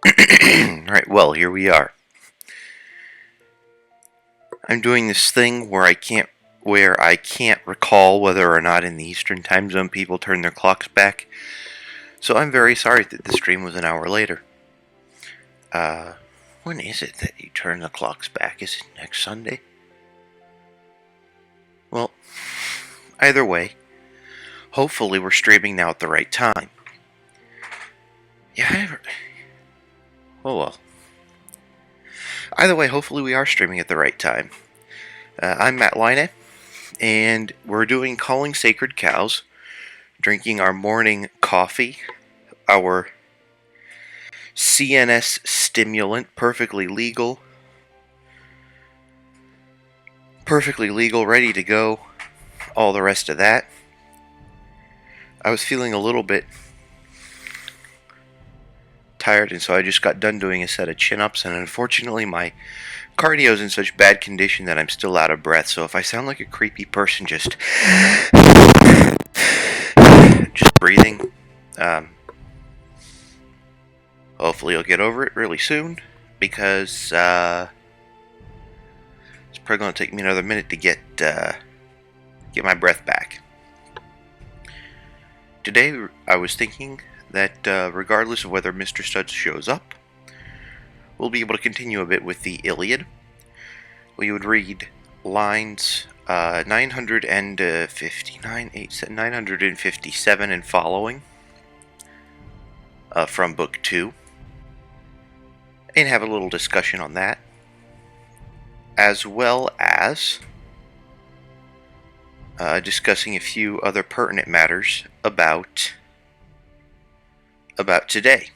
Alright, well, here we are. I'm doing this thing where I can't recall whether or not in the Eastern Time Zone people turn their clocks back. So I'm very sorry that the stream was an hour later. When is it that you turn the clocks back? Is it next Sunday? Well, either way, hopefully we're streaming now at the right time. Yeah, oh well. Either way, hopefully we are streaming at the right time. I'm Matt Line, and we're doing Calling Sacred Cows, drinking our morning coffee, our CNS stimulant, perfectly legal, ready to go, all the rest of that. I was feeling a little bit tired, and so I just got done doing a set of chin-ups, and unfortunately my cardio's in such bad condition that I'm still out of breath, so if I sound like a creepy person just breathing, hopefully you'll get over it really soon, because it's probably going to take me another minute to get my breath back. Today I was thinking that regardless of whether Mr. Stutts shows up, we'll be able to continue a bit with the Iliad. We would read lines 957 and following from Book 2, and have a little discussion on that, as well as discussing a few other pertinent matters about today.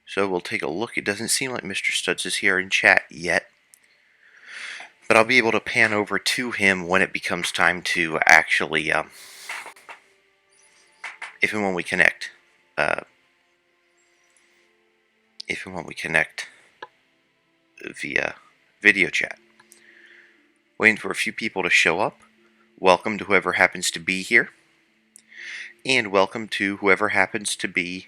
So we'll take a look. It doesn't seem like Mr. Stutts is here in chat yet, but I'll be able to pan over to him when it becomes time to actually, if and when we connect. If and when we connect via video chat. Waiting for a few people to show up. Welcome to whoever happens to be here. And welcome to whoever happens to be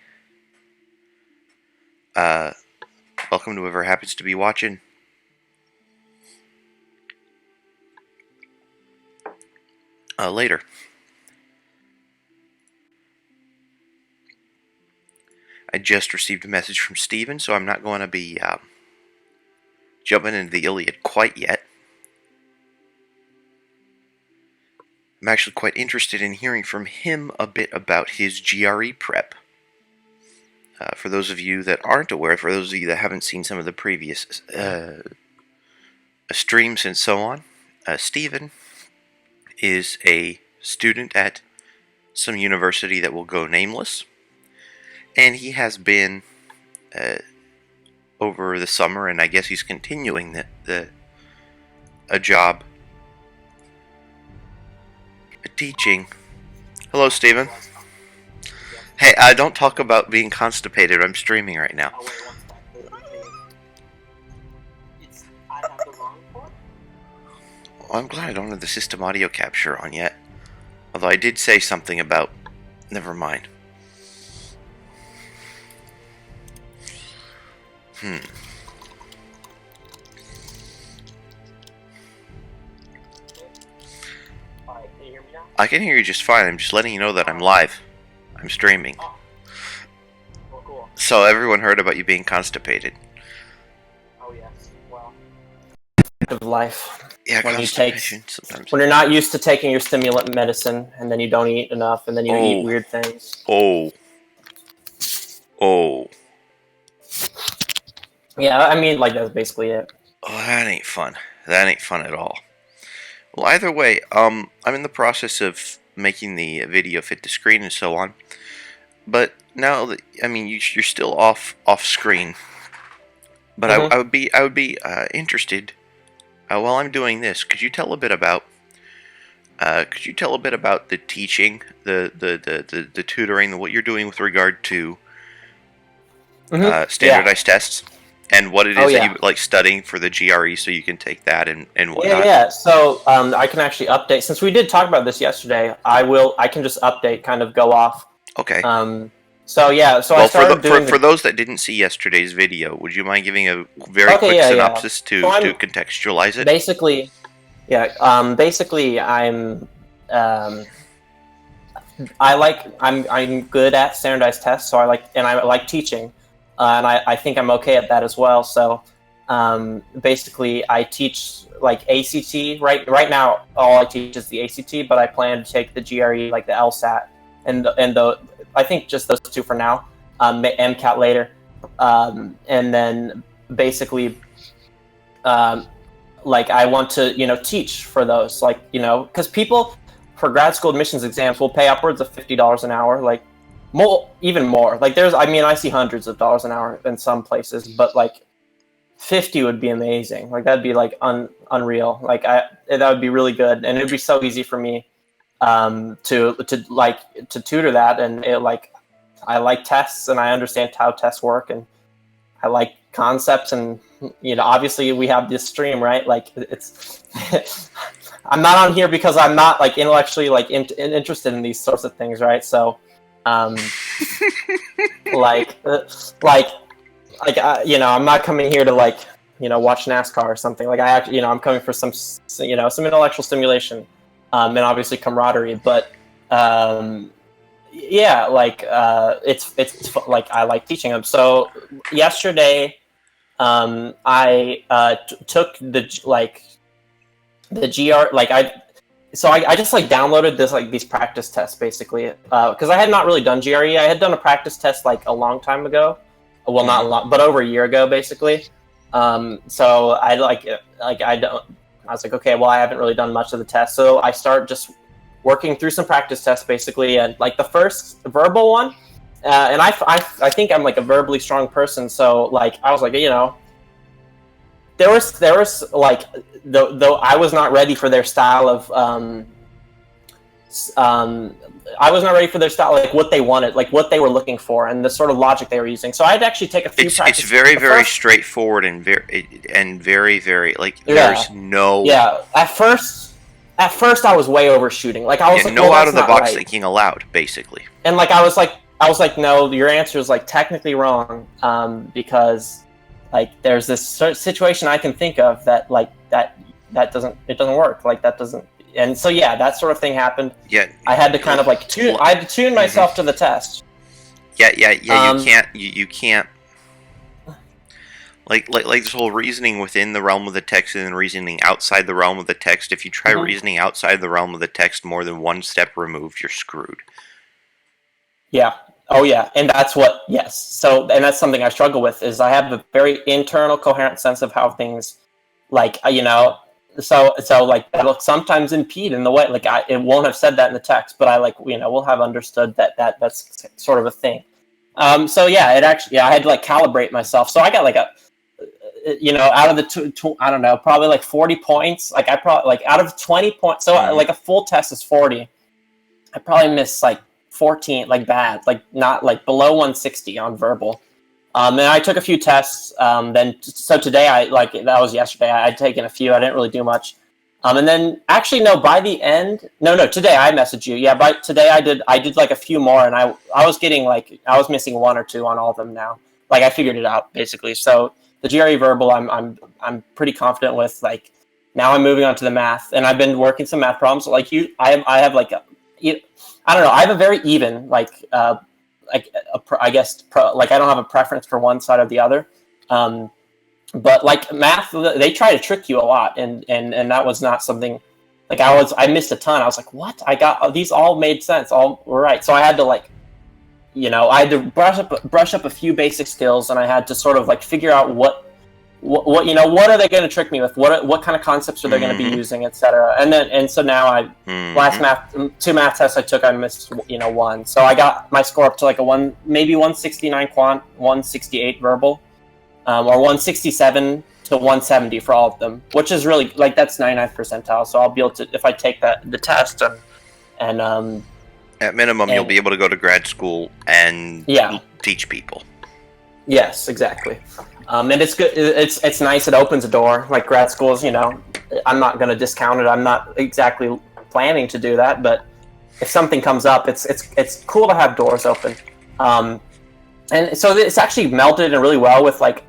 watching later. I just received a message from Steven, so I'm not going to be jumping into the Iliad quite yet. I'm actually quite interested in hearing from him a bit about his GRE prep. For those of you that aren't aware, for those of you that haven't seen some of the previous streams and so on, Steven is a student at some university that will go nameless, and he has been over the summer, and I guess he's continuing a job teaching. Hello, Steven. Hey, don't talk about being constipated. I'm streaming right now. Well, I'm glad I don't have the system audio capture on yet. Although I did say something about... Never mind. I can hear you just fine. I'm just letting you know that I'm live. I'm streaming. Oh. Well, cool. So everyone heard about you being constipated. Oh yes. Well. Of life. Yeah, when constipation sometimes. When you're not used to taking your stimulant medicine, and then you don't eat enough, and then you eat weird things. Oh. Yeah, I mean, like, that's basically it. Oh, that ain't fun. That ain't fun at all. Well, either way, I'm in the process of making the video fit the screen and so on. But now that, I mean, you're still off screen. But I would be interested. While I'm doing this, could you tell a bit about the teaching, the tutoring, what you're doing with regard to standardized tests, and what it is that you like studying for the GRE, so you can take that and whatnot? Yeah. So I can actually update, since we did talk about this yesterday. I can just update, kind of go off. Okay. So yeah, so I Well, started doing for those that didn't see yesterday's video, would you mind giving a very quick yeah. synopsis to So contextualize it? basically, basically um, I'm good at standardized tests, so I like teaching, and I think I'm okay at that as well. So basically, I teach like ACT. Right now, all I teach is the ACT, but I plan to take the GRE, like the LSAT, and the I think just those two for now. MCAT later, and then basically, like I want to teach for those, like because people for grad school admissions exams will pay upwards of $50 an hour, like even more. Like I see hundreds of dollars an hour in some places, but like 50 would be amazing. Like that'd be like unreal. Like that would be really good, and it'd be so easy for me to tutor that. And I like tests, and I understand how tests work, and I like concepts, and obviously we have this stream, right? Like it's I'm not on here because I'm not like intellectually interested in these sorts of things, right? So I'm not coming here to watch NASCAR or something. Like I'm coming for some intellectual stimulation, and obviously camaraderie. But it's like I like teaching them. So yesterday, I took the GR I just downloaded these practice tests basically because I had not really done GRE. I had done a practice test a long time ago. Well, not a lot, but over a year ago basically. So I was like, okay, well, I haven't really done much of the test, so I start just working through some practice tests basically, and the first verbal one, and I think I'm a verbally strong person, so I was there was though I was not ready for their style of I was not ready for their style, what they wanted, what they were looking for, and the sort of logic they were using. So I'd actually take a few practice. It's very straightforward and very there's no. Yeah, at first I was way overshooting. I was no out of the box thinking allowed, basically. And I was like, no, your answer is technically wrong, because there's this situation I can think of that that doesn't work, that doesn't. And so yeah, that sort of thing happened. Yeah, I had to kind of tune. I had to tune myself to the test. Yeah. You can't. Like this whole reasoning within the realm of the text and then reasoning outside the realm of the text. If you try reasoning outside the realm of the text more than one step removed, you're screwed. Yeah. Oh yeah, and that's what. Yes. So, and that's something I struggle with, is I have a very internal, coherent sense of how things, So that'll sometimes impede in the way. It won't have said that in the text, but we'll have understood that's sort of a thing. So yeah, it actually, I had to calibrate myself. So I got out of the I don't know, probably 40 points. I probably out of 20 points. So a full test is 40. I probably missed 14, bad, not below 160 on verbal. And I took a few tests. So today that was yesterday. I'd taken a few. I didn't really do much. And then actually no, by the end, no, today I messaged you. Yeah, by today I did a few more, and I was getting I was missing one or two on all of them now. I figured it out basically. So the GRE verbal, I'm pretty confident with. Now I'm moving on to the math, and I've been working some math problems. I have I don't know. I have a very even I guess I don't have a preference for one side or the other, but math, they try to trick you a lot, and that was not something I missed a ton. I was like, what? I got these all made sense, all were right. So I had to I had to brush up a few basic skills, and I had to sort of figure out what what are they going to trick me with? What kind of concepts are they going to be using, etc. And so now last two math tests I took, I missed one. So I got my score up to maybe 169 quant, 168 verbal, or 167 to 170 for all of them, which is really that's 99th percentile. So I'll be able to, if I take the test and at minimum you'll be able to go to grad school and teach people. Yes, exactly. And it's good. It's nice. It opens a door. Grad schools, I'm not going to discount it. I'm not exactly planning to do that, but if something comes up, it's cool to have doors open. And so it's actually melded in really well with like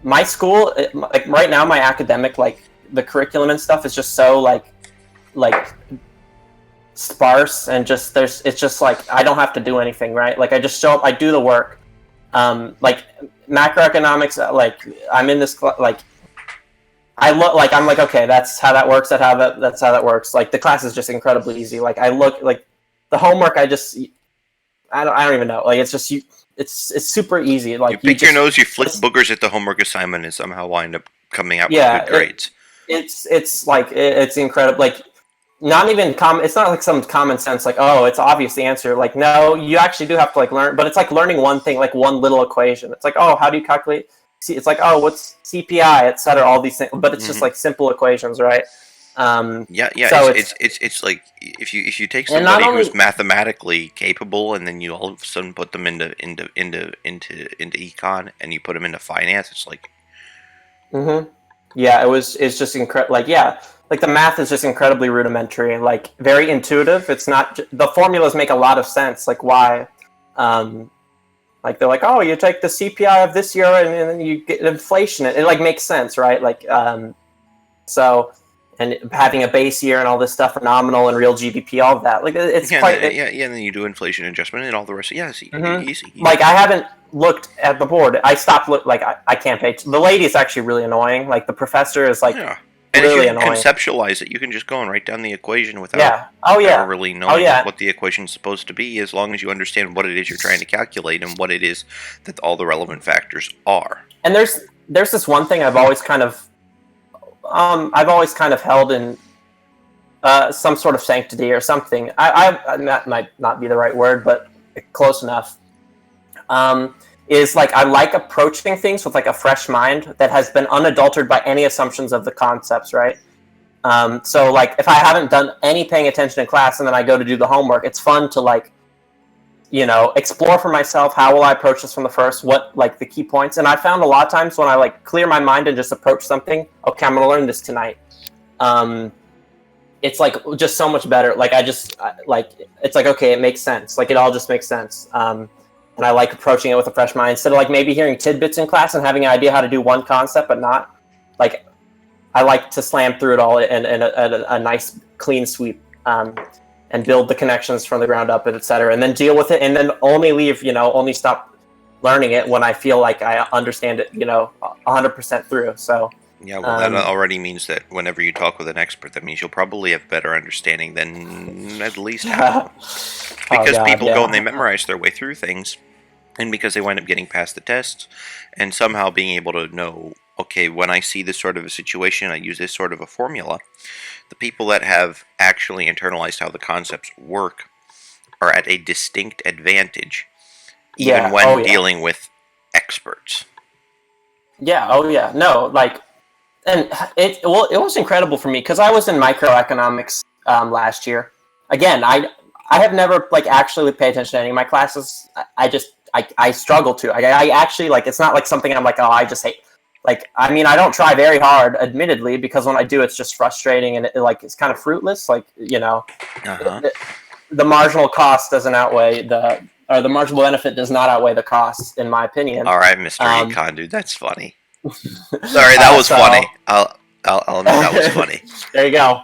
my school. Like right now, my academic, like the curriculum and stuff is just so like sparse, and just it's just like I don't have to do anything, right? Like I just show up, I do the work. Like macroeconomics, like I'm in this like I look like I'm like, okay, that's how that works. That's how that works. Like the class is just incredibly easy. Like I look like the homework. I don't even know. Like it's just it's super easy. Like you pick your nose, you flick boogers at the homework assignment, and somehow wind up coming out with good grades. It's like it's incredible. Like not even it's not like some common sense. Like it's obvious the answer. Like no, you actually do have to like learn. But it's like learning one thing, like one little equation. It's like how do you calculate? See, it's like what's CPI, etc. All these things, but it's just like simple equations, right? So it's like if you take somebody who's mathematically capable, and then you all of a sudden put them into econ, and you put them into finance, it's like, yeah, it's just incredible. Like like the math is just incredibly rudimentary, like very intuitive. It's not the formulas make a lot of sense, like why. Like they're like, you take the CPI of this year and then you get inflation. It like makes sense, right? Like, so, and having a base year and all this stuff, nominal and real GDP, all of that. Like it's and then you do inflation adjustment and all the rest. Easy. Like I haven't looked at the board. I stopped I can't pay. The lady is actually really annoying. Like the professor is like. And really if you conceptualize it, you can just go and write down the equation without really knowing what the equation is supposed to be, as long as you understand what it is you're trying to calculate and what it is that all the relevant factors are. And there's this one thing I've always kind of held in some sort of sanctity or something. That might not be the right word, but close enough. Is like I like approaching things with like a fresh mind that has been unadulterated by any assumptions of the concepts, right? So like if I haven't done any paying attention in class and then I go to do the homework, it's fun to like, explore for myself, how will I approach this from the first, what like the key points. And I found a lot of times when I like clear my mind and just approach something, okay, I'm going to learn this tonight. It's like just so much better. Like it's like, okay, it makes sense. Like it all just makes sense. And I like approaching it with a fresh mind instead of like maybe hearing tidbits in class and having an idea how to do one concept, but not like I like to slam through it all and a nice clean sweep and build the connections from the ground up, et cetera, and then deal with it and then only leave, only stop learning it when I feel like I understand it, 100% through. So yeah, well, that already means that whenever you talk with an expert, that means you'll probably have better understanding than at least half. Because people go and they memorize their way through things, and because they wind up getting past the tests, and somehow being able to know, okay, when I see this sort of a situation, I use this sort of a formula. The people that have actually internalized how the concepts work are at a distinct advantage, even when dealing with experts. Yeah, no, like, and it was incredible for me because I was in microeconomics last year. Again, I have never like actually paid attention to any of my classes. I struggle to. I actually like it's not like something I'm like, I just hate. Like I mean, I don't try very hard, admittedly, because when I do, it's just frustrating and it's kind of fruitless. Like the marginal cost doesn't outweigh the marginal benefit does not outweigh the cost, in my opinion. All right, Mr. Econ, dude, that's funny. Sorry, that was funny. I'll admit that was funny. There you go.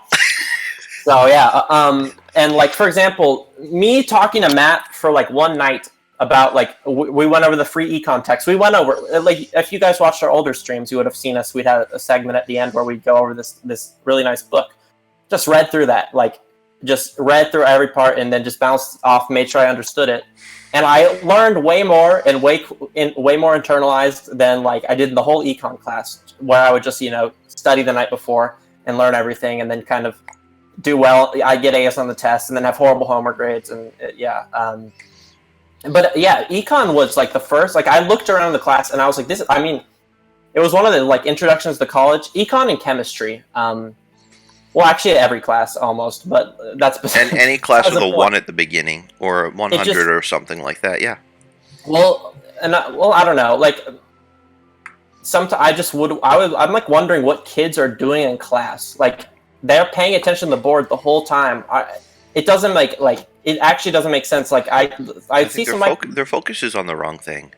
So yeah, and like for example, me talking to Matt for like one night about like we went over the free econ text. We went over like if you guys watched our older streams, you would have seen us. We'd had a segment at the end where we'd go over this really nice book. Just read through that, like just read through every part and then just bounced off, made sure I understood it. And I learned way more and way more internalized than like I did in the whole econ class, where I would just study the night before and learn everything, and then kind of do well. I get A's on the test, and then have horrible homework grades, and but yeah, econ was like the first. Like I looked around the class, and I was like, this. I mean, it was one of the like introductions to college. Econ and chemistry. Well, actually, every class almost, but that's and any class with a 1 at the beginning or 100 or something like that. Yeah. Well, I don't know. Like, sometimes I'm like wondering what kids are doing in class. Like, they're paying attention to the board the whole time. It doesn't like it actually doesn't make sense. Like I see think some their focus is on the wrong thing.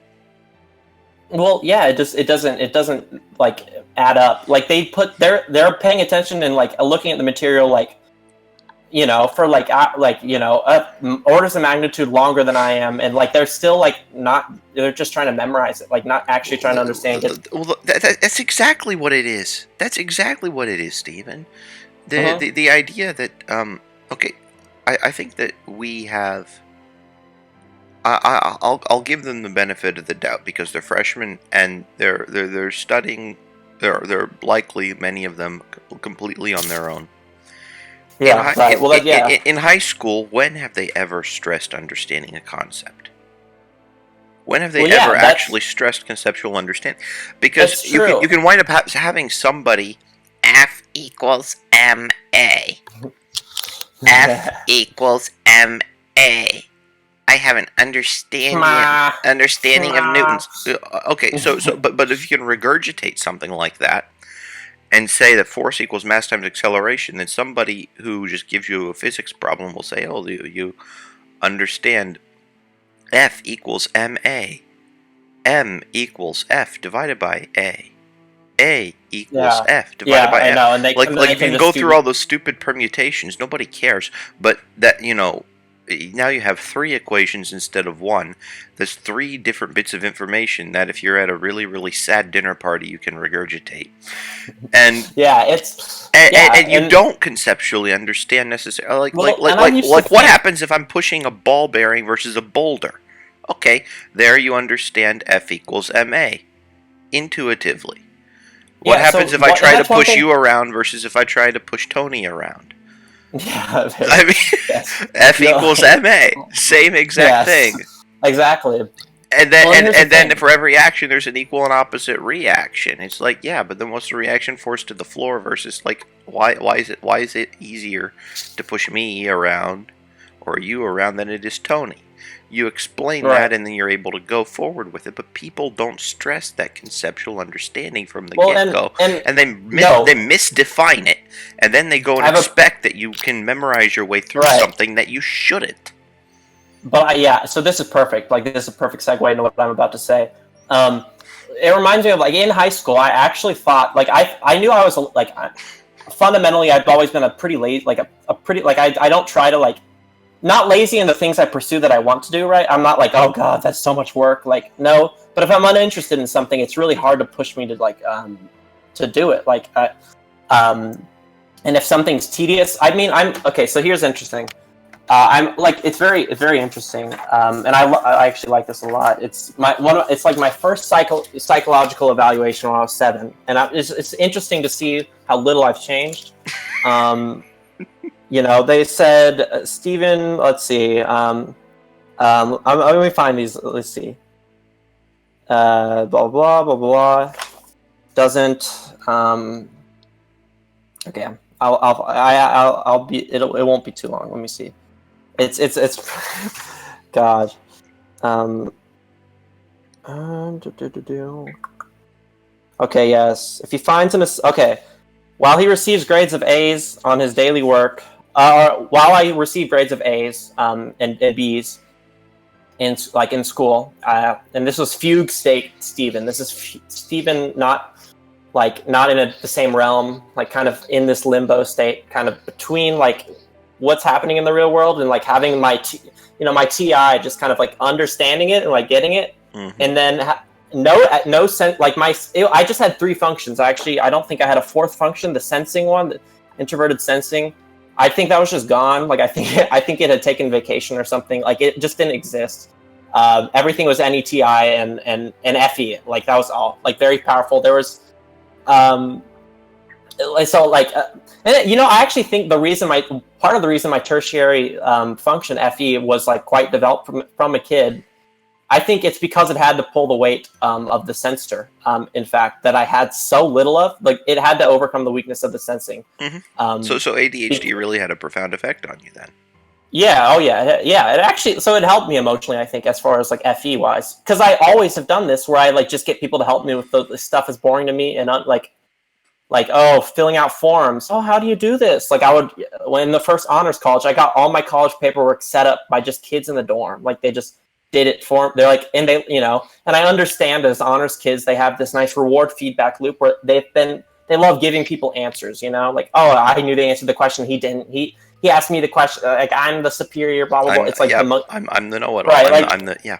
Well, yeah, it doesn't like add up. Like they're paying attention and like looking at the material like, you know, for like orders of magnitude longer than I am, and like they're still like not. They're just trying to memorize it, like not actually trying to understand it. Well, that's exactly what it is. That's exactly what it is, Stephen. The idea that okay, I think that we have. I'll give them the benefit of the doubt because they're freshmen and they're studying. They're likely many of them completely on their own. Yeah, right. Well, in high school, when have they ever stressed understanding a concept? When have they ever actually stressed conceptual understanding? Because you can wind up having somebody F equals ma. F equals ma. I have an understanding of Newton's. Okay, but if you can regurgitate something like that and say that force equals mass times acceleration, then somebody who just gives you a physics problem will say, "Oh, you understand F equals ma, m equals F divided by a equals F divided by F." I know, and like you can go through all those stupid permutations. Nobody cares, but that now you have 3 equations instead of 1. There's 3 different bits of information that if you're at a really, really sad dinner party, you can regurgitate. And you don't conceptually understand necessarily. Like what happens if I'm pushing a ball bearing versus a boulder? Okay, there you understand F equals ma intuitively. What happens if I try to push you around versus if I try to push Tony around? Yeah, I mean, F equals ma, same exact thing. Exactly. And then for every action, there's an equal and opposite reaction. It's like, yeah, but then what's the reaction force to the floor versus like why is it easier to push me around or you around than it is Tony? You explain that, and then you're able to go forward with it. But people don't stress that conceptual understanding from the get-go, and they misdefine it, and then they go and expect that you can memorize your way through something that you shouldn't. But so this is perfect. Like this is a perfect segue into what I'm about to say. It reminds me of like in high school, I actually thought like I knew I was like fundamentally I've always been a pretty lazy, like a pretty like I don't try to like. Not lazy in the things I pursue that I want to do, right? I'm not like, oh god, that's so much work. Like, no. But if I'm uninterested in something, it's really hard to push me to like to do it. Like, and if something's tedious, I mean, okay. So here's interesting. I'm like, it's very interesting, and I actually like this a lot. It's it's like my first psychological evaluation when I was 7, and it's interesting to see how little I've changed. You know, they said, Steven, let's see. Let me find these. Let's see. Blah blah blah blah. Doesn't. Okay. I'll be. It won't be too long. Let me see. It's. God. Okay. Yes. If he finds him. Okay. While he receives grades of A's on his daily work. While I receive grades of A's and B's in school, and this was fugue state Steven. This is Steven not in the same realm, like kind of in this limbo state, kind of between like what's happening in the real world and like having my TI, just kind of like understanding it and like getting it, and then no sense like I just had 3 functions. I don't think I had a 4th function, the sensing one, the introverted sensing. I think that was just gone. Like I think it had taken vacation or something. Like it just didn't exist. Everything was NETI and FE. Like that was all. Like very powerful. There was, and I actually think part of the reason my tertiary function FE was like quite developed from a kid. I think it's because it had to pull the weight of the sensor. In fact, that I had so little of, like it had to overcome the weakness of the sensing. Mm-hmm. So ADHD really had a profound effect on you then. Yeah. Oh yeah. Yeah. It actually, so it helped me emotionally, I think, as far as like FE wise, because I always have done this where I like just get people to help me with the stuff is boring to me and like like, oh, filling out forms. Oh, how do you do this? Like, I would, when the first honors college, I got all my college paperwork set up by just kids in the dorm. Like, they just did it for, they're like, and they, you know, and I understand as honors kids, they have this nice reward feedback loop where they love giving people answers, you know, like, oh, I knew they answered the question. He didn't. He asked me the question, like, I'm the superior, blah, blah, blah. It's like, yeah, I'm the know-it-all. Right, like, I'm the, yeah.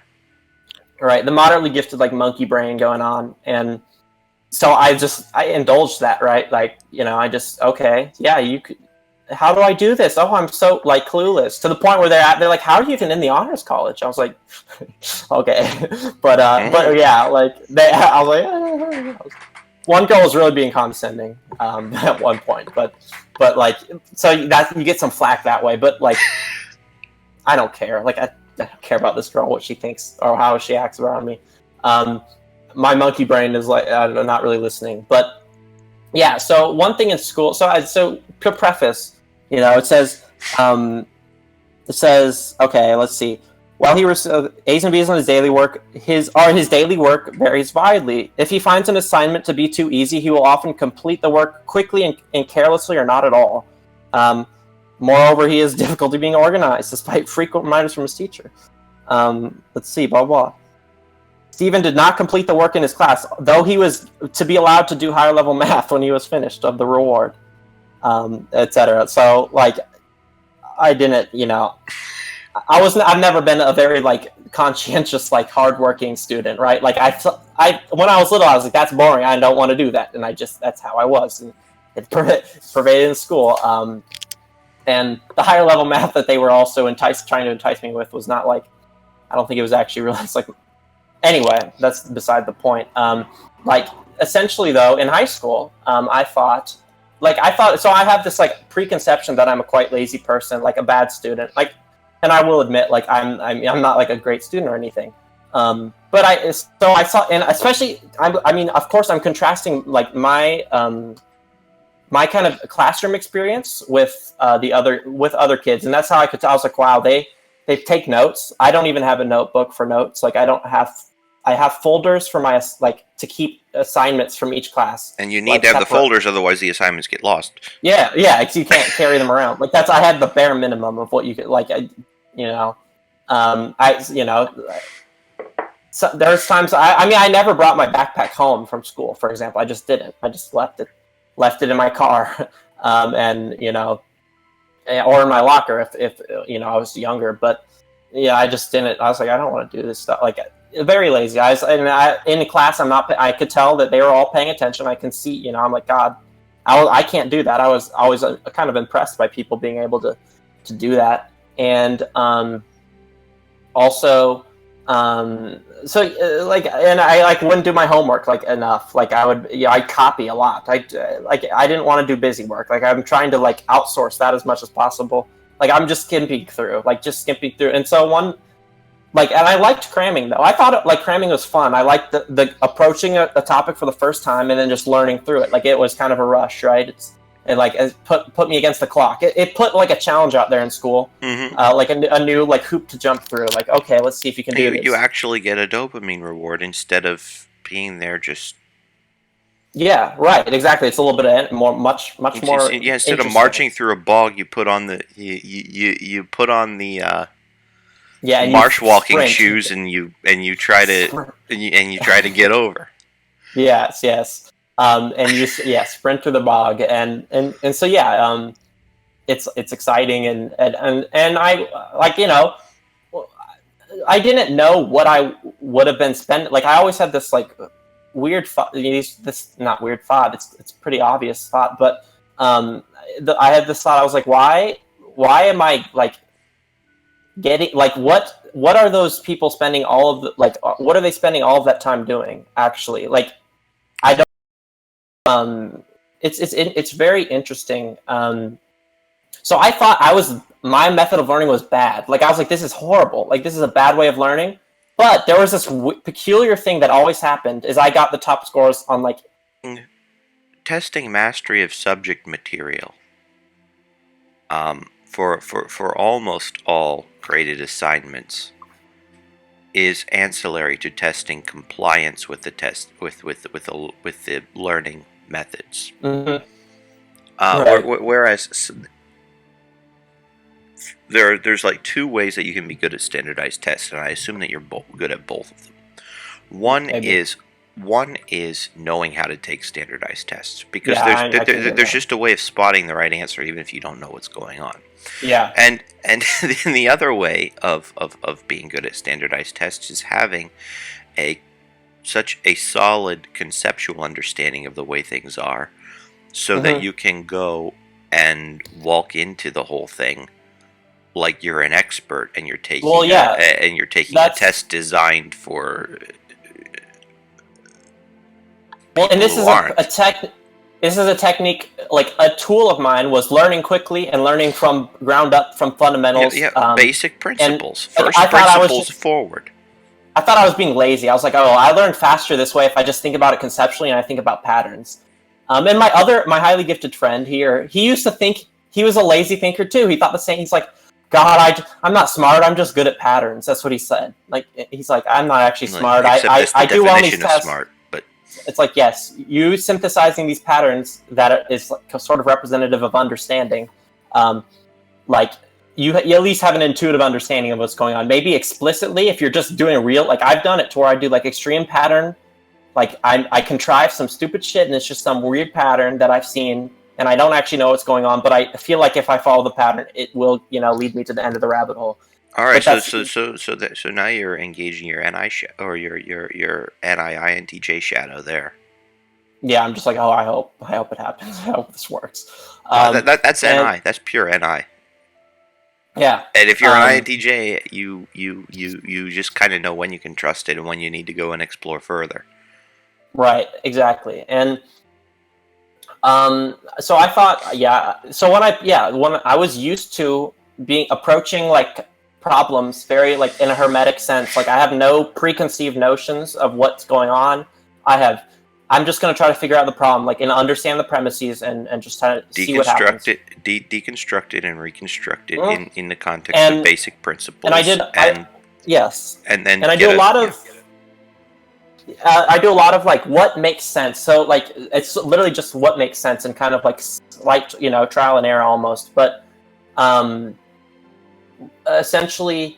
Right, the moderately gifted, like, monkey brain going on. And so I indulged that, right? Like, you know, I just, okay, yeah, you could, how do I do this? Oh, I'm so, like, clueless, to the point where they're like, how are you even in the honors college? I was like, okay. But yeah, like, I was like, one girl was really being condescending at one point, but like, so that you get some flack that way, but like, I don't care. Like, I don't care about this girl, what she thinks or how she acts around me. My monkey brain is like, I don't know, not really listening. But yeah, so one thing in school, so to preface, you know, it says, okay, let's see. While he receives A's and B's on his daily work, his daily work varies widely. If he finds an assignment to be too easy, he will often complete the work quickly and carelessly, or not at all. Moreover, he has difficulty being organized, despite frequent reminders from his teacher. Let's see, blah, blah. Stephen did not complete the work in his class, though he was to be allowed to do higher level math when he was finished of the reward, etc. So, like, I didn't, you know, I've never been a very, like, conscientious, like, hardworking student, right? Like, when I was little, I was like, that's boring. I don't want to do that. And that's how I was. And it pervaded in school. And the higher level math that they were also trying to entice me with was not, like, I don't think it was actually realized, like, anyway, that's beside the point. Like, essentially, though, in high school, I thought, so I have this, like, preconception that I'm a quite lazy person, like a bad student, like, and I will admit, like, I'm not, like, a great student or anything. But I saw, and especially, I mean, of course, I'm contrasting, like, my kind of classroom experience with other kids, and that's how I could tell. I was like, wow, they take notes. I don't even have a notebook for notes. Like, I have folders for my, like, to keep assignments from each class. And you need like, to have separate. the folders, otherwise the assignments get lost. Yeah, because you can't carry them around. Like, I had the bare minimum of what you could, like, so there's times I mean, I never brought my backpack home from school, for example. I just didn't. I just left it in my car, and, you know, or in my locker if you know, I was younger. But yeah, I just didn't. I was like, I don't want to do this stuff. Like, very lazy. In class, I could tell that they were all paying attention. I can see, you know, I'm like, God, I can't do that. I was always kind of impressed by people being able to do that. And also, so like, and I, like, wouldn't do my homework, like, enough. Like, I'd copy a lot. I didn't want to do busy work. Like, I'm trying to, like, outsource that as much as possible. Like, I'm just skimping through. And so and I liked cramming, though. I thought, like, cramming was fun. I liked the approaching a topic for the first time and then just learning through it. Like, it was kind of a rush, right? It put me against the clock. It put, like, a challenge out there in school, like a new, like, hoop to jump through. Like, okay, let's see if you can do this. You actually get a dopamine reward instead of being there just. Yeah, right. Exactly. It's a little bit much more. Yeah, instead of marching through a bog, you put on the you put on the marsh walking shoes, and you try to get over. Yes. And you sprint through the bog, and so yeah, it's exciting, and I, like, you know, I didn't know what I would have been spending. Like, I always had this, like, weird thought. This not weird thought. It's pretty obvious thought, but I had this thought. I was like, why am I, like, getting, like, what are those people spending all of the, like, what are they spending all of that time doing, actually? Like, I don't, it's very interesting. So I thought my method of learning was bad. Like, I was like, this is horrible. Like, this is a bad way of learning. But there was this peculiar thing that always happened, is I got the top scores on, like, testing mastery of subject material. For almost all graded assignments is ancillary to testing compliance with the test with the learning methods. Mm-hmm. Whereas there's like two ways that you can be good at standardized tests, and I assume that you're good at both of them. One is knowing how to take standardized tests, because there's just a way of spotting the right answer even if you don't know what's going on. Yeah. And the other way of being good at standardized tests is having such a solid conceptual understanding of the way things are, so that you can go and walk into the whole thing like you're an expert, and you're taking a test designed for. Well, and this is this is a technique, like a tool of mine was learning quickly and learning from ground up, from fundamentals. Basic principles. And, First principles forward. I thought I was being lazy. I was like, oh, I learned faster this way if I just think about it conceptually and I think about patterns. And my highly gifted friend here, he used to think he was a lazy thinker too. He thought the same. He's like, God, I'm not smart. I'm just good at patterns. That's what he said. Like, he's like, I'm not actually smart. I do all these tests. Smart, but it's like, yes, you synthesizing these patterns that is like sort of representative of understanding. Like you at least have an intuitive understanding of what's going on. Maybe explicitly, if you're just doing real, like I've done it to where I do like extreme pattern. Like I contrive some stupid shit and it's just some weird pattern that I've seen and I don't actually know what's going on, but I feel like if I follow the pattern, it will, lead me to the end of the rabbit hole. All right, so now you're engaging your NI or your NIINTJ shadow there. Yeah, I'm just like, I hope it happens. I hope this works. That's NI. That's pure NI. Yeah. And if you're an INTJ, you just kind of know when you can trust it and when you need to go and explore further. Right. Exactly. And so I thought, so when I was used to approaching like problems very like in a hermetic sense, like I have no preconceived notions of what's going on. I'm just going to try to figure out the problem, like, and understand the premises and just try to see what happens. Deconstruct it and reconstruct it in the context of basic principles. And I did, yes. And then I do a lot of. I do a lot of like what makes sense. So like it's literally just what makes sense and kind of like slight, trial and error almost. But essentially,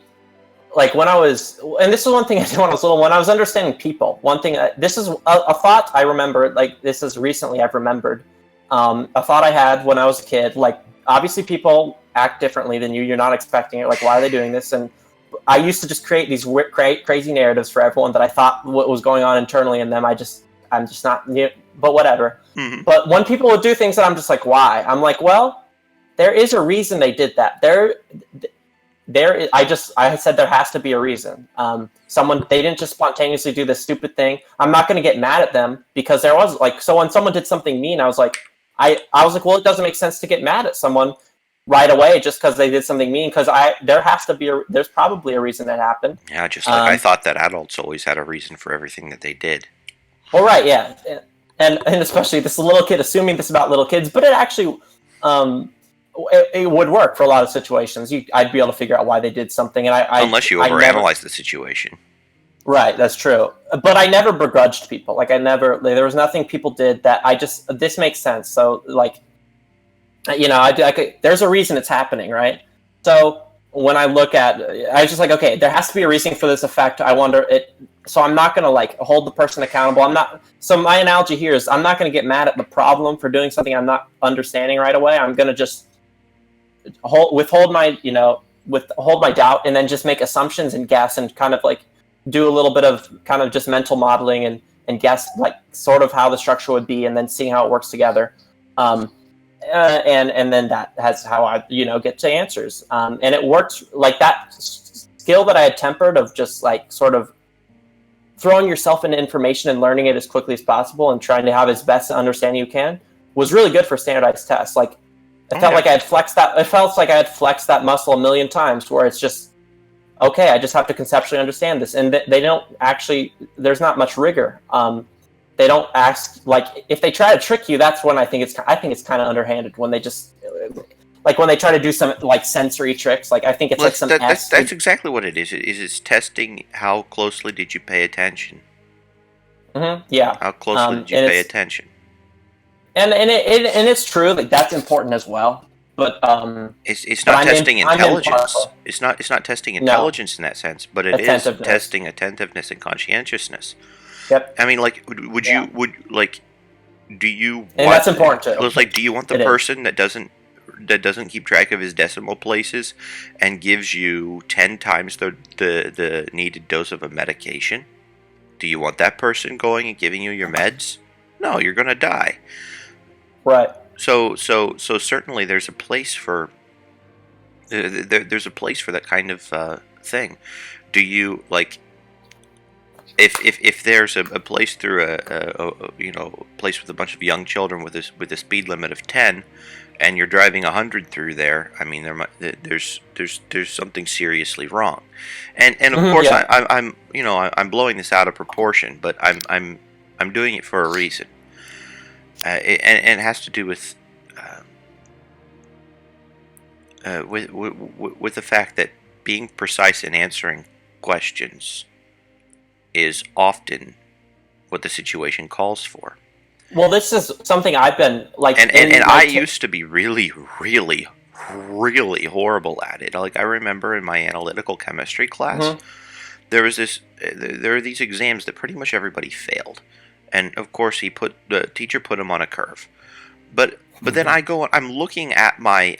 like when I was, and this is one thing I did when I was little. When I was understanding people, one thing this is a thought I remember. Like this is recently I've remembered a thought I had when I was a kid. Like obviously people act differently than you. You're not expecting it. Like why are they doing this? And I used to just create these crazy narratives for everyone that I thought what was going on internally in them. I'm just not, but whatever. Mm-hmm. But when people would do things that I'm just like, why? I'm like, well, there is a reason they did that. I said there has to be a reason. They didn't just spontaneously do this stupid thing. I'm not going to get mad at them because there was like, so when someone did something mean, I was like, well, it doesn't make sense to get mad at someone right away just because they did something mean, because there's probably a reason that happened. Yeah, just like I thought that adults always had a reason for everything that they did. Well, right, yeah. And especially this little kid assuming this about little kids, but it actually it would work for a lot of situations. I'd be able to figure out why they did something, and unless you overanalyze the situation. Right, that's true. But I never begrudged people. Like there was nothing people did that this makes sense. So like, there's a reason it's happening, right? So when I look at, I was just like, okay, there has to be a reason for this effect. I wonder it. So I'm not going to like hold the person accountable. So my analogy here is I'm not going to get mad at the problem for doing something I'm not understanding right away. I'm going to just withhold my doubt and then just make assumptions and guess and kind of like do a little bit of kind of just mental modeling and guess like sort of how the structure would be and then seeing how it works together. And then that's how I get to answers, and it worked. Like that skill that I had tempered of just like sort of throwing yourself into information and learning it as quickly as possible and trying to have as best understanding you can was really good for standardized tests. Like it felt like I had flexed that muscle a million times, where it's just okay. I just have to conceptually understand this, and they don't actually. There's not much rigor. They don't ask, like, if they try to trick you, that's when I think it's kind of underhanded, when they just, like, when they try to do some, like, sensory tricks, like, I think it's that's exactly what it is. It's testing how closely did you pay attention. Mm-hmm, yeah. How closely did you pay attention? and it's true, like that's important as well. But It's but not testing I'm intelligence. impartial. It's not testing No. intelligence in that sense, but it is Attentiveness. testing attentiveness and conscientiousness. Yep. I mean, like, would Yeah. you do you want? And that's important too. It was like, do you want the It is. person that doesn't keep track of his decimal places and gives you 10 times the needed dose of a medication? Do you want that person going and giving you your meds? No, you're gonna die. Right. So certainly there's a place for there's a place for that kind of thing. Do you like if there's a place through a place with a bunch of young children with a speed limit of 10, and you're driving 100 through there? I mean, there's something seriously wrong, and of course yeah. I'm blowing this out of proportion, but I'm doing it for a reason, and it has to do with the fact that being precise in answering questions is often what the situation calls for. Well, this is something I've been like, and I used to be really, really, really horrible at it. Like, I remember in my analytical chemistry class, there are these exams that pretty much everybody failed, and of course the teacher put them on a curve. But then I'm looking at my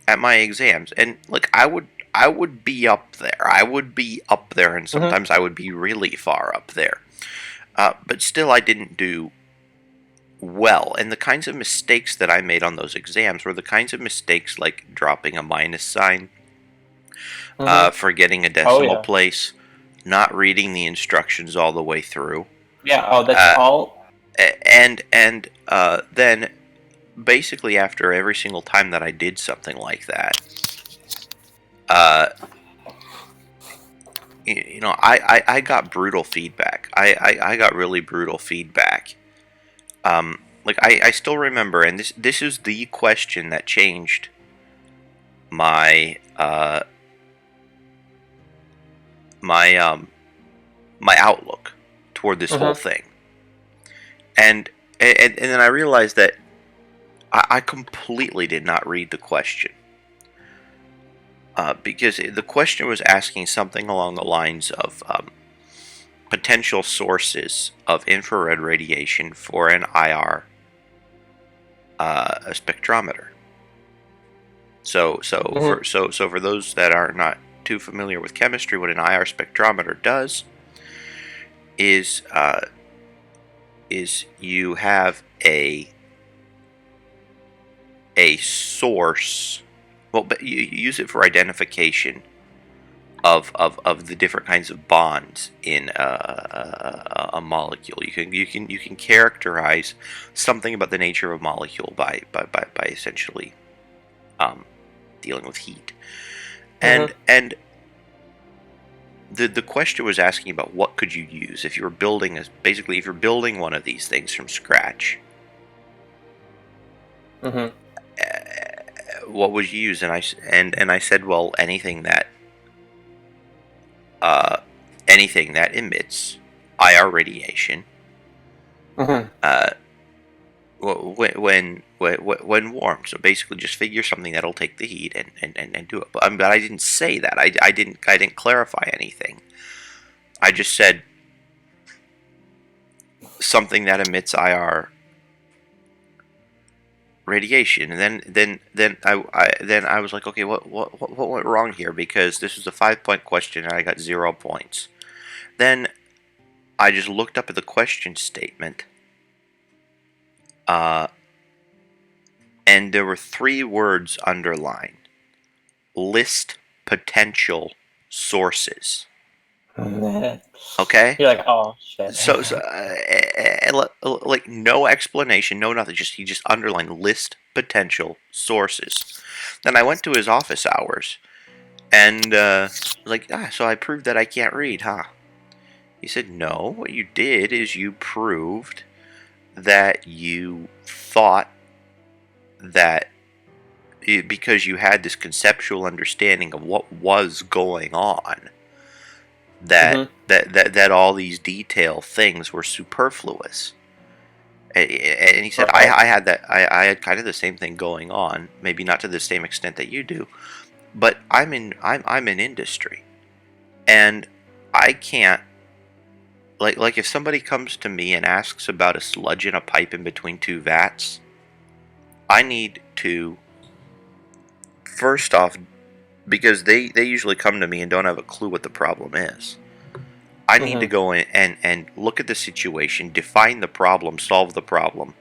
exams, and like I would be up there. I would be up there, and sometimes I would be really far up there. But still, I didn't do well. And the kinds of mistakes that I made on those exams were the kinds of mistakes like dropping a minus sign, forgetting a decimal place, not reading the instructions all the way through. Yeah. Oh, that's all. And then basically after every single time that I did something like that, I got brutal feedback. I got really brutal feedback. Like I still remember, and this is the question that changed my my outlook toward this whole thing. And then I realized that I completely did not read the question. Because the question was asking something along the lines of potential sources of infrared radiation for an IR spectrometer. So for those that are not too familiar with chemistry, what an IR spectrometer does is you have a source. Well, but you use it for identification of the different kinds of bonds in a molecule. You can characterize something about the nature of a molecule by essentially dealing with heat. And the question was asking about what could you use if you were building if you're building one of these things from scratch. What would you use? And I said, well, anything that emits IR radiation when warm. So basically, just figure something that'll take the heat and do it. But I didn't say that. I didn't clarify anything. I just said something that emits IR radiation, and then I was like, okay, what went wrong here? Because this was a 5-point question and I got 0 points. Then I just looked up at the question statement, and there were 3 words underlined: list potential sources. Okay. You're like, oh shit. So like no explanation, no nothing. He just underlined list potential sources. Then I went to his office hours, and so I proved that I can't read, huh? He said, no. What you did is you proved that you thought that because you had this conceptual understanding of what was going on, that all these detail things were superfluous. And he said, Right. I had that. I had kind of the same thing going on, maybe not to the same extent that you do, but I'm in industry, and I can't like if somebody comes to me and asks about a sludge in a pipe in between two vats, I need to first off, because they usually come to me and don't have a clue what the problem is. I need to go in and look at the situation, define the problem, solve the problem,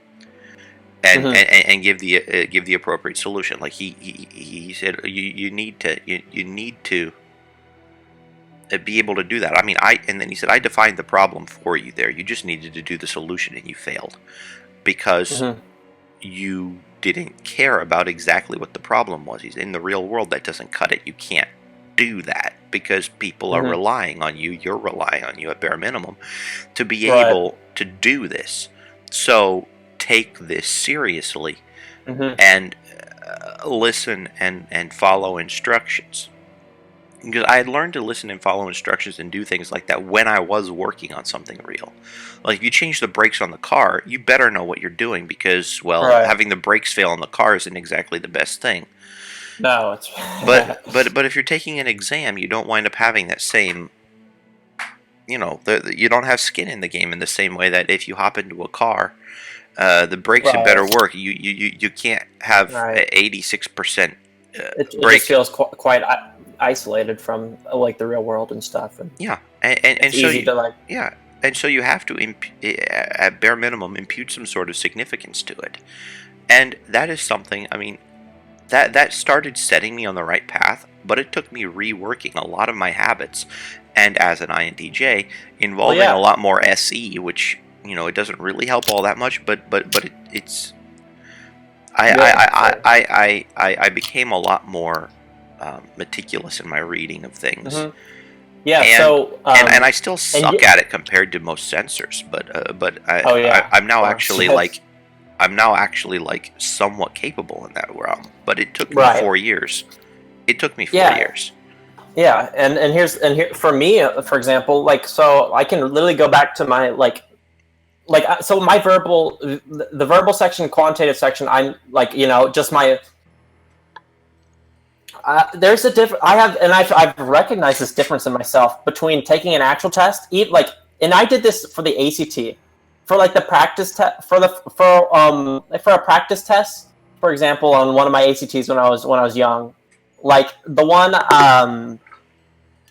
and give the appropriate solution. Like he said, you need to be able to do that. I mean, and then he said, I defined the problem for you there. You just needed to do the solution, and you failed because you didn't care about exactly what the problem was. He's in the real world, that doesn't cut it. You can't do that because people are relying on you. You're relying on you at bare minimum to be able to do this. So take this seriously and listen and follow instructions. Because I had learned to listen and follow instructions and do things like that when I was working on something real. Like, if you change the brakes on the car, you better know what you're doing because, well, having the brakes fail on the car isn't exactly the best thing. No, it's but if you're taking an exam, you don't wind up having that same, you don't have skin in the game in the same way that if you hop into a car, the brakes had better work. You can't have 86%. It just feels quite isolated from like the real world and stuff. And and so easy to and so you have to at bare minimum impute some sort of significance to it, and that is something. I mean, that started setting me on the right path, but it took me reworking a lot of my habits, and as an INTJ, involving a lot more SE, which it doesn't really help all that much, but it's. I became a lot more meticulous in my reading of things. And I still suck at it compared to most sensors, but I'm now actually like somewhat capable in that realm. But it took me 4 years. It took me 4 years. Yeah, and here for me, for example, like, so I can literally go back to my so my the verbal section, quantitative section, I'm like, just my. There's a difference. I've recognized this difference in myself between taking an actual test, and I did this for the ACT, for like the practice test, for a practice test, for example, on one of my ACTs when I was young, like the one,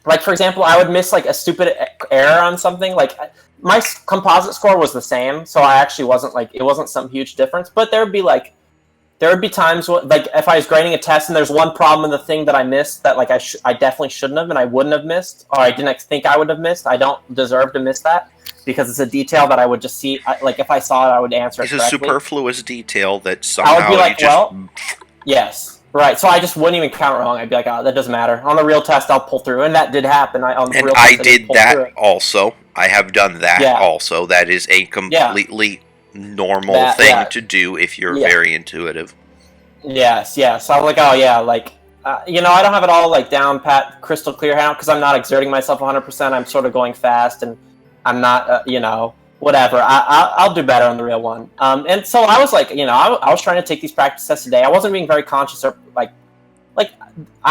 like for example, I would miss like a stupid error on something. Like my composite score was the same, so I actually it wasn't some huge difference, but there would be times like if I was grading a test and there's one problem in the thing that I missed that like I definitely shouldn't have and I wouldn't have missed, or I didn't think I would have missed. I don't deserve to miss that because it's a detail that I would just see. Like if I saw it, I would answer it correctly. It's a superfluous detail that somehow I would be like, yes, right. So I just wouldn't even count wrong. I'd be like, oh, that doesn't matter. On the real test, I'll pull through, and that did happen. I did that also. I have done that also. That is a completely normal thing to do if you're very intuitive. Yes. So I'm like, oh yeah, like I don't have it all like down pat, crystal clear now because I'm not exerting myself 100%. I'm sort of going fast, and I'm not, whatever. I'll do better on the real one. And so I was like, I was trying to take these practice tests today. I wasn't being very conscious or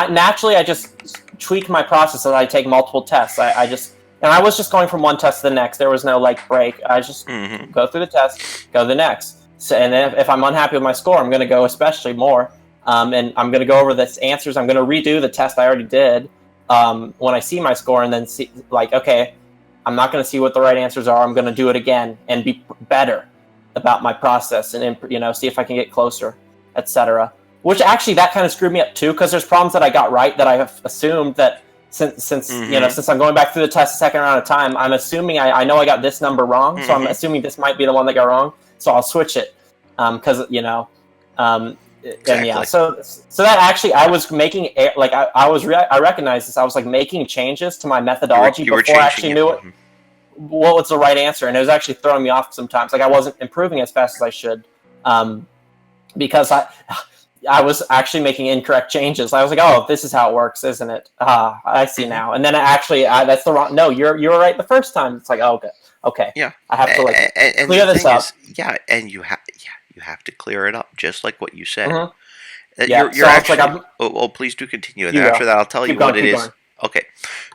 naturally I just tweak my process so that I take multiple tests. I was just going from one test to the next. There was no like break. I just go through the test, go to the next. So, and then if I'm unhappy with my score, I'm going to go especially more. And I'm going to go over the answers. I'm going to redo the test I already did when I see my score, and then see like, okay, I'm not going to see what the right answers are. I'm going to do it again and be better about my process, and see if I can get closer, etc. Which actually that kind of screwed me up too, because there's problems that I got right that I have assumed that. Since I'm going back through the test a second round of time, I'm assuming I know I got this number wrong, so I'm assuming this might be the one that got wrong. So I'll switch it, because and yeah. So that actually I was making I recognized this. I was like making changes to my methodology before I actually knew what was the right answer, and it was actually throwing me off sometimes. Like I wasn't improving as fast as I should, because I was actually making incorrect changes. I was like, "Oh, this is how it works, isn't it?" Ah, I see now. And then that's the wrong. No, you're right the first time. It's like, oh, okay. Yeah, I have to and clear the this thing up. is, and you have to clear it up, just like what you said. Mhm. Yeah, You're so it's like actually. Oh, please do continue, and You then go. after that, I'll tell you Keep going, what it keep is. going. Okay,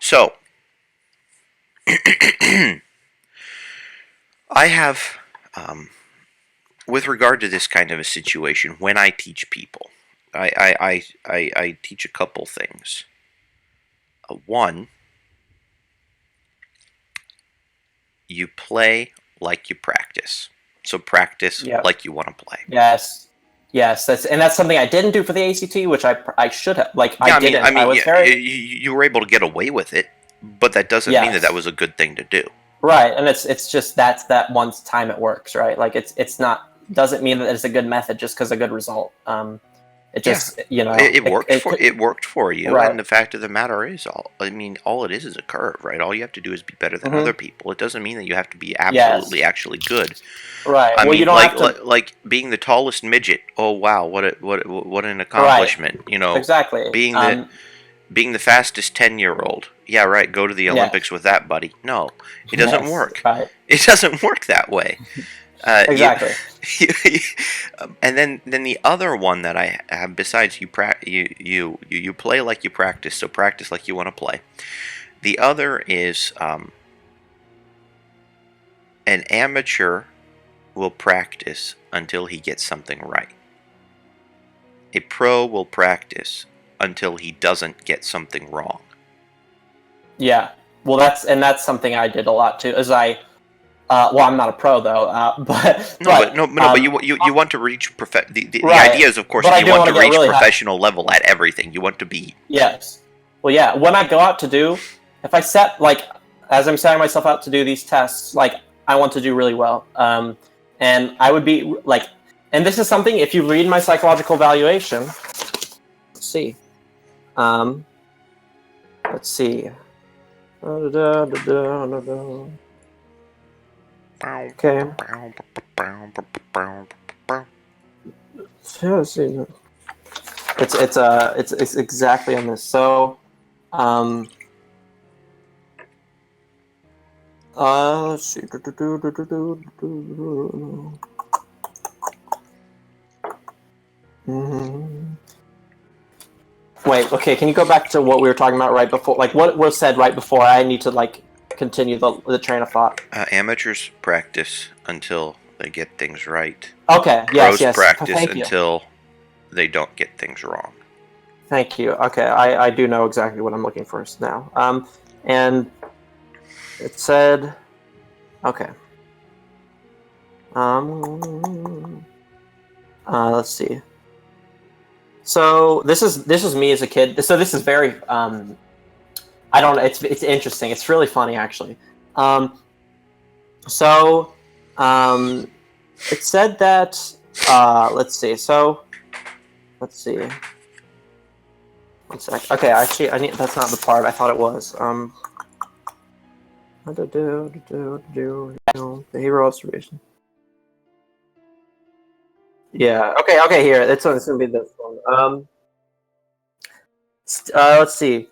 so I have, with regard to this kind of a situation, when I teach people, I teach a couple things. One, you play like you practice. So practice Yep. like you want to play. Yes, that's something I didn't do for the ACT, which I should have. Like, Yeah, I didn't. I mean, I was very you were able to get away with it, but that doesn't mean that yes. was a good thing to do. Right, and it's just that's that one time it works, right? Like it's not doesn't mean that it's a good method just because a good result. It just It worked for you, right. and the fact of the matter is, all it is a curve, right? All you have to do is be better than other people. It doesn't mean that you have to be absolutely actually good. Right. I mean, you don't have to like being the tallest midget. Oh wow, what an accomplishment! Right. Exactly. Being the fastest 10-year-old. Yeah, right. Go to the Olympics with that, buddy. No, it doesn't work. Right. It doesn't work that way. Exactly. And then the other one that I have, besides you play like you practice, so practice like you want to play. The other is an amateur will practice until he gets something right. A pro will practice until he doesn't get something wrong. Yeah. Well, that's something I did a lot too. I'm not a pro though, but you want to reach the right. idea is, of course, But you want to reach really professional level at everything. You want to be yes. Well, yeah. When I go out to do, if I set as I'm setting myself out to do these tests, I want to do really well. And I would be and this is something, if you read my psychological evaluation, let's see. Let's see. Okay. Let's see. It's exactly on this. So, let's see. Wait, okay, can you go back to what we were talking about right before? What was said right before? I need to, continue the train of thought. Amateurs practice until they get things right. Okay, yes. Pros practice until they don't get things wrong. Thank you. Okay, I do know exactly what I'm looking for now. And it said... Okay. Let's see. So this is me as a kid. So this is very I don't know. It's interesting. It's really funny actually. It said that let's see. So let's see. 1 sec. Okay, actually, that's not the part I thought it was. The hero observation. Yeah. Okay. Here, it's gonna be this one. Let's see.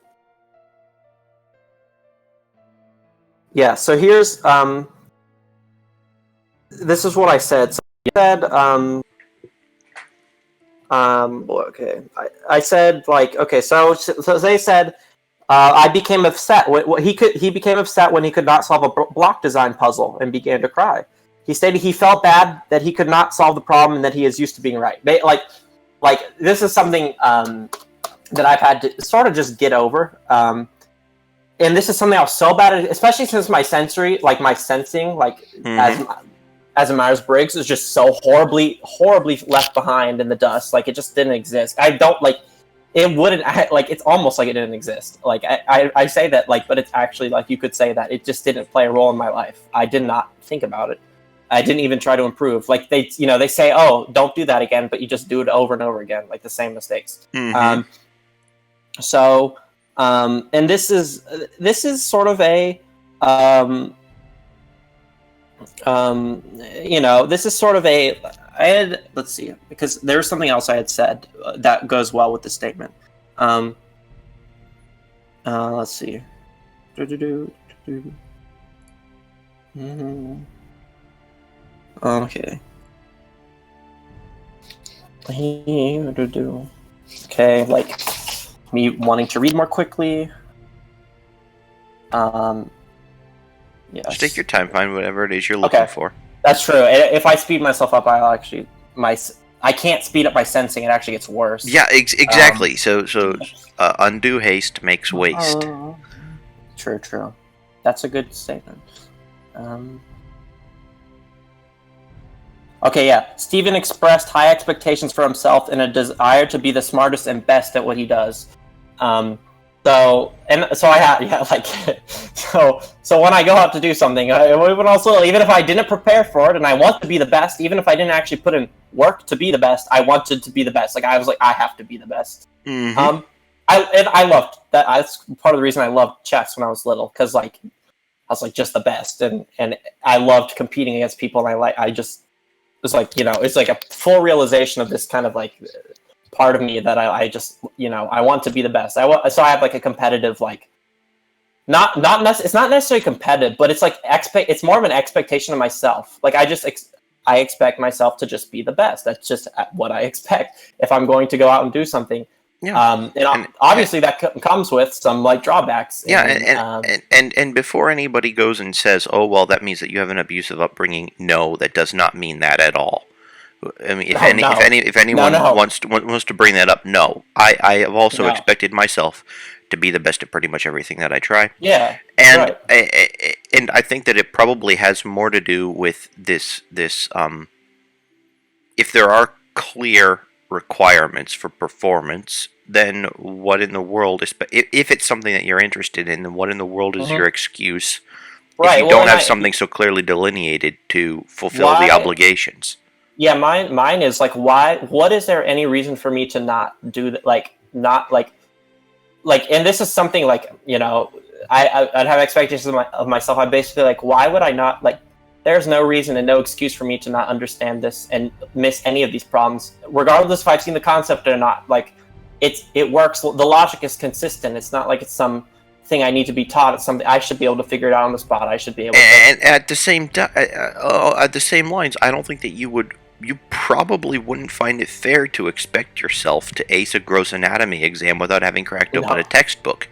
Yeah. So here's this is what I said. So I said okay. I said okay. So they said I became upset. He became upset when he could not solve a block design puzzle and began to cry. He stated he felt bad that he could not solve the problem and that he is used to being right. This is something that I've had to sort of just get over. And this is something I was so bad at, especially since my sensory, my sensing, as a Myers-Briggs is just so horribly left behind in the dust. It just didn't exist. I don't it wouldn't it's almost like it didn't exist. I say that but it's actually you could say that it just didn't play a role in my life. I did not think about it. I didn't even try to improve. They say, oh, don't do that again, but you just do it over and over again, the same mistakes. Mm-hmm. And this is sort of a this is sort of a I had, let's see, because there was something else I had said that goes well with the statement. Let's see. Okay. Okay, like me wanting to read more quickly. Yes. Just take your time, find whatever it is you're looking for. That's true. If I speed myself up, I'll actually I can't speed up by sensing. It actually gets worse. Yeah, exactly. So undue haste makes waste. True. That's a good statement. Okay, yeah. Steven expressed high expectations for himself and a desire to be the smartest and best at what he does. So I have so when I go out to do something, even if I didn't prepare for it and I want to be the best, even if I didn't actually put in work to be the best, I wanted to be the best. Like I was like, I have to be the best. Mm-hmm. I loved that. That's part of the reason I loved chess when I was little, because like I was like just the best, and I loved competing against people, and I just was like, it's like a full realization of this kind of like part of me that I just I want to be the best. So I have like a competitive like it's not necessarily competitive, but it's like it's more of an expectation of myself. Like I expect myself to just be the best. That's just what I expect if I'm going to go out and do something. Yeah. And obviously that comes with some like drawbacks. Yeah, and before anybody goes and says, "Oh, well, that means that you have an abusive upbringing," no, that does not mean that at all. I mean, if anyone wants to bring that up, no, I have also expected myself to be the best at pretty much everything that I try. Yeah, and and I think that it probably has more to do with this if there are clear requirements for performance, then what in the world is, if it's something that you're interested in, then what in the world is your excuse if you don't have something so clearly delineated to fulfill the obligations? Yeah, mine is like, what is there any reason for me to not do that? Like, not like, and this is something like, I'd have expectations of myself. I'm basically like, why would I not, like, there's no reason and no excuse for me to not understand this and miss any of these problems, regardless if I've seen the concept or not. Like, it works. The logic is consistent. It's not like it's some thing I need to be taught. It's something I should be able to figure it out on the spot. I should be able to. And at the same lines, I don't think that you probably wouldn't find it fair to expect yourself to ace a gross anatomy exam without having cracked open a textbook,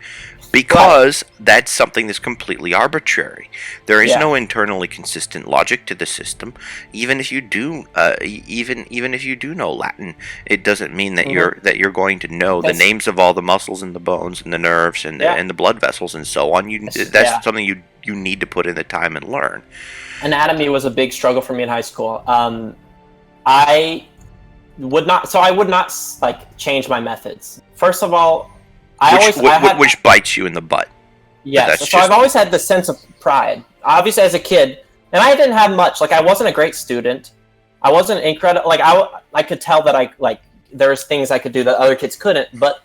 because that's something that's completely arbitrary. There is no internally consistent logic to the system. Even if you do, even if you do know Latin, it doesn't mean that you're going to know the names of all the muscles and the bones and the nerves and the blood vessels and so on. That's something you need to put in the time and learn. Anatomy was a big struggle for me in high school. I would not like change my methods. First of all, which bites you in the butt. Yes, so I've always had this sense of pride. Obviously, as a kid, and I didn't have much. Like, I wasn't a great student. I wasn't incredible. Like, I could tell that there's things I could do that other kids couldn't. But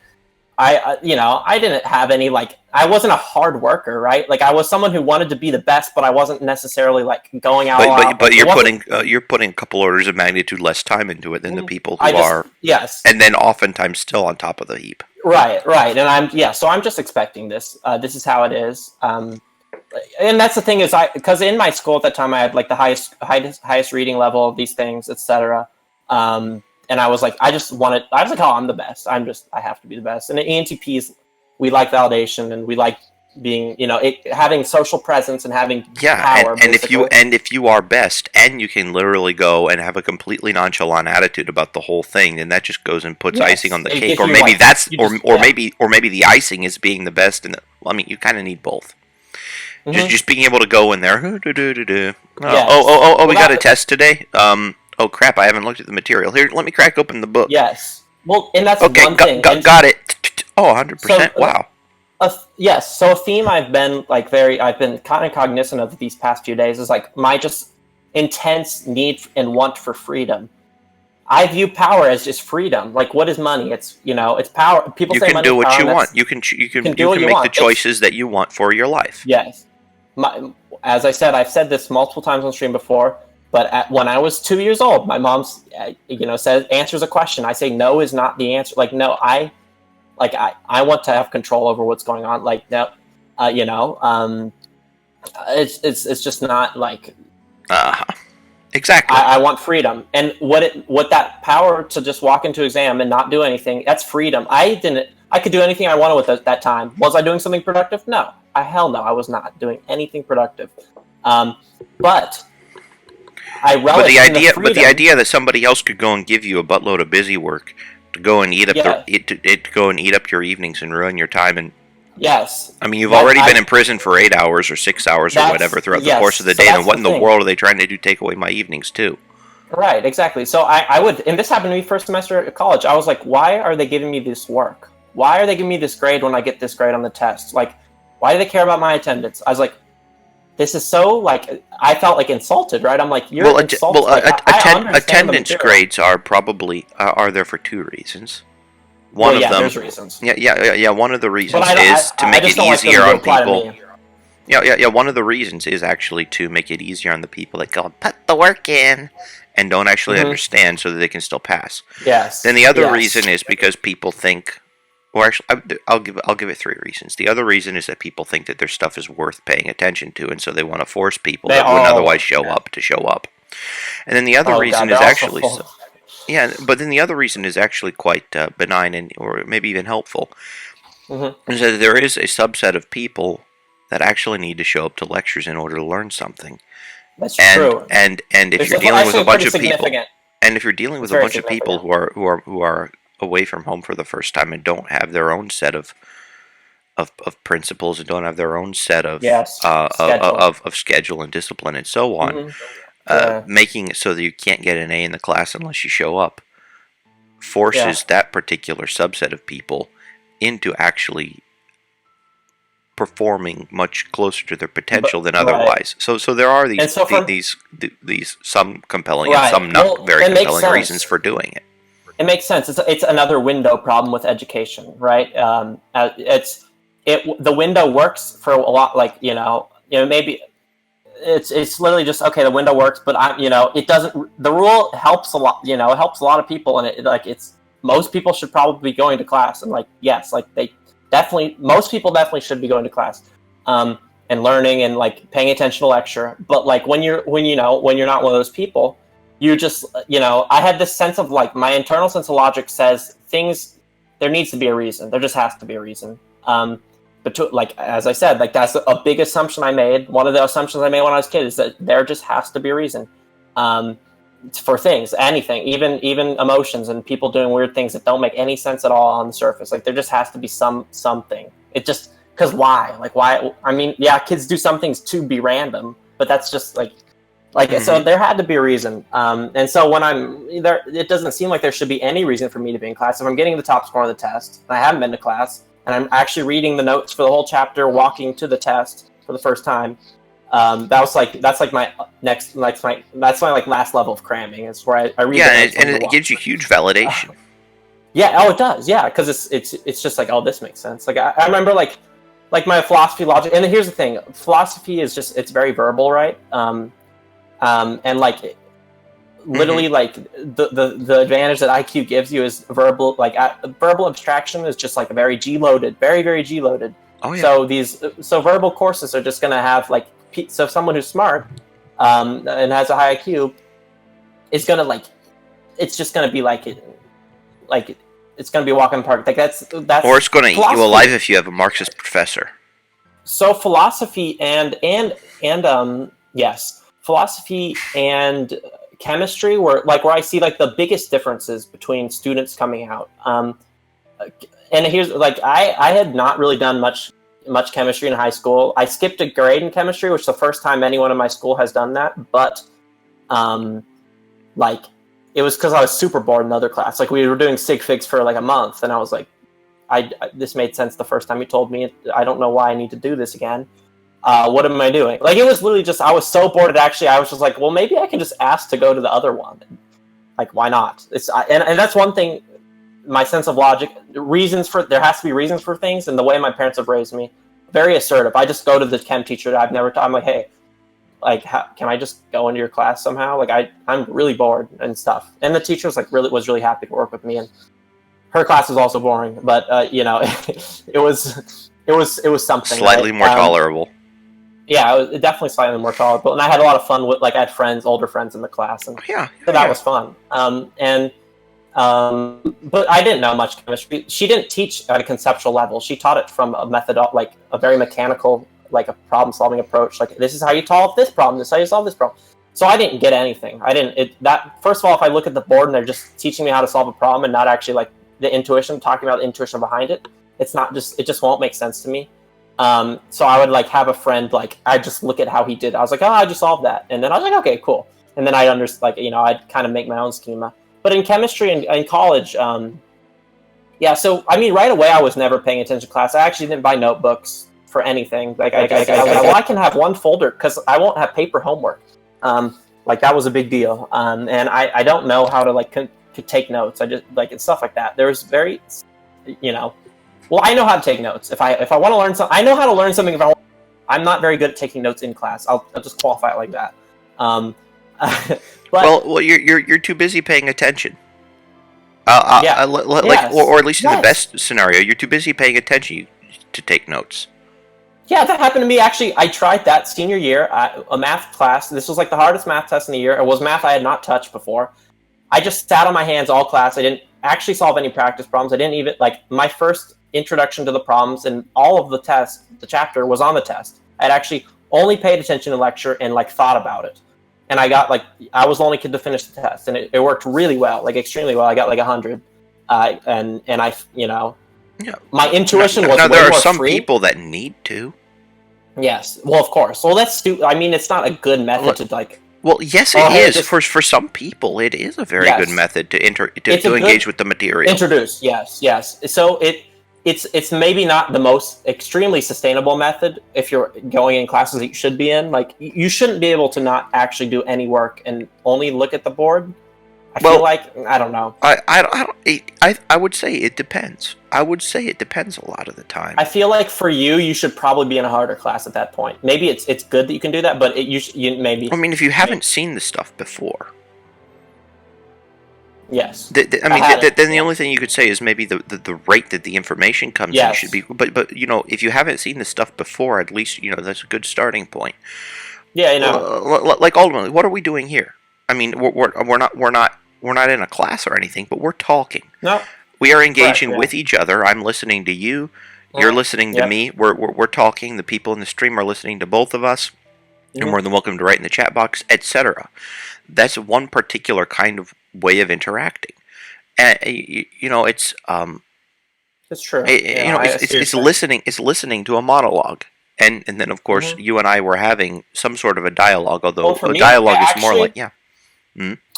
I didn't have any, like, I wasn't a hard worker, right? Like, I was someone who wanted to be the best, but I wasn't necessarily like going out. But you're putting a couple orders of magnitude less time into it than the people who are. Yes. And then oftentimes still on top of the heap. Right. And so I'm just expecting this. This is how it is. And that's the thing is because in my school at that time I had like the highest reading level of these things, etc. And I was like, I was like, oh, I'm the best. I have to be the best. And at ENTPs, we like validation and we like being, having social presence and having power. And if you are best and you can literally go and have a completely nonchalant attitude about the whole thing, then that just goes and puts icing on the cake. Or maybe maybe the icing is being the best. And you kind of need both. Mm-hmm. Just being able to go in there. We got a test today. Oh crap! I haven't looked at the material. Here, let me crack open the book. Yes. Well, and that's one thing. Got it. Oh, 100%. Wow. Yes. So a theme I've been kind of cognizant of these past few days is like my just intense need and want for freedom. I view power as just freedom. Like, what is money? It's it's power. People say money is power. You can do what you want. You can make the choices that you want for your life. Yes. As I said, I've said this multiple times on stream before. But when I was 2 years old, my mom, says answers a question. I say no is not the answer. Like no, I want to have control over what's going on. Like no, it's just not like. Exactly. I want freedom, and what that power to just walk into exam and not do anything, that's freedom. I could do anything I wanted with that time. Was I doing something productive? No, hell no, I was not doing anything productive. But I relish but the idea that somebody else could go and give you a buttload of busy work to go and eat up to go and eat up your evenings and ruin your time. And yes, I mean, you've already been in prison for 8 hours or 6 hours or whatever throughout the course of the day. And what in the world are they trying to do? Take away my evenings too? Right, exactly. So I would, and this happened to me first semester at college. I was like, why are they giving me this work? Why are they giving me this grade when I get this grade on the test? Like, why do they care about my attendance? I was like, this is so, like, I felt like insulted, right? I'm like, you're insulted. Attendance grades are probably are there for two reasons. One of them, there's reasons. Yeah. One of the reasons is to make it easier on people. Yeah. One of the reasons is actually to make it easier on the people that go put the work in and don't actually understand, so that they can still pass. Yes. Then the other reason is because people think. Or actually, I'll give it three reasons. The other reason is that people think that their stuff is worth paying attention to, and so they want to force people that wouldn't otherwise show up to show up. And then the other reason is actually, but then the other reason is actually quite benign and or maybe even helpful. Is that there is a subset of people that actually need to show up to lectures in order to learn something. That's true. And if you're dealing with a bunch of people, and if you're dealing with a bunch of people who are away from home for the first time and don't have their own set of principles and don't have their own set of schedule and discipline and so on, making it so that you can't get an A in the class unless you show up forces that particular subset of people into actually performing much closer to their potential than otherwise. So there are these some compelling and some not very compelling reasons for doing it. It makes sense. It's another window problem with education, right? The window works for a lot, like maybe it's literally just okay. The window works, but it doesn't. The rule helps a lot. It helps a lot of people, and most people should probably be going to class, and most people definitely should be going to class, and learning and paying attention to lecture. But when you're not one of those people. You just, I had this sense of my internal sense of logic says there needs to be a reason. There just has to be a reason. But as I said, that's a big assumption I made. One of the assumptions I made when I was a kid is that there just has to be a reason for things, anything, even emotions and people doing weird things that don't make any sense at all on the surface. There just has to be something. It just, because why? Why? I mean, yeah, kids do some things to be random, but that's just so there had to be a reason. And so when I'm there, it doesn't seem like there should be any reason for me to be in class. If I'm getting the top score on the test, and I haven't been to class, and I'm actually reading the notes for the whole chapter, walking to the test for the first time, that's my next, that's my last level of cramming. It's where I read. Yeah, and it gives you huge validation. It does. Yeah, because it's just this makes sense. I remember my philosophy logic, and here's the thing: philosophy is just it's very verbal, right? And literally the advantage that IQ gives you is verbal. Verbal abstraction is just very G loaded, very very G loaded. Oh yeah. So verbal courses are just gonna have so someone who's smart and has a high IQ is gonna it's just gonna be it's gonna be a walk in the park. That's or it's gonna eat you alive if you have a Marxist professor. So philosophy and yes. Philosophy and chemistry where I see the biggest differences between students coming out. And here's I had not really done much chemistry in high school. I skipped a grade in chemistry, which is the first time anyone in my school has done that. But it was because I was super bored in another class. We were doing sig figs for a month, and I was this made sense the first time you told me. I don't know why I need to do this again. What am I doing? It was literally just, I was so bored. I was just well, maybe I can just ask to go to the other one. Why not? And that's one thing, my sense of logic, there has to be reasons for things. And the way my parents have raised me, very assertive. I just go to the chem teacher that I've never taught. I'm hey, like, can I just go into your class somehow? Like, I'm really bored and stuff. And the teacher was really happy to work with me, and her class was also boring, but you know, it was something. Slightly right? more tolerable. Yeah, it was definitely slightly more tolerable, and I had a lot of fun with, like, I had friends, older friends in the class, and so that was fun. But I didn't know much chemistry. She didn't teach at a conceptual level. She taught it from a method, like a very mechanical, like a problem-solving approach. Like, this is how you solve this problem. This is how you solve this problem. So I didn't get anything. First of all, if I look at the board and they're just teaching me how to solve a problem and not actually like the intuition, talking about the intuition behind it, it just won't make sense to me. So I would like have a friend, like, I just look at how he did. I was like, oh, I just solved that, and then I was like, okay, cool. And then I'd I'd kind of make my own schema. But in chemistry and in college, yeah. So I mean, right away, I was never paying attention to class. I actually didn't buy notebooks for anything. Like, I can have one folder because I won't have paper homework. Like, that was a big deal. And I don't know how to like to take notes. I just like, and stuff like that. There's very, well, I know how to take notes. If I want to learn something, I know how to learn something. I'm not very good at taking notes in class. I'll just qualify it like that. But, well, you're too busy paying attention. Or at least in the best scenario, you're too busy paying attention to take notes. Yeah, that happened to me. Actually, I tried that senior year, a math class. This was like the hardest math test in the year. It was math I had not touched before. I just sat on my hands all class. I didn't actually solve any practice problems. I didn't even, like, my first introduction to the problems and all of the chapter was on the test. I'd actually only paid attention in lecture and like thought about it. And I got I was the only kid to finish the test, and it worked really well, like extremely well. I got like 100, and I, yeah. My intuition was. Now there are some free. people that need to. Yes, well, of course. Well, that's I mean, it's not a good method to like. Well, yes, it is. For some people, it is a very good method to engage with the material. Introduce, yes. So it's maybe not the most extremely sustainable method if you're going in classes that you should be in. Like, you shouldn't be able to not actually do any work and only look at the board. I feel like, I don't know. I would say it depends. I would say it depends a lot of the time. I feel like for you should probably be in a harder class at that point. Maybe it's good that you can do that, but you maybe. I mean, if you haven't seen the stuff before. Yes. Then the only thing you could say is maybe the rate that the information comes in should be. But if you haven't seen the stuff before, at least that's a good starting point. Yeah, like ultimately, what are we doing here? I mean, we're not in a class or anything, but we're talking. No. We are engaging with each other. I'm listening to you. You're listening to me. We're talking. The people in the stream are listening to both of us. You're more than welcome to write in the chat box, etc. That's one particular kind of way of interacting, and it's true. It's listening. It's listening to a monologue, and then of course you and I were having some sort of a dialogue. Although a dialogue is more like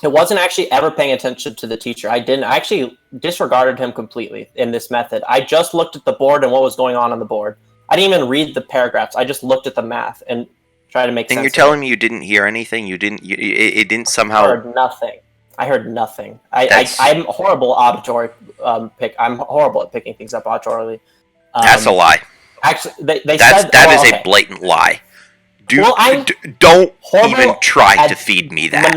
It wasn't actually ever paying attention to the teacher. I actually disregarded him completely in this method. I just looked at the board and what was going on the board. I didn't even read the paragraphs. I just looked at the math and tried to make sense. And you're telling me you didn't hear anything? It didn't somehow. I heard nothing. I'm horrible auditory pick. I'm horrible at picking things up auditorily. That's a lie. Actually, they said that is a blatant lie. Don't even try to feed me that.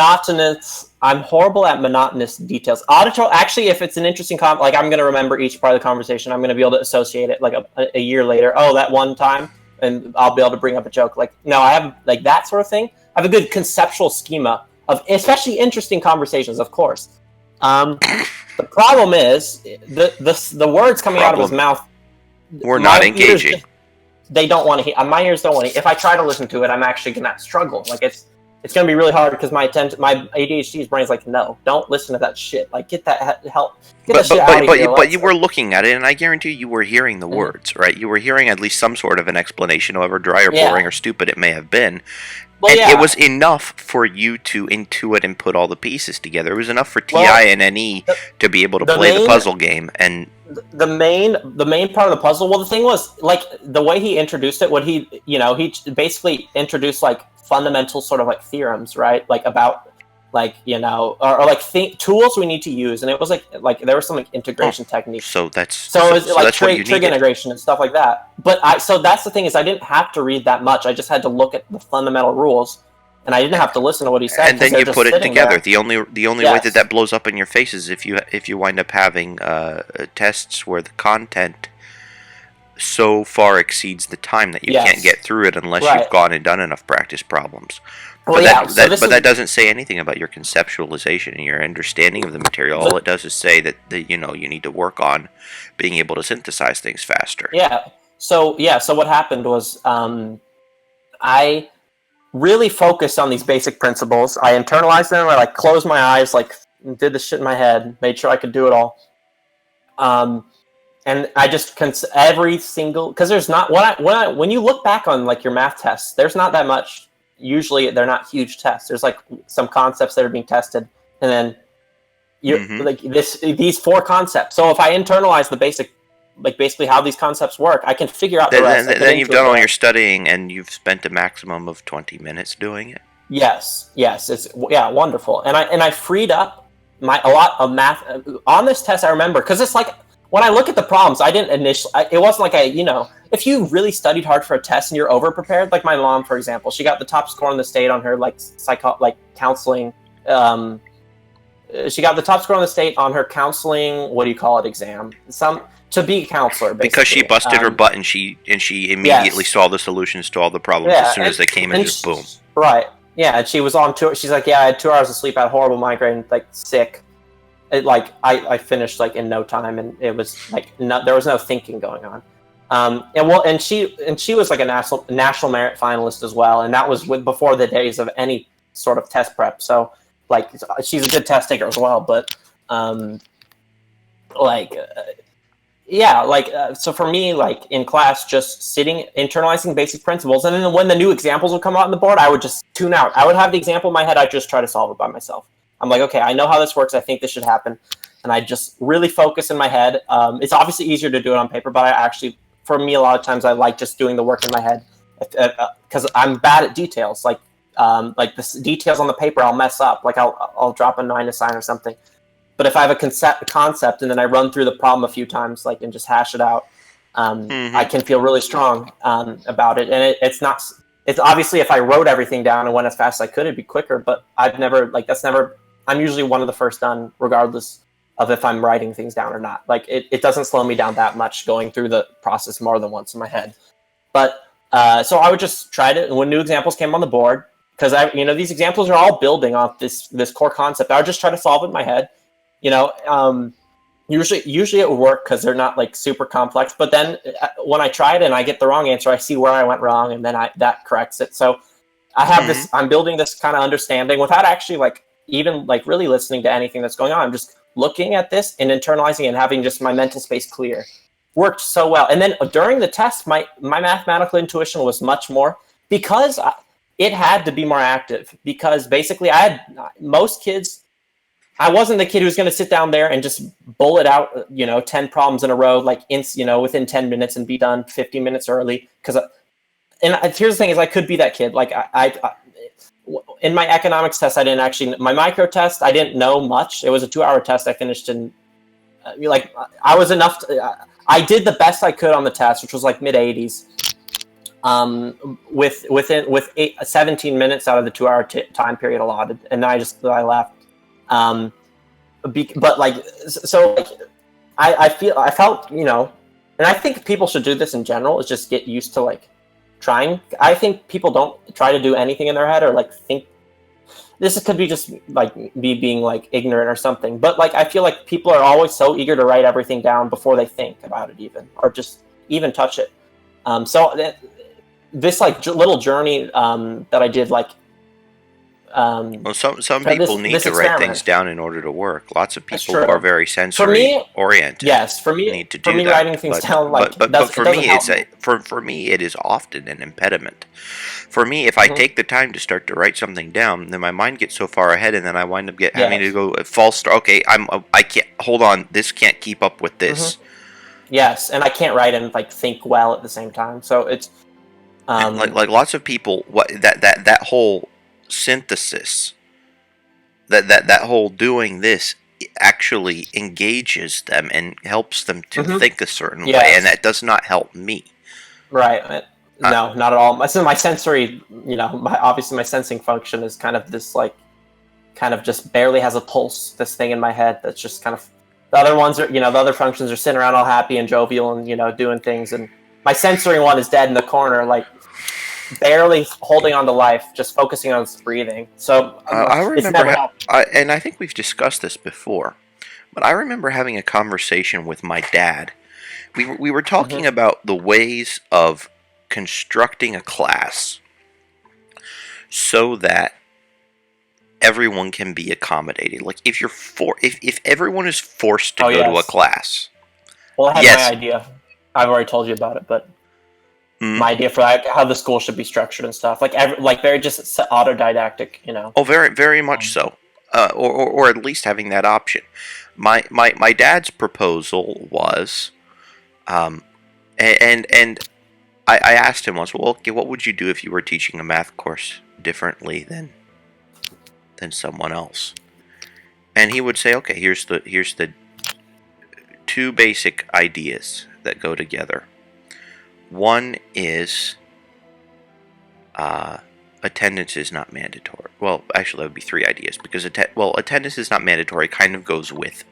I'm horrible at monotonous details. Auditory, actually, if it's an interesting like, I'm going to remember each part of the conversation. I'm going to be able to associate it like a year later. Oh, that one time, and I'll be able to bring up a joke. Like, no, I have like that sort of thing. I have a good conceptual schema of especially interesting conversations, of course. The problem is the words coming out of his mouth. We're not engaging. They don't want to hear. My ears don't want to. If I try to listen to it, I'm actually gonna struggle. Like, it's gonna be really hard because my ADHD's brain's like, no, don't listen to that shit. Like, get that help. But you were looking at it, and I guarantee you were hearing the words, right? You were hearing at least some sort of an explanation, however dry or boring or stupid it may have been. And it was enough for you to intuit and put all the pieces together. It was enough for TI and NE to be able to play the puzzle game. And the main part of the puzzle. Well, the thing was, like, the way he introduced it. He basically introduced like fundamental sort of like theorems, right? Like about like or like tools we need to use, and it was like there was some like integration techniques. So that's like trig integration and stuff like that. But so that's the thing is I didn't have to read that much. I just had to look at the fundamental rules and I didn't have to listen to what he said. And then you put it together. There. The only way that blows up in your face is if you wind up having tests where the content so far exceeds the time that you can't get through it unless you've gone and done enough practice problems. Well, but that doesn't say anything about your conceptualization and your understanding of the material. All it does is say that you need to work on being able to synthesize things faster. Yeah. So what happened was I really focused on these basic principles. I internalized them. I closed my eyes, did the shit in my head, made sure I could do it all. And I just every single, because there's not when you look back on your math tests, there's not that much. Usually they're not huge tests. There's some concepts that are being tested, and then you these 4 concepts. So if I internalize the basic, basically how these concepts work, I can figure out the rest. Then you've done all your studying, and you've spent a maximum of 20 minutes doing it. Yes, it's wonderful, and I freed up a lot of math on this test. I remember because it's when I look at the problems, I didn't initially. It wasn't if you really studied hard for a test and you're over prepared, like my mom, for example, she got the top score in the state on her counseling. She got the top score in the state on her counseling. What do you call it? Exam. To be a counselor, basically. Because she busted her butt and she immediately saw the solutions to all the problems as soon as they came and just boom. Right. Yeah, and she was on tour. She's like, I had 2 hours of sleep, I had horrible migraine, sick. I finished in no time, and it was there was no thinking going on. And she was a national merit finalist as well, and that was before the days of any sort of test prep. So she's a good test taker as well, but so for me, in class, just sitting, internalizing basic principles, and then when the new examples would come out on the board, I would just tune out. I would have the example in my head, I'd just try to solve it by myself. I'm like, okay, I know how this works, I think this should happen, and I just really focus in my head. It's obviously easier to do it on paper, but for me, a lot of times I like just doing the work in my head, because I'm bad at details. The details on the paper, I'll mess up. I'll drop a 9 assign or something. But if I have a concept and then I run through the problem a few times, and just hash it out, I can feel really strong about it. And it's obviously if I wrote everything down and went as fast as I could, it'd be quicker. But I've never, I'm usually one of the first done, regardless of if I'm writing things down or not. It doesn't slow me down that much going through the process more than once in my head. But so I would just try to, when new examples came on the board, because these examples are all building off this core concept. I would just try to solve it in my head. Usually it would work because they're not super complex. But then when I try it and I get the wrong answer, I see where I went wrong, and then that corrects it. So I have this. I'm building this kind of understanding without actually even really listening to anything that's going on. I'm just looking at this and internalizing and having just my mental space clear. Worked so well. And then during the test, my mathematical intuition was much more, because it had to be more active, because basically most kids. I wasn't the kid who's going to sit down there and just bullet out, 10 problems in a row, within 10 minutes and be done 15 minutes early. And here's the thing is I could be that kid. In my economics test, I didn't actually, my micro test, I didn't know much. It was a 2-hour test. I finished in, I was enough I did the best I could on the test, which was mid 80s. With 17 minutes out of the 2-hour time period allotted. And then I left. I felt, and I think people should do this in general, is just get used to trying. I think people don't try to do anything in their head or think. This could be just me being ignorant or something, but I feel like people are always so eager to write everything down before they think about it or just even touch it. So this little journey that I did some people need to write things down in order to work. Lots of people are very sensory oriented. Yes, for me, need to do that. Writing things down but for me, for me, it is often an impediment. For me, if I take the time to start to write something down, then my mind gets so far ahead, and then I wind up having to go false start. Okay, I can't hold on. This can't keep up with this. Yes, and I can't write and think well at the same time. So it's lots of people. That whole synthesis, that whole doing this actually engages them and helps them to think a certain way, and that does not help me. Right. No, not at all. My sensory, obviously my sensing function is kind of this kind of just barely has a pulse. This thing in my head that's just kind of. The other ones are, the other functions are sitting around all happy and jovial and doing things. And my sensory one is dead in the corner, like barely holding on to life, just focusing on its breathing. So I it's remember, never happened. and I think we've discussed this before, but I remember having a conversation with my dad. We were talking about the ways of constructing a class so that everyone can be accommodated. Like if everyone is forced to go to a class. Well, I had my idea. I've already told you about it, but my idea for how the school should be structured and stuff, like very just autodidactic, Oh, very, very much so, or at least having that option. My dad's proposal was, and I asked him once, well, okay, what would you do if you were teaching a math course differently than someone else? And he would say, okay, here's the two basic ideas that go together. One is attendance is not mandatory. Well, actually, that would be three ideas because attendance is not mandatory kind of goes with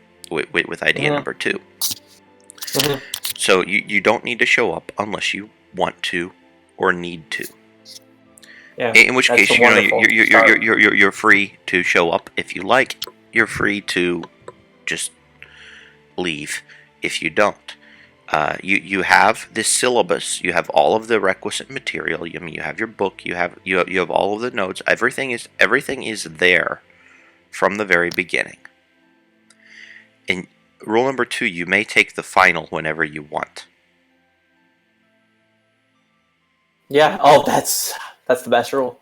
idea number two. So you don't need to show up unless you want to or need to. Yeah, in which case, you're free to show up if you like. You're free to just leave if you don't. You have this syllabus. You have all of the requisite material. I mean, you have your book. You have all of the notes. Everything is there from the very beginning. And rule number 2: you may take the final whenever you want. Yeah. Oh, that's the best rule.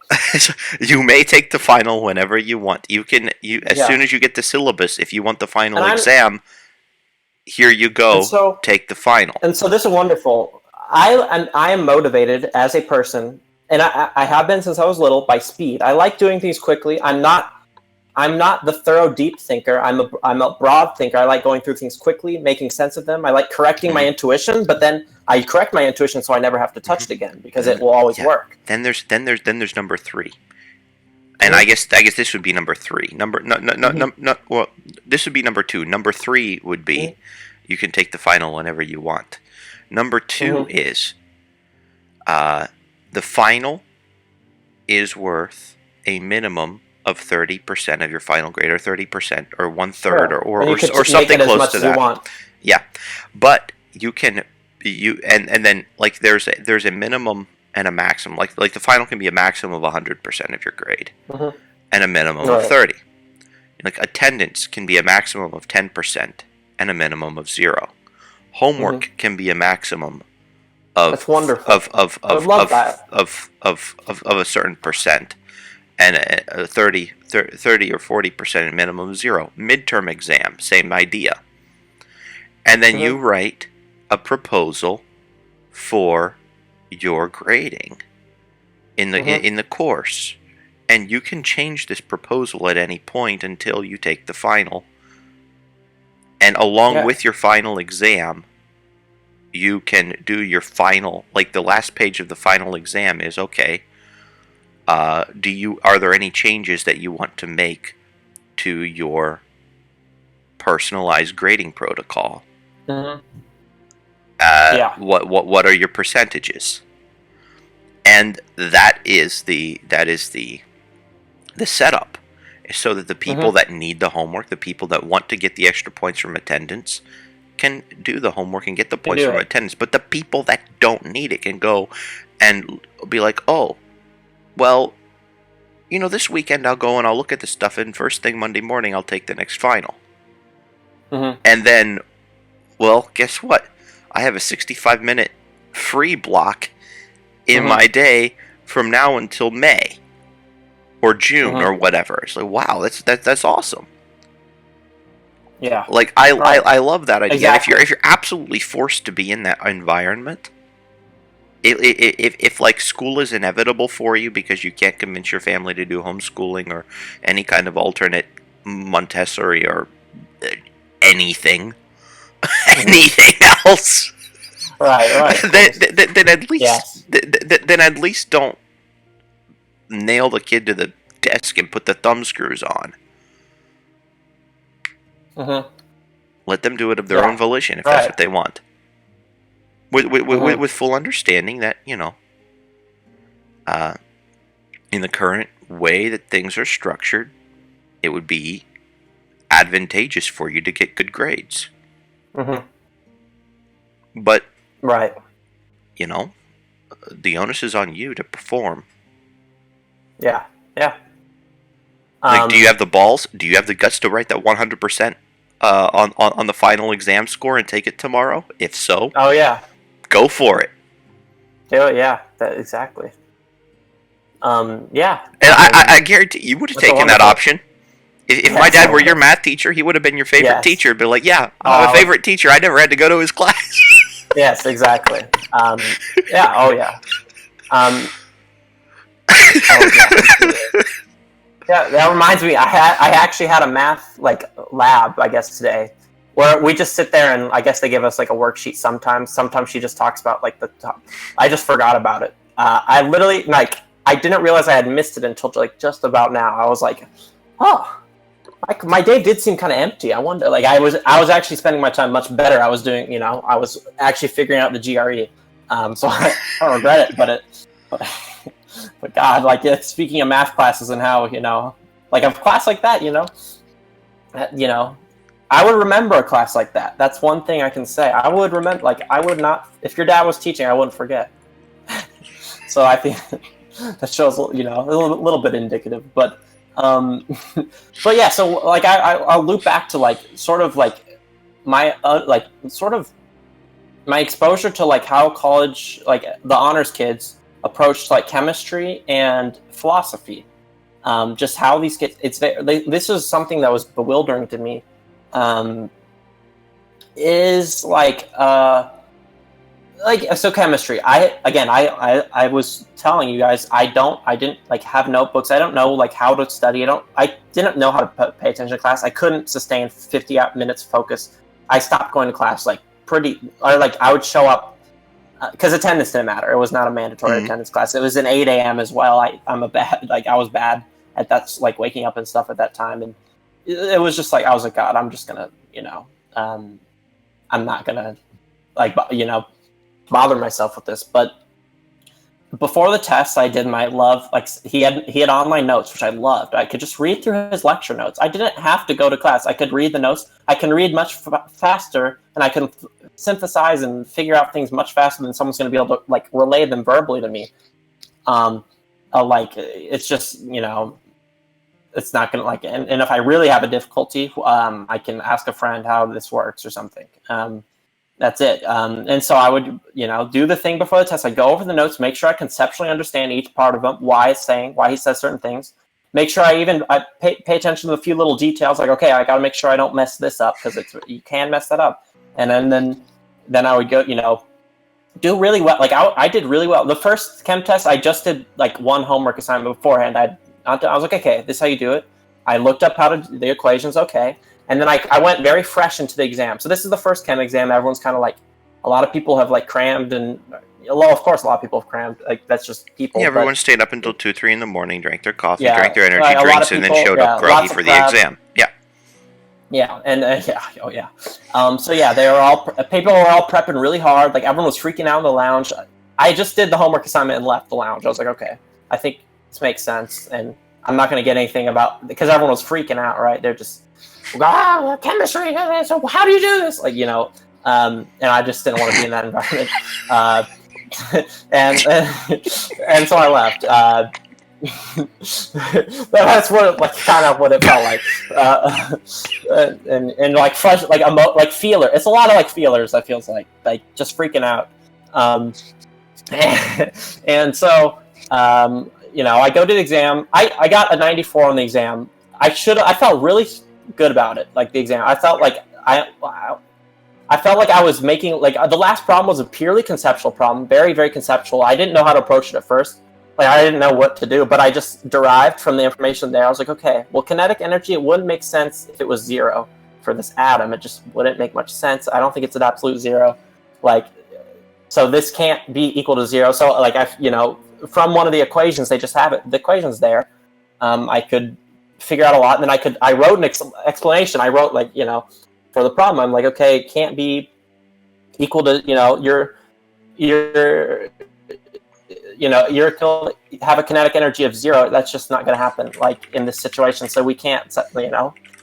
You may take the final whenever you want. You can soon as you get the syllabus, if you want the final exam. Here you go. Take the final. And so this is wonderful. I am motivated as a person, and I have been since I was little, by speed. I like doing things quickly. I'm not the thorough, deep thinker. I'm a broad thinker. I like going through things quickly, making sense of them. I like correcting my intuition, but then I correct my intuition so I never have to touch it again because it will always work. Then there's number 3. And I guess this would be number 3. Well, this would be number 2. Number 3 would be you can take the final whenever you want. Number 2 is the final is worth a minimum of 30% of your final grade, or 30%, or 1/3, or something close to that. Yeah, but you can and then like there's a minimum and a maximum. Like the final can be a maximum of 100% of your grade, and a minimum of 30. Like attendance can be a maximum of 10% and a minimum of 0. Homework can be a maximum of That's wonderful. of a certain percent, and a 30 or 40% and minimum of 0. Midterm exam, same idea. And then you write a proposal for your grading in the course, and you can change this proposal at any point until you take the final. And along with your final exam, you can do your final, like the last page of the final exam is, okay, are there any changes that you want to make to your personalized grading protocol? What are your percentages? And that is the setup, so that the people that need the homework, the people that want to get the extra points from attendance, can do the homework and get the points from attendance. But the people that don't need it can go and be like, oh, well, this weekend I'll go and I'll look at this stuff, and first thing Monday morning I'll take the next final. And then, well, guess what? I have a 65-minute free block in my day from now until May or June or whatever. It's like, wow, that's awesome. Yeah. Like I love that idea. Exactly. If you're absolutely forced to be in that environment, if like school is inevitable for you because you can't convince your family to do homeschooling or any kind of alternate Montessori or anything else, Right. then at least Yes. then at least don't nail the kid to the desk and put the thumb screws on. Mm-hmm. Let them do it of their own volition if that's what they want. With full understanding that, you know, in the current way that things are structured, it would be advantageous for you to get good grades. Mm-hmm. But, right, you know, the onus is on you to perform. Yeah. Like, do you have the balls? Do you have the guts to write that 100% on the final exam score and take it tomorrow? If so, oh yeah, go for it. do it. Yeah, exactly. Yeah. And I guarantee you would have taken that option. If my dad were your math teacher, he would have been your favorite teacher. Be like, yeah, I'm a favorite teacher. I never had to go to his class. Yes, exactly. Yeah. Oh yeah. Yeah, that reminds me. I actually had a math lab, I guess, today, where we just sit there and I guess they give us like a worksheet sometimes. Sometimes she just talks about like the top. I just forgot about it. I literally I didn't realize I had missed it until like just about now. I was like, oh, my day did seem kind of empty. I wonder, I was actually spending my time much better. I was doing, I was actually figuring out the GRE. So I don't regret it, but God, speaking of math classes and how, a class like that, I would remember a class like that. That's one thing I can say. I would remember, I would not, if your dad was teaching, I wouldn't forget. So I think that shows, a little bit indicative, but yeah, so I'll loop back to my my exposure to how college, the honors kids approached chemistry and philosophy. Just how these kids, this is something that was bewildering to me. So chemistry. I was telling you guys, I didn't have notebooks. I don't know how to study. I didn't know how to pay attention to class. I couldn't sustain 50 minutes focus. I stopped going to class I would show up because attendance didn't matter. It was not a mandatory attendance class. It was an 8 a.m. as well. I was bad at that, waking up and stuff at that time, and it was just I was like, God, I'm just gonna, I'm not gonna bother myself with this. But before the tests, I did my love. He had online notes, which I loved. I could just read through his lecture notes. I didn't have to go to class. I could read the notes. I can read much faster, and I can synthesize and figure out things much faster than someone's going to be able to relay them verbally to me. It's just it's not going to and if I really have a difficulty, I can ask a friend how this works or something. That's it. And so I would, do the thing before the test. I go over the notes, make sure I conceptually understand each part of them, why he says certain things. Make sure I pay attention to a few little details. Okay, I got to make sure I don't mess this up because you can mess that up. And then I would go, do really well. I did really well. The first chem test, I just did one homework assignment beforehand. I was like, okay, this is how you do it. I looked up how to do the equations. Okay. And then I went very fresh into the exam. So this is the first chem exam. Everyone's kind of a lot of people have crammed, and of course a lot of people have crammed. That's just people. Yeah, everyone stayed up until 2, 3 in the morning, drank their coffee, drank their energy drinks, and then showed up groggy for the exam. Yeah. Yeah, and oh yeah. So yeah, people were all prepping really hard. Everyone was freaking out in the lounge. I just did the homework assignment and left the lounge. I was like, okay, I think this makes sense, and I'm not going to get anything because everyone was freaking out, right? They're just chemistry. So how do you do this? And I just didn't want to be in that environment. And so I left. That's what kind of what it felt like. And fresh, feeler. It's a lot of feelers. That feels like just freaking out. And so I go to the exam. I got a 94 on the exam. I felt really good about it, the exam. I felt I was making the last problem was a purely conceptual problem, very, very conceptual. I didn't know how to approach it at first. I didn't know what to do, but I just derived from the information there. I was like, okay, well, kinetic energy, it wouldn't make sense if it was 0 for this atom. It just wouldn't make much sense. I don't think it's an absolute 0. So this can't be equal to 0. So like from one of the equations, they just have it. The equation's there. I could figure out a lot, and then I wrote an explanation. I wrote for the problem. I'm like, okay, it can't be equal to you're have a kinetic energy of 0. That's just not going to happen like in this situation. So we can't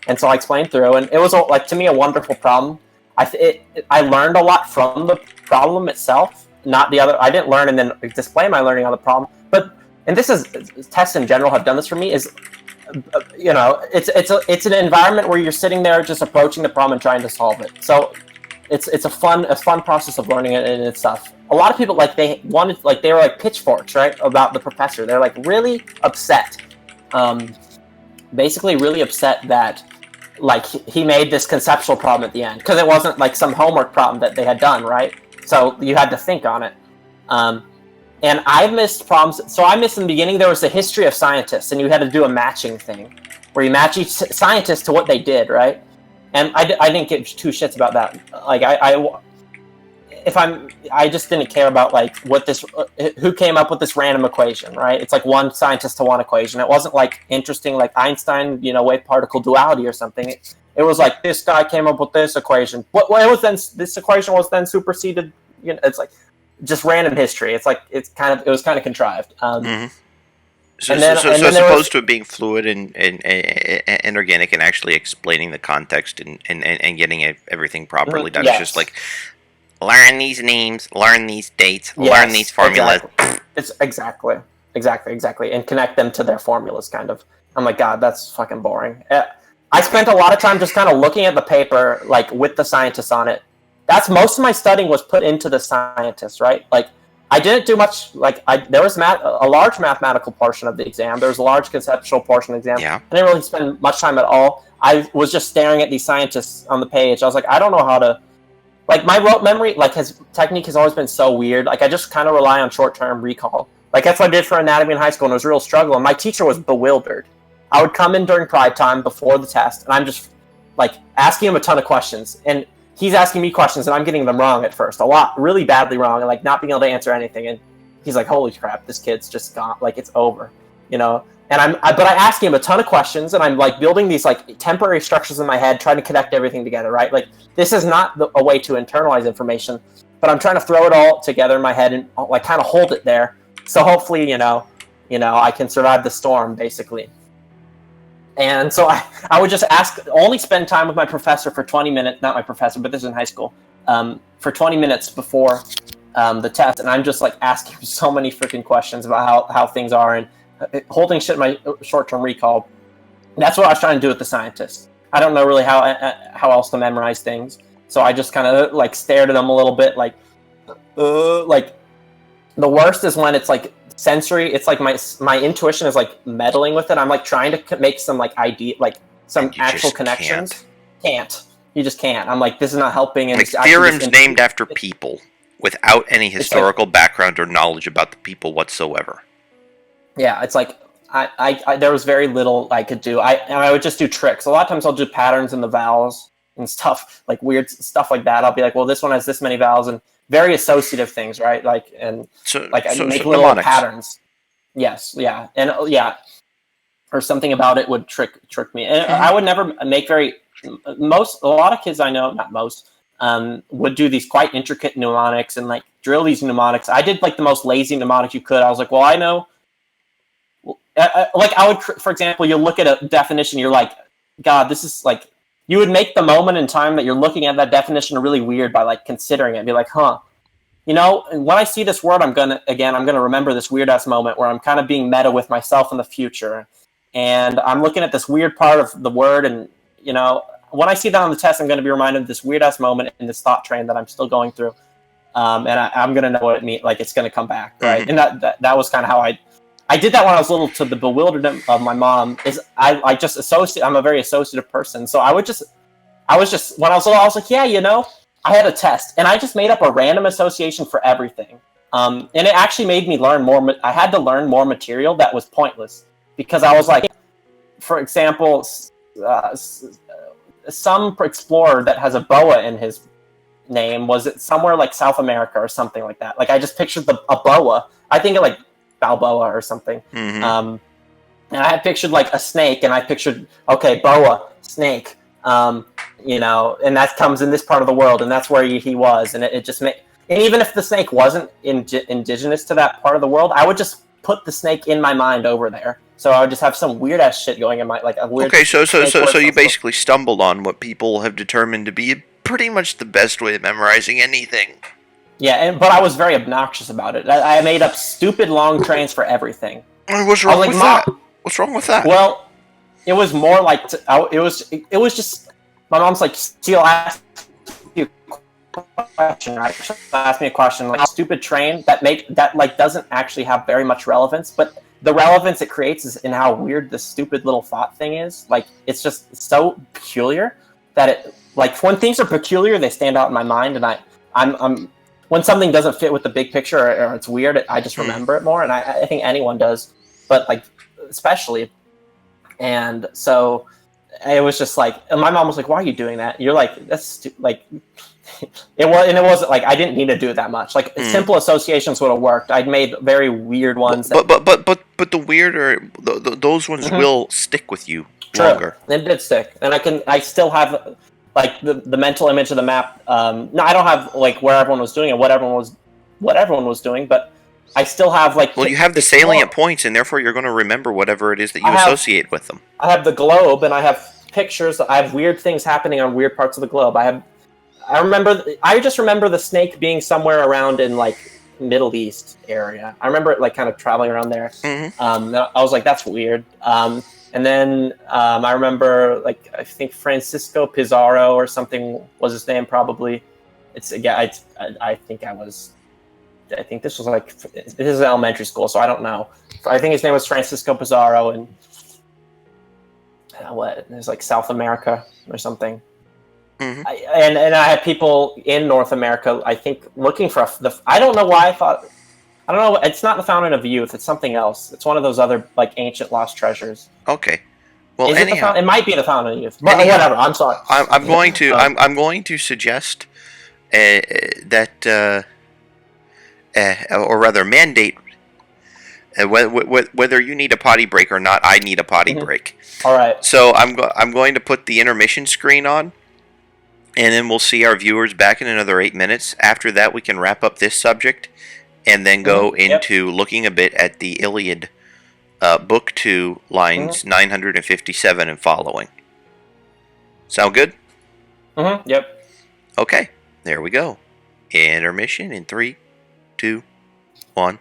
And so I explained through, and it was like to me a wonderful problem. I learned a lot from the problem itself, not the other. I didn't learn and then display my learning on the problem. And this is tests in general have done this for me. Is it's an environment where you're sitting there just approaching the problem and trying to solve it. So it's a fun process of learning it and it's stuff. A lot of people they were like pitchforks, right, about the professor. They're like really upset, basically really upset that like he made this conceptual problem at the end because it wasn't like some homework problem that they had done, right? So you had to think on it. And I missed problems. So I missed in the beginning. There was the history of scientists, and you had to do a matching thing where you match each scientist to what they did, right? And I didn't give two shits about that. Like I just didn't care about like who came up with this random equation, right? It's like one scientist to one equation. It wasn't like interesting like Einstein, wave particle duality or something. It was like this guy came up with this equation. This equation was then superseded. It's like just random history. It's like it was kind of contrived. So as opposed to it being fluid and organic and actually explaining the context and getting everything properly done, yes. It's just like learn these names, learn these dates, learn these formulas. Exactly. It's exactly, and connect them to their formulas. Kind of. I'm like, God, that's fucking boring. I spent a lot of time just kind of looking at the paper, like with the scientists on it. That's most of my studying was put into the scientists, right? Like I didn't do much. There was a large mathematical portion of the exam. There was a large conceptual portion of the exam. Yeah. I didn't really spend much time at all. I was just staring at these scientists on the page. I was like, I don't know how to. Like my rote memory, like his technique has always been so weird. Like I just kind of rely on short-term recall. Like that's what I did for anatomy in high school, and it was a real struggle. And my teacher was bewildered. I would come in during pride time before the test, and I'm just like asking him a ton of questions, and he's asking me questions, and I'm getting them wrong at first, a lot, really badly wrong, and like not being able to answer anything. And he's like, "Holy crap, this kid's just gone. Like it's over," And but I ask him a ton of questions, and I'm like building these like temporary structures in my head, trying to connect everything together, right? Like this is not a way to internalize information, but I'm trying to throw it all together in my head and like kind of hold it there. So hopefully, I can survive the storm, basically. And so I would just only spend time with my professor for 20 minutes, not my professor, but this is in high school, for 20 minutes before the test, and I'm just like asking so many freaking questions about how things are and holding shit in my short-term recall. That's what I was trying to do with the scientists. I don't know really how else to memorize things, so I just kind of like stared at them a little bit, like the worst is when it's like sensory. It's like my intuition is like meddling with it. I'm like trying to make some like idea, like some actual connections. You just can't. I'm like, this is not helping. And like theorems named after people without any historical background or knowledge about the people whatsoever. Yeah, it's like I there was very little I could do. I would just do tricks. A lot of times I'll do patterns in the vowels and stuff, like weird stuff like that. I'll be like, well, this one has this many vowels, and very associative things, right? Like I make little mnemonics. Patterns. Yes, yeah, and or something about it would trick me. And I would never make a lot of kids I know, not most, would do these quite intricate mnemonics and like drill these mnemonics. I did like the most lazy mnemonics you could. I was like, well, I know. Like I would, for example, you look at a definition, you're like, God, this is like, you would make the moment in time that you're looking at that definition really weird by like considering it. Be like, huh, when I see this word, I'm gonna remember this weird ass moment where I'm kind of being meta with myself in the future, and I'm looking at this weird part of the word, and when I see that on the test, I'm going to be reminded of this weird ass moment in this thought train that I'm still going through, and I'm going to know what it means. Like it's going to come back, right? Mm-hmm. And that was kind of how I did that when I was little, to the bewilderment of my mom. Is I just associate. I'm a very associative person, so I was just when I was little, I was like, yeah, I had a test, and I just made up a random association for everything, and it actually made me learn more. I had to learn more material that was pointless because I was like, for example, some explorer that has a boa in his name was it somewhere like South America or something like that. Like I just pictured a boa. I think of like Balboa or something. Mm-hmm. And I had pictured like a snake, and I pictured okay, boa, snake. You know, and that comes in this part of the world, and that's where he was, and it just made. And even if the snake wasn't indigenous to that part of the world, I would just put the snake in my mind over there. So I would just have some weird ass shit going in my like a weird. Okay, so snake you word. basically stumbled on what people have determined to be pretty much the best way of memorizing anything. Yeah, but I was very obnoxious about it. I made up stupid long trains for everything. What's I was wrong like, with Mom. that? What's wrong with that? Well, it was more like it was just my mom's like, "Steele, ask you a question." Right? She'll ask me a question like a stupid train that like doesn't actually have very much relevance, but the relevance it creates is in how weird this stupid little thought thing is. Like it's just so peculiar that it like when things are peculiar, they stand out in my mind, and I'm when something doesn't fit with the big picture or it's weird, I just remember it more, and I think anyone does, but like especially. And so it was just like, and my mom was like, "Why are you doing that?" You're like, "That's like." It was, and it wasn't like I didn't need to do that much. Like simple associations would have worked. I'd made very weird ones. But the weirder those ones will stick with you longer. True. It did stick, and I still have like the mental image of the map. No, I don't have like where everyone was doing it, what everyone was doing, but I still have like. Well, you have the salient points, and therefore you're going to remember whatever it is that you associate with them. I have the globe, and I have pictures. I have weird things happening on weird parts of the globe. I just remember the snake being somewhere around in like Middle East area. I remember it like kind of traveling around there. Mm-hmm. I was like, that's weird. And then I remember like I think Francisco Pizarro or something was his name probably. It's yeah. I think I was. I think this was like this is elementary school, so I don't know. I think his name was Francisco Pizarro, and what? It's like South America or something. Mm-hmm. And I had people in North America, I think, looking for I don't know why I thought. I don't know. It's not the Fountain of Youth. It's something else. It's one of those other like ancient lost treasures. Okay. Well, is anyhow, it might be the Fountain of Youth. But whatever. I'm sorry. I'm going to I'm going to suggest that or rather mandate whether you need a potty break or not. I need a potty break. All right. So I'm going to put the intermission screen on, and then we'll see our viewers back in another 8 minutes. After that, we can wrap up this subject, and then go into looking a bit at the Iliad, Book 2, lines 957 and following. Sound good? Mm-hmm. Yep. Okay, there we go. Intermission in 3, 2, 1.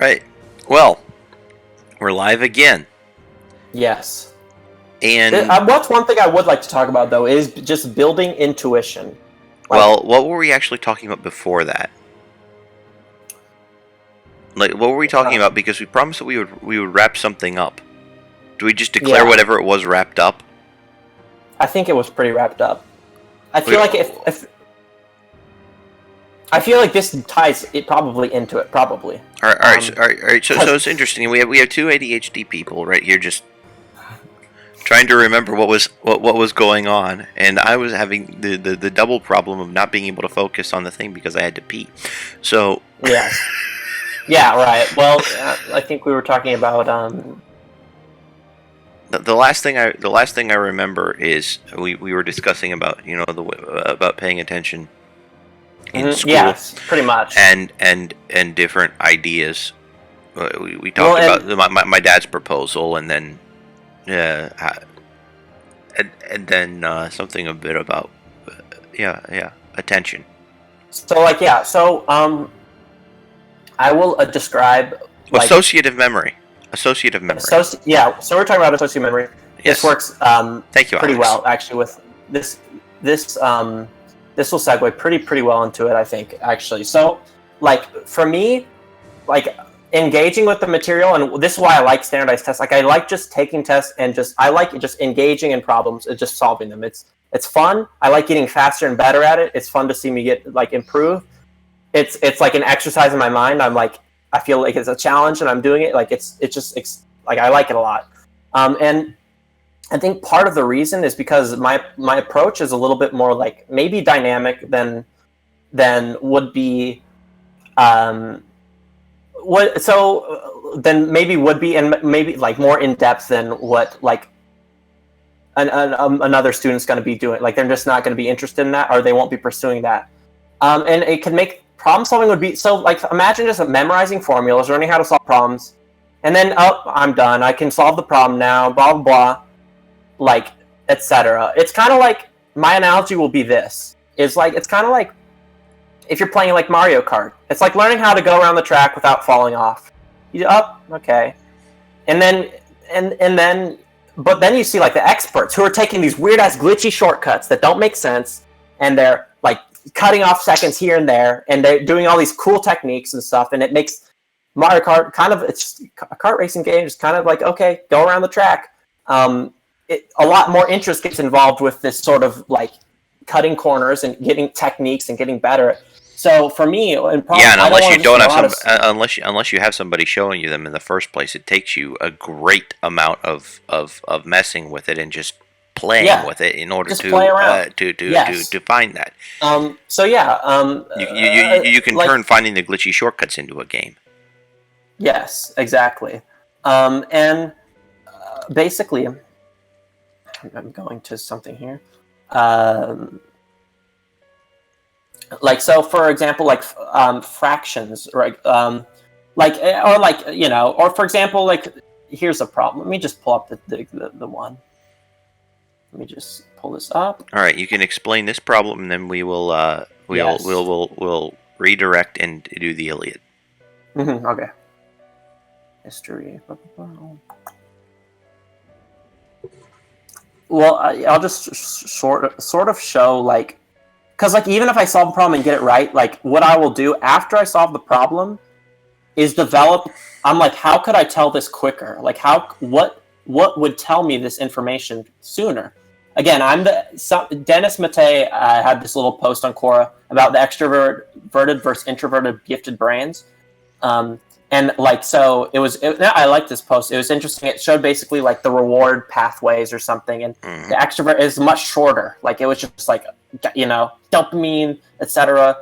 right. Well, we're live again. Yes. And What's one thing I would like to talk about, though, is just building intuition. well, what were we actually talking about before that? Like, what were we talking about? Because we promised that we would wrap something up. Do we just declare whatever it was wrapped up? I think it was pretty wrapped up. I feel like if I feel like this ties it probably into it. Probably. All right. So it's interesting. We have two ADHD people right here, just trying to remember what was going on, and I was having the double problem of not being able to focus on the thing because I had to pee. So yeah, yeah, right. Well, I think we were talking about the last thing I remember is we were discussing about about paying attention in school. Yes, pretty much. And different ideas. We talked about my dad's proposal, and then and then something a bit about attention. So I will describe associative memory. Associative memory. So we're talking about associative memory. Yes. This works Thank you, pretty Alex. well actually with this this will segue pretty well into it, I think, actually. So like for me, like engaging with the material, and this is why I like standardized tests. Like I like just taking tests and I like just engaging in problems and just solving them. It's fun. I like getting faster and better at it. It's fun to see me get improve. It's like an exercise in my mind. I feel like it's a challenge and I'm doing it. Like it's like I like it a lot. And I think part of the reason is because my approach is a little bit more like maybe dynamic than would be and maybe like more in depth than what like another student's going to be doing. Like they're just not going to be interested in that, or they won't be pursuing that. And it can make problem solving would be so like imagine just memorizing formulas, learning how to solve problems, and then I'm done. I can solve the problem now. Blah blah blah. Like, etc. It's kind of like my analogy will be this. It's kind of like if you're playing like Mario Kart. It's like learning how to go around the track without falling off. Okay, and then but then you see like the experts who are taking these weird ass glitchy shortcuts that don't make sense, and they're like cutting off seconds here and there, and they're doing all these cool techniques and stuff, and it makes Mario Kart it's just a kart racing game. It's kind of like, okay, go around the track. A lot more interest gets involved with this sort of like cutting corners and getting techniques and getting better. So for me, unless you have somebody showing you them in the first place, it takes you a great amount of messing with it and just playing with it in order to find that. You can turn finding the glitchy shortcuts into a game. Yes, exactly. And basically, I'm going to something here. Like so, for example, like fractions, right? Or for example, like here's a problem. Let me just pull up the one. Let me just pull this up. All right, you can explain this problem, and then we'll redirect and do the Iliad. Mm-hmm, okay. History. Well, I'll just sort of show like, because like even if I solve a problem and get it right, like what I will do after I solve the problem is develop. I'm like, how could I tell this quicker? Like what would tell me this information sooner? Again, Dennis Mattei had this little post on Quora about the extroverted versus introverted gifted brains. And like, so I like this post. It was interesting. It showed basically like the reward pathways or something. And the extrovert is much shorter. Like it was just like, dopamine, etc.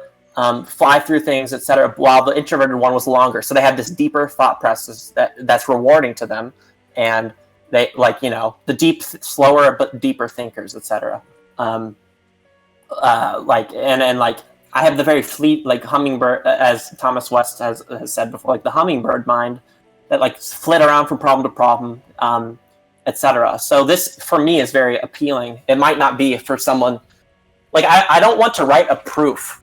Fly through things, etc. While the introverted one was longer. So they had this deeper thought process that's rewarding to them. And they the deep, slower, but deeper thinkers, etc. I have the very fleet, like hummingbird, as Thomas West has said before, like the hummingbird mind that like flit around from problem to problem, etc. So this, for me, is very appealing. It might not be for someone, like I don't want to write a proof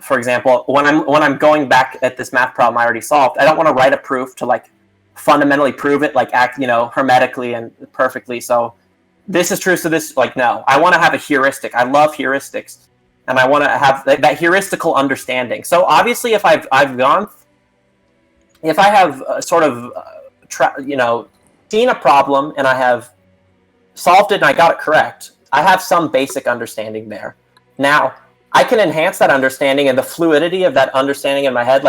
for example, when I'm going back at this math problem I already solved, I don't want to write a proof to like fundamentally prove it, like act, hermetically and perfectly. So this is true. So this, like, no, I want to have a heuristic. I love heuristics, and I want to have that heuristical understanding. So obviously, if I have seen a problem and I have solved it and I got it correct, I have some basic understanding there. Now I can enhance that understanding and the fluidity of that understanding in my head,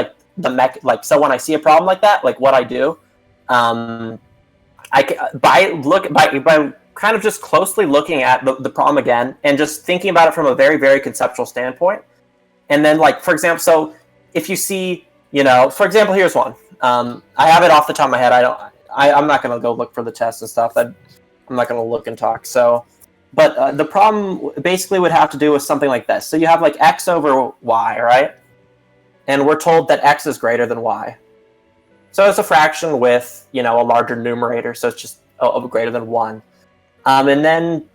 so when I see a problem like that, like what I do, I can, by kind of just closely looking at the problem again and just thinking about it from a very, very conceptual standpoint. And then, like, for example, so if you see, for example, here's one. I have it off the top of my head. I'm not going to go look for the test and stuff. I'm not going to look and talk. So, but the problem basically would have to do with something like this. So you have like x over y, right? And we're told that x is greater than y. So it's a fraction with, a larger numerator. So it's just greater than 1. And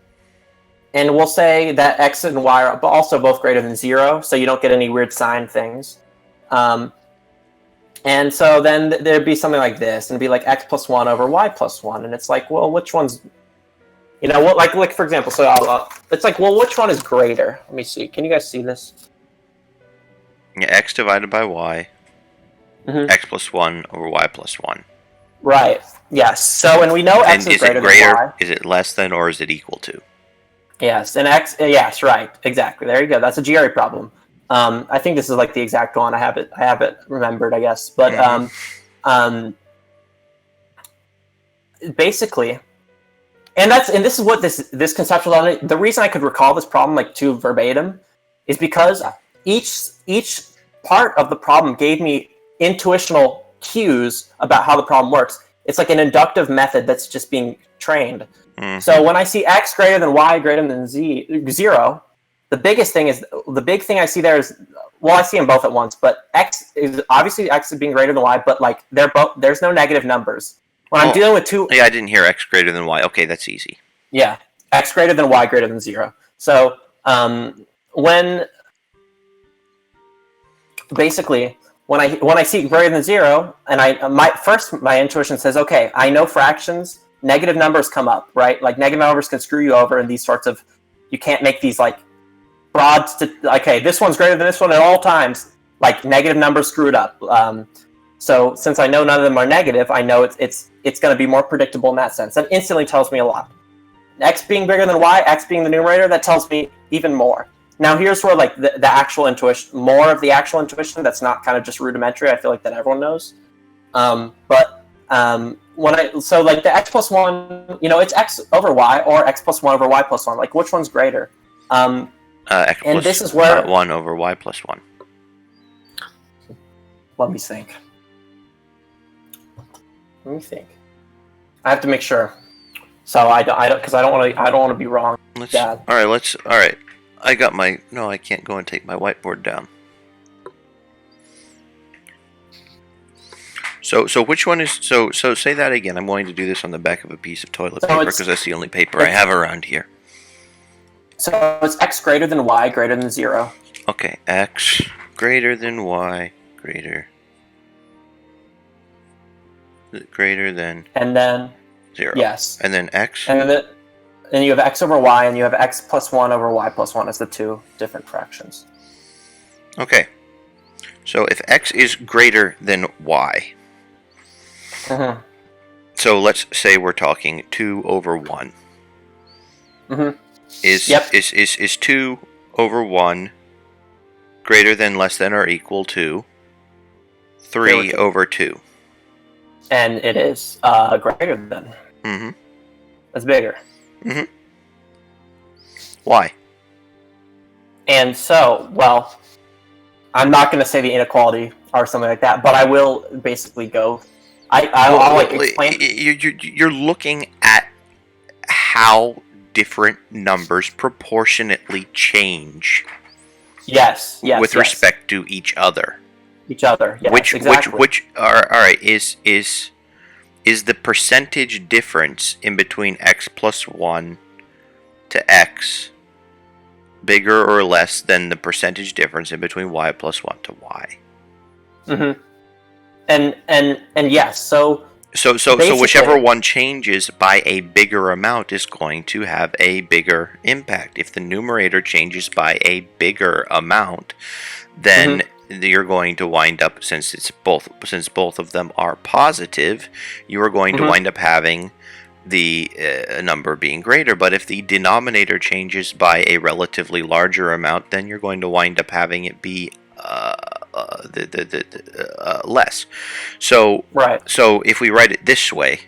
we'll say that x and y are also both greater than 0. So you don't get any weird sign things. And so then there'd be something like this, and it'd be like x plus 1 over y plus 1. And it's like, well, which one's, like for example, so it's like, well, which one is greater? Let me see. Can you guys see this? Yeah, x divided by y, x plus 1 over y plus 1. Right. Yes. So, and we know x is greater than y. Is it less than, or is it equal to? Yes, and x. Yes, right. Exactly. There you go. That's a GRE problem. I think this is like the exact one. I have it remembered, I guess. But basically, and this is what this conceptual. The reason I could recall this problem like to verbatim is because each part of the problem gave me intuitional cues about how the problem works. It's like an inductive method that's just being trained. Mm-hmm. So when I see x greater than y greater than 0, the big thing I see there is, well, I see them both at once, but x is being greater than y, but like there's no negative numbers. When I'm dealing with two... Yeah, I didn't hear x greater than y. Okay, that's easy. Yeah, x greater than y greater than 0. So when I see greater than 0, and my intuition says, okay, I know fractions, negative numbers come up, right? Like negative numbers can screw you over, and these sorts of, you can't make these like broad, okay, this one's greater than this one at all times. Like negative numbers screw it up. So since I know none of them are negative, I know it's going to be more predictable in that sense. That instantly tells me a lot. X being bigger than y, x being the numerator, that tells me even more. Now here's where like the actual intuition, more of the actual intuition that's not kind of just rudimentary, I feel like that everyone knows. So like the x plus 1, it's x over y or x plus 1 over y plus 1. Like which one's greater? X and plus this is where 1 over y plus 1. Let me think. I have to make sure. So I don't because I don't want to be wrong. All right. I got my... No, I can't go and take my whiteboard down. So which one is... So say that again. I'm going to do this on the back of a piece of toilet paper because that's the only paper I have around here. So it's x greater than y greater than 0. Okay, x greater than y greater than... And then... 0. Yes. And then x? And you have x over y, and you have x plus 1 over y plus 1 as the two different fractions. Okay. So if x is greater than y, so let's say we're talking 2 over 1. Is 2 over 1 greater than, less than, or equal to 3 over 2? And it is greater than. That's bigger. Why? And so, well, I'm not going to say the inequality or something like that, but I will basically go. I'll explain. You're looking at how different numbers proportionately change. Yes. With respect to each other. Yes, exactly. All right, is the percentage difference in between x plus 1 to x bigger or less than the percentage difference in between y plus 1 to y. Mm-hmm. And yes, so whichever one changes by a bigger amount is going to have a bigger impact. If the numerator changes by a bigger amount, then you're going to wind up, since both of them are positive, you are going to wind up having the number being greater. But if the denominator changes by a relatively larger amount, then you're going to wind up having it be less. So if we write it this way,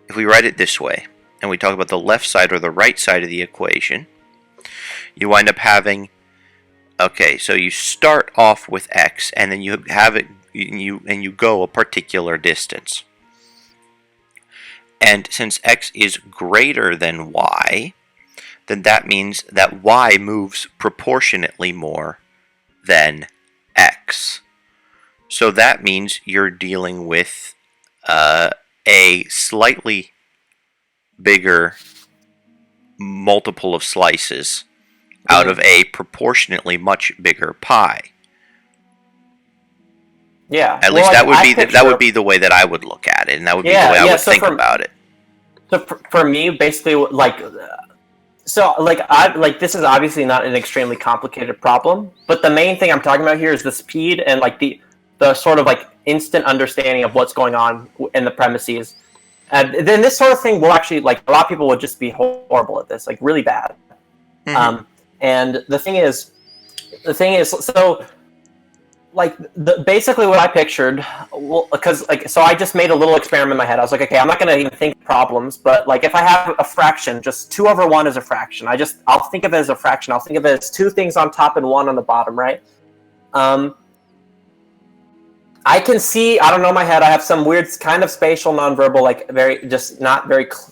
and we talk about the left side or the right side of the equation, you wind up having, okay, so you start off with x, and then you have it, you go a particular distance. And since x is greater than y, then that means that y moves proportionately more than x. So that means you're dealing with a slightly bigger multiple of slices out of a proportionately much bigger pie. Yeah. At least that would be the way that I would look at it, and that would be the way I would think about it. So for me, basically, this is obviously not an extremely complicated problem, but the main thing I'm talking about here is the speed and the sort of instant understanding of what's going on in the premises. And then this sort of thing will actually, a lot of people would just be horrible at this, really bad. And the thing is, so basically what I pictured, so I just made a little experiment in my head. I was like, okay, I'm not going to even think problems, but if I have a fraction, just 2 over 1 is a fraction. I'll think of it as a fraction. I'll think of it as 2 things on top and 1 on the bottom, right? I can see, I don't know, in my head, I have some weird kind of spatial nonverbal,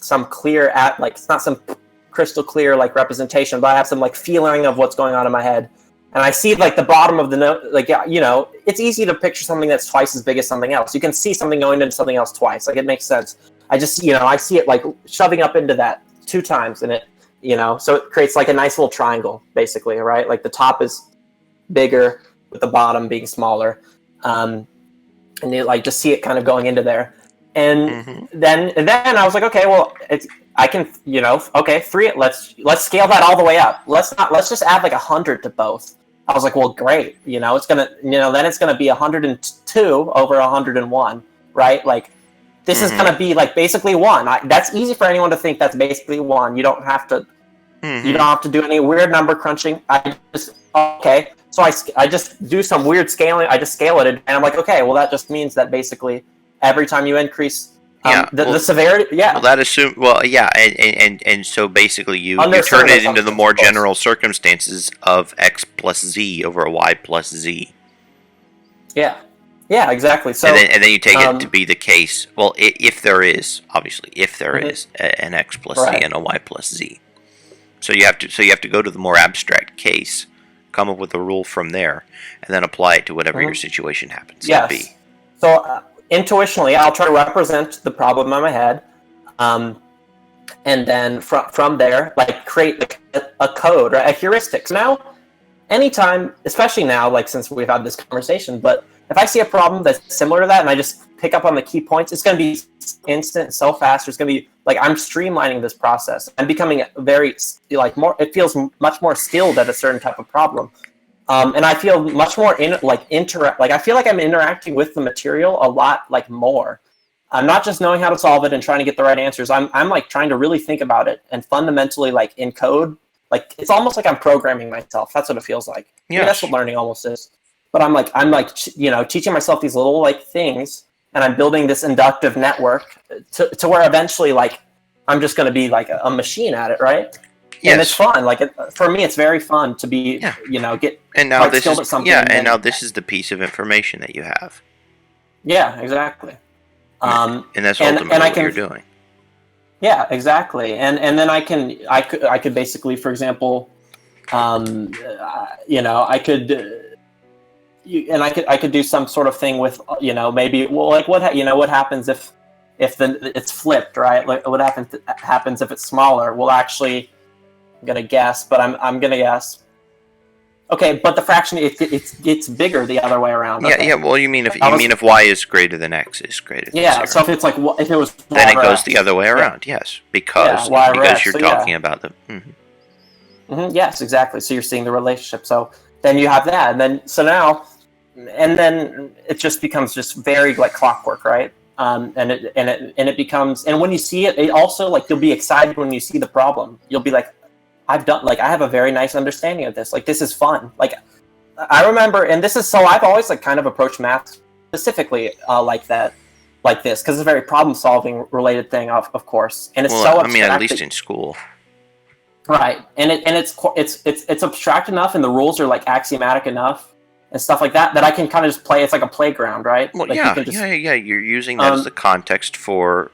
some clear it's not some crystal clear representation, but I have some feeling of what's going on in my head. And I see the bottom of the note, it's easy to picture something that's twice as big as something else. You can see something going into something else twice. It makes sense. I just, I see it shoving up into that 2 times, and it, so it creates a nice little triangle, basically, right? The top is bigger with the bottom being smaller. And you just see it kind of going into there. And then I was like, okay, well, I can, okay, 3. Let's scale that all the way up. Let's just add 100 to both. I was like, well, great. It's gonna, then it's gonna be 102 over 101, right? This is gonna be basically 1. That's easy for anyone to think that's basically 1. You don't have to. You don't have to do any weird number crunching. So I just do some weird scaling. I just scale it, and I'm like, okay, well, that just means that basically every time you increase the severity, Well, that assume. Well, yeah, and so basically you turn it into the more general circumstances of x plus z over y plus z. Yeah, exactly. So and then you take it to be the case. Well, if there is an x plus z and a y plus z, so you have to go to the more abstract case, come up with a rule from there, and then apply it to whatever your situation happens to be. So intuitionally, I'll try to represent the problem in my head, and then from there, create a code, right? A heuristic. So now, anytime, especially now, since we've had this conversation, but if I see a problem that's similar to that, and I just pick up on the key points, it's going to be instant, so fast. It's going to be I'm streamlining this process. I'm becoming very more. It feels much more skilled at a certain type of problem. And I feel much more I feel like I'm interacting with the material a lot more. I'm not just knowing how to solve it and trying to get the right answers. I'm trying to really think about it and fundamentally in code. It's almost like I'm programming myself. That's what it feels like. Yeah, that's what learning almost is. But I'm teaching myself these little things, and I'm building this inductive network to where eventually I'm just going to be a machine at it, right? Yes. And it's fun. For me, it's very fun to be, get and now this skilled is, at something. Yeah, and now this is the piece of information that you have. Yeah, exactly. And that's ultimately what you're doing. Yeah, exactly. And then I could basically, for example, I could do some sort of thing with, maybe, well, what happens if it's flipped, right? What happens if it's smaller? Well, actually, gonna guess, but I'm gonna guess. Okay, but the fraction it's bigger the other way around. Okay. Yeah. Well, you mean if y is greater than x is greater than 0. So if it's like if it was y then it over goes x, the other way around. Yes, because y over x, you're so talking about the. Yes, exactly. So you're seeing the relationship. So then you have that, and then it just becomes just very like clockwork, right? And it becomes, and when you see it, it also like you'll be excited when you see the problem. You'll be like, I have a very nice understanding of this. Like this is fun. Like I remember, and this is so I've always like kind of approached math specifically like that, like this, because it's a very problem solving related thing, of course, and it's so abstract. I mean, at least in school. Right, and it's abstract enough, and the rules are like axiomatic enough, and stuff like that I can kind of just play. It's like a playground, right? Well, like yeah. You're using that as the context for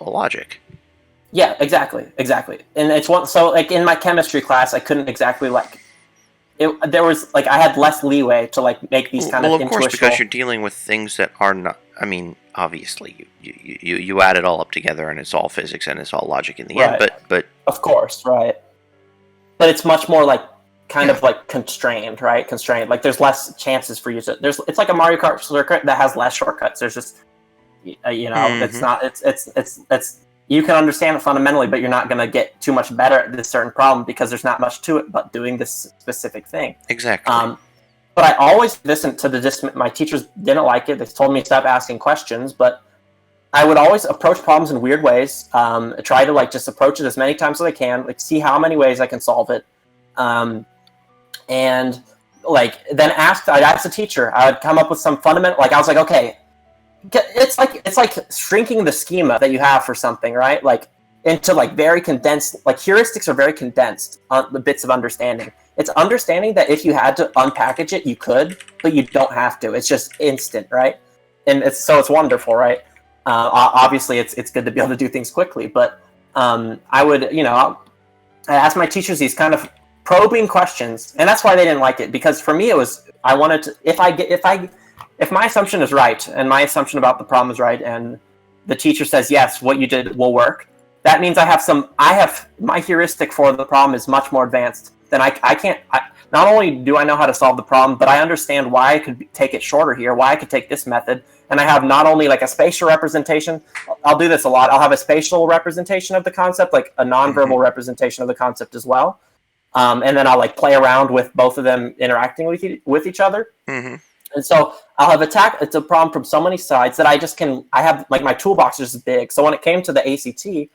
logic. Yeah, exactly. And it's one. So like in my chemistry class, I couldn't exactly like. There was like I had less leeway to like make these kind of intuitional. Well, of course, because you're dealing with things that are not. I mean, obviously, you add it all up together, and it's all physics and it's all logic in the end. But of course, right. But it's much more like kind of like constrained, right? Constrained. Like there's less chances for you to. It's like a Mario Kart circuit that has less shortcuts. There's just, it's not. It's. You can understand it fundamentally, but you're not going to get too much better at this certain problem because there's not much to it but doing this specific thing. Exactly. But I always listened to my teachers didn't like it. They told me to stop asking questions, but I would always approach problems in weird ways. Try to like just approach it as many times as I can, like see how many ways I can solve it. And like then I'd ask the teacher. I would come up with some fundamental, like I was like, okay, it's like shrinking the schema that you have for something, right? Like into like very condensed, like heuristics are very condensed on the bits of understanding. It's understanding that if you had to unpackage it, you could, but you don't have to. It's just instant, right? And it's wonderful, right? Obviously it's good to be able to do things quickly, but I would, I asked my teachers these kind of probing questions, and that's why they didn't like it, because for me it was, I wanted to, if my assumption is right, and my assumption about the problem is right, and the teacher says, yes, what you did will work, that means my heuristic for the problem is much more advanced. Then not only do I know how to solve the problem, but I understand why I could take it shorter here, why I could take this method, and I have not only like a spatial representation, I'll do this a lot, I'll have a spatial representation of the concept, like a nonverbal representation of the concept as well, and then I'll like play around with both of them interacting with each other. Mm-hmm. And so I'll have it's a problem from so many sides that I have like my toolbox is big. So when it came to the ACT,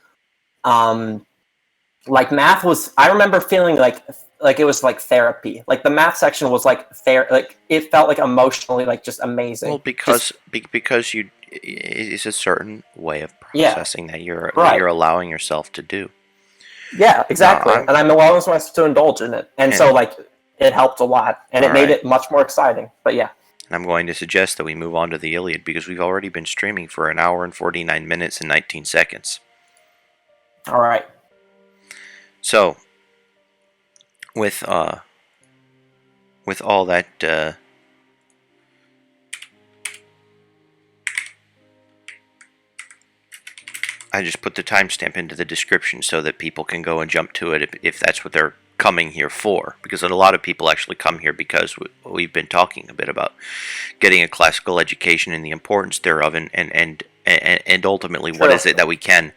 like math was, I remember feeling like it was like therapy. Like the math section was like like it felt like emotionally like just amazing. Well, because it's a certain way of processing that you're allowing yourself to do. Yeah, exactly. And I'm allowing myself to indulge in it. And so like it helped a lot, and it made it much more exciting. But yeah. And I'm going to suggest that we move on to the Iliad because we've already been streaming for 1 hour and 49 minutes and 19 seconds. All right. So, with all that, I just put the timestamp into the description so that people can go and jump to it if that's what they're coming here for, because a lot of people actually come here because we've been talking a bit about getting a classical education and the importance thereof, and ultimately what is it that we can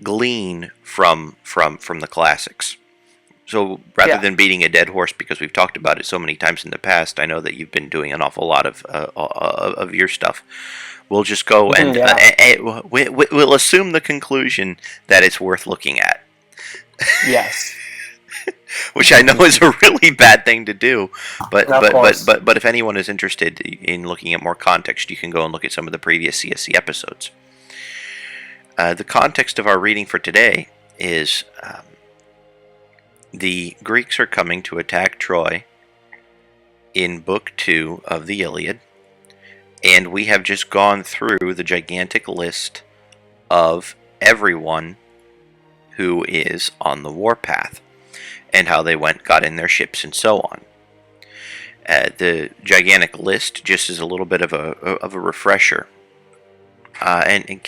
glean from the classics. So rather than beating a dead horse, because we've talked about it so many times in the past, I know that you've been doing an awful lot of your stuff. We'll just go and we'll assume the conclusion that it's worth looking at. Yes. Which I know is a really bad thing to do, but if anyone is interested in looking at more context, you can go and look at some of the previous CSC episodes. The context of our reading for today is the Greeks are coming to attack Troy in Book 2 of the Iliad, and we have just gone through the gigantic list of everyone who is on the warpath, and how they got in their ships and so on. The gigantic list, just as a little bit of a refresher, and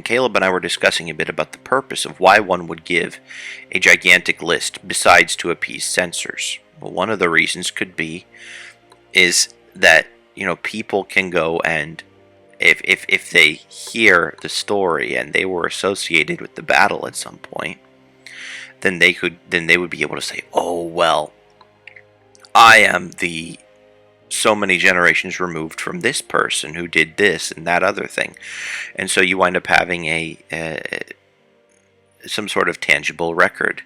Caleb and I were discussing a bit about the purpose of why one would give a gigantic list besides to appease censors. Well, one of the reasons could be is that people can go and if they hear the story and they were associated with the battle at some point, then they would be able to say, oh well, I am the so many generations removed from this person who did this and that other thing, and so you wind up having some sort of tangible record.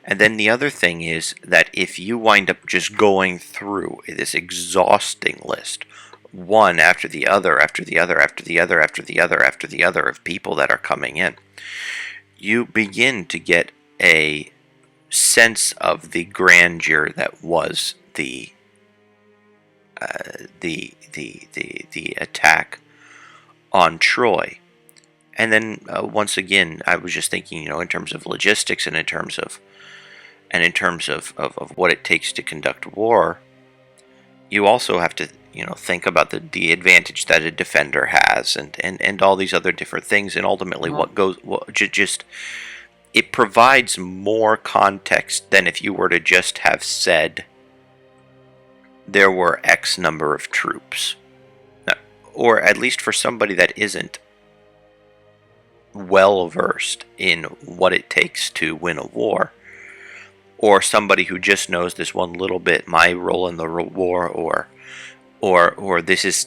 And then the other thing is that if you wind up just going through this exhausting list, one after the other, after the other, after the other, after the other, after the other of people that are coming in, you begin to get a sense of the grandeur that was the attack on Troy. And then once again, I was just thinking, in terms of logistics and in terms of what it takes to conduct war, you also have to think about the advantage that a defender has and all these other different things, and ultimately it provides more context than if you were to just have said there were X number of troops. Or at least for somebody that isn't well versed in what it takes to win a war, or somebody who just knows this one little bit, my role in the war, or this is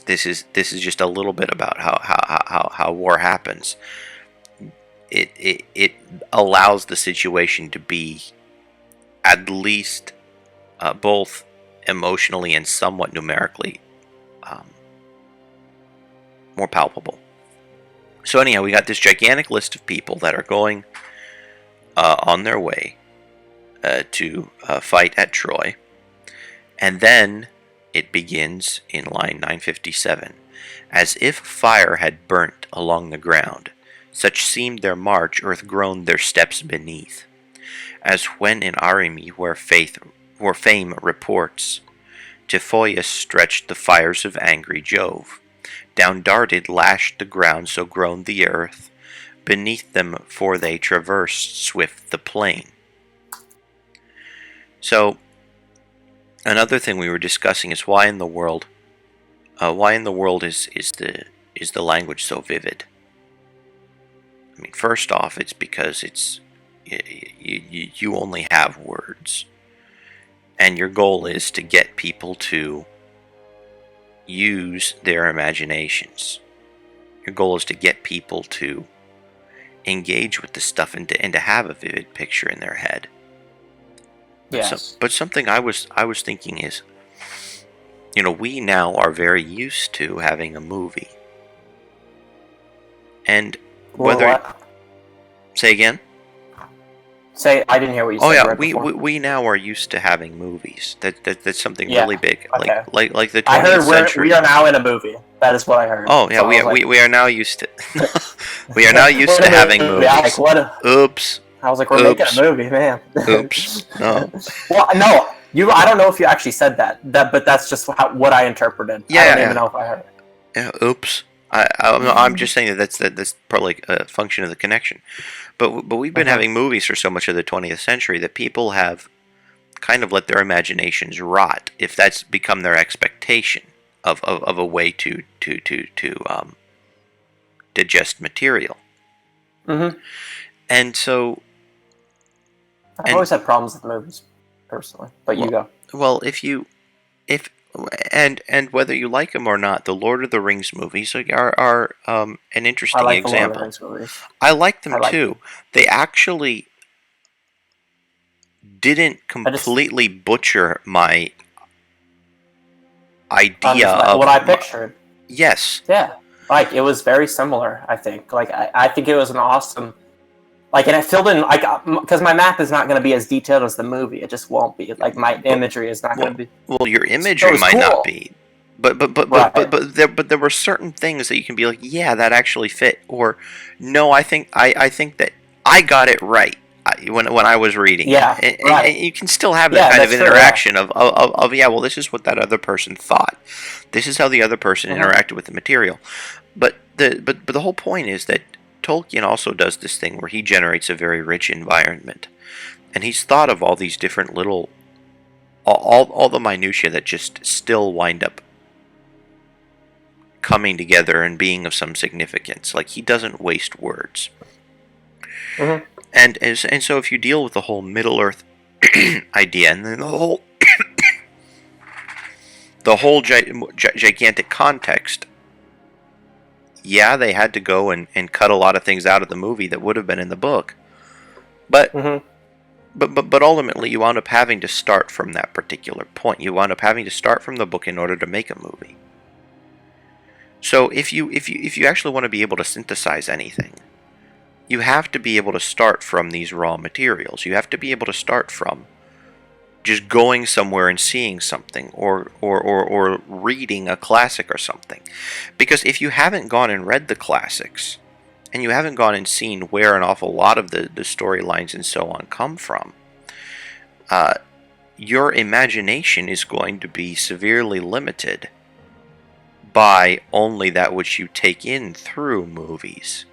just a little bit about how war happens. It allows the situation to be at least both emotionally and somewhat numerically more palpable. So anyhow, we got this gigantic list of people that are going on their way to fight at Troy, and then it begins in line 957. As if fire had burnt along the ground, such seemed their march, earth groaned their steps beneath. As when in Arimi, where fame reports, Typhoeus stretched the fires of angry Jove. Down darted, lashed the ground, so groaned the earth beneath them, for they traversed swift the plain. So, another thing we were discussing is why in the world is the language so vivid? I mean, first off, it's because you only have words, and your goal is to get people to use their imaginations. Your goal is to get people to engage with the stuff and to have a vivid picture in their head. Yes. But something I was thinking is, we now are very used to having a movie, and whether say again. Say, I didn't hear what you said. Oh yeah, right before. we now are used to having movies. That's something really big. Okay. Like the 20th I heard century. we are now in a movie. That is what I heard. Oh yeah, so we are now used to we are now used to having movies. Oops. I was like, we're making a movie, man. Oops. No. Well, no. I don't know if you actually said that, but that's just what I interpreted. Yeah, I don't even know if I heard it. Yeah. Oops. I'm just saying that's probably a function of the connection. But we've been having movies for so much of the 20th century that people have kind of let their imaginations rot, if that's become their expectation of a way to digest material. Mm-hmm. And so I've always had problems with movies, personally. But you go. Well, and whether you like them or not, the Lord of the Rings movies are an interesting example. The Lord of the Rings movies. I like them too. They actually didn't completely butcher my idea of what I pictured. Yes. Yeah, it was very similar. I think. I think it was an awesome. And I filled in because my map is not going to be as detailed as the movie. It just won't be. My imagery is not going to be. Well, your imagery might not be, but there were certain things that you can be like, yeah, that actually fit, or no, I think that I got it right when I was reading. Yeah, and you can still have that kind of interaction of yeah, well, this is what that other person thought. This is how the other person interacted with the material. But the whole point is that Tolkien also does this thing where he generates a very rich environment, and he's thought of all these different little, all the minutiae that just still wind up coming together and being of some significance. Like, he doesn't waste words. Mm-hmm. And so if you deal with the whole Middle Earth idea, and then the whole gigantic context, yeah, they had to go and cut a lot of things out of the movie that would have been in the book, but Mm-hmm. but ultimately you wound up having to start from that particular point. You wound up having to start from the book in order to make a movie. So if you actually want to be able to synthesize anything, you have to be able to start from these raw materials. You have to be able to start from just going somewhere and seeing something, or reading a classic or something. Because if you haven't gone and read the classics, and you haven't gone and seen where an awful lot of the storylines and so on come from, your imagination is going to be severely limited by only that which you take in through movies,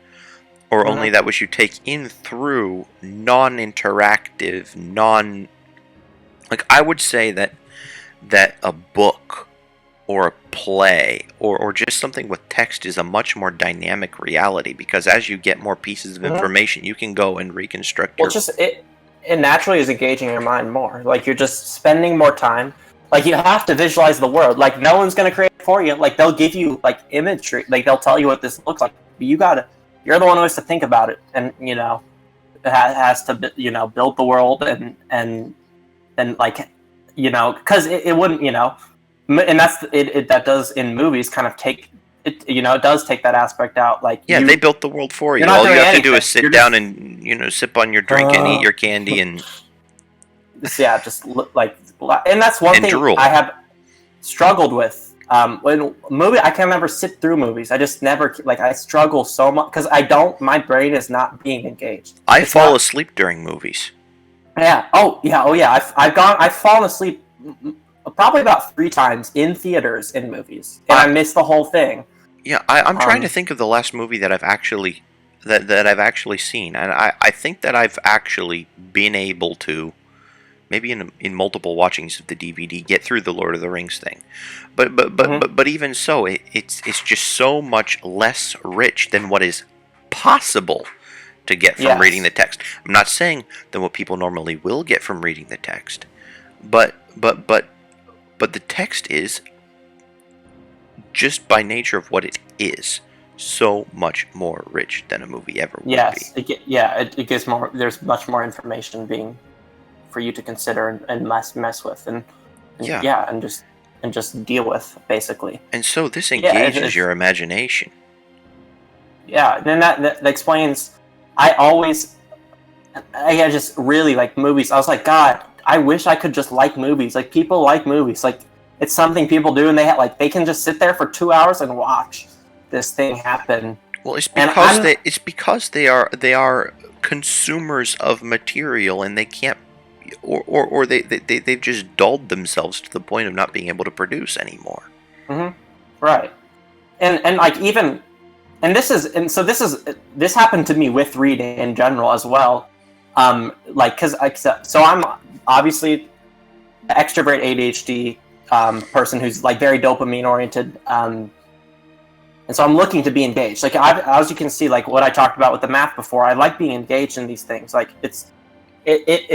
or only that which you take in through non-interactive, like, I would say that a book or a play or just something with text is a much more dynamic reality, because as you get more pieces of information, you can go and reconstruct Well, it naturally is engaging your mind more. Like, you're just spending more time. Like, you have to visualize the world. Like, no one's gonna create it for you. Like, they'll give you like imagery. Like, they'll tell you what this looks like. But you're the one who has to think about it, and has to build the world and like, because it wouldn't, and that's it. That does in movies kind of take it. It does take that aspect out. Like, yeah, they built the world for you. All you have to do is sit down and sip on your drink and eat your candy and just like, and that's one thing drool. I have struggled with. When I can never sit through movies. I just never, like, I struggle so much because my brain is not being engaged. I fall asleep during movies. Yeah. Oh yeah. I've fallen asleep probably about 3 times in theaters in movies, and I missed the whole thing. Yeah, I'm trying to think of the last movie that I've actually that I've actually seen, and I think that I've actually been able to, maybe in multiple watchings of the DVD, get through the Lord of the Rings thing, but even so, it's just so much less rich than what is possible to get from reading the text. I'm not saying than what people normally will get from reading the text, but the text is, just by nature of what it is, so much more rich than a movie ever would be. Yes, it gives more. There's much more information for you to consider and mess with, and just deal with, basically. And so this engages your imagination. Yeah, then that explains. I just really like movies. I was like, God, I wish I could just like movies. Like, people like movies. Like, it's something people do, and they can just sit there for 2 hours and watch this thing happen. Well, it's because they are consumers of material, and they can't, or they've just dulled themselves to the point of not being able to produce anymore. Mm-hmm. Right, and like, even. And this happened to me with reading in general as well. I'm obviously an extrovert ADHD person who's like very dopamine oriented, and so I'm looking to be engaged. Like, as you can see, like what I talked about with the math before, I like being engaged in these things. Like, it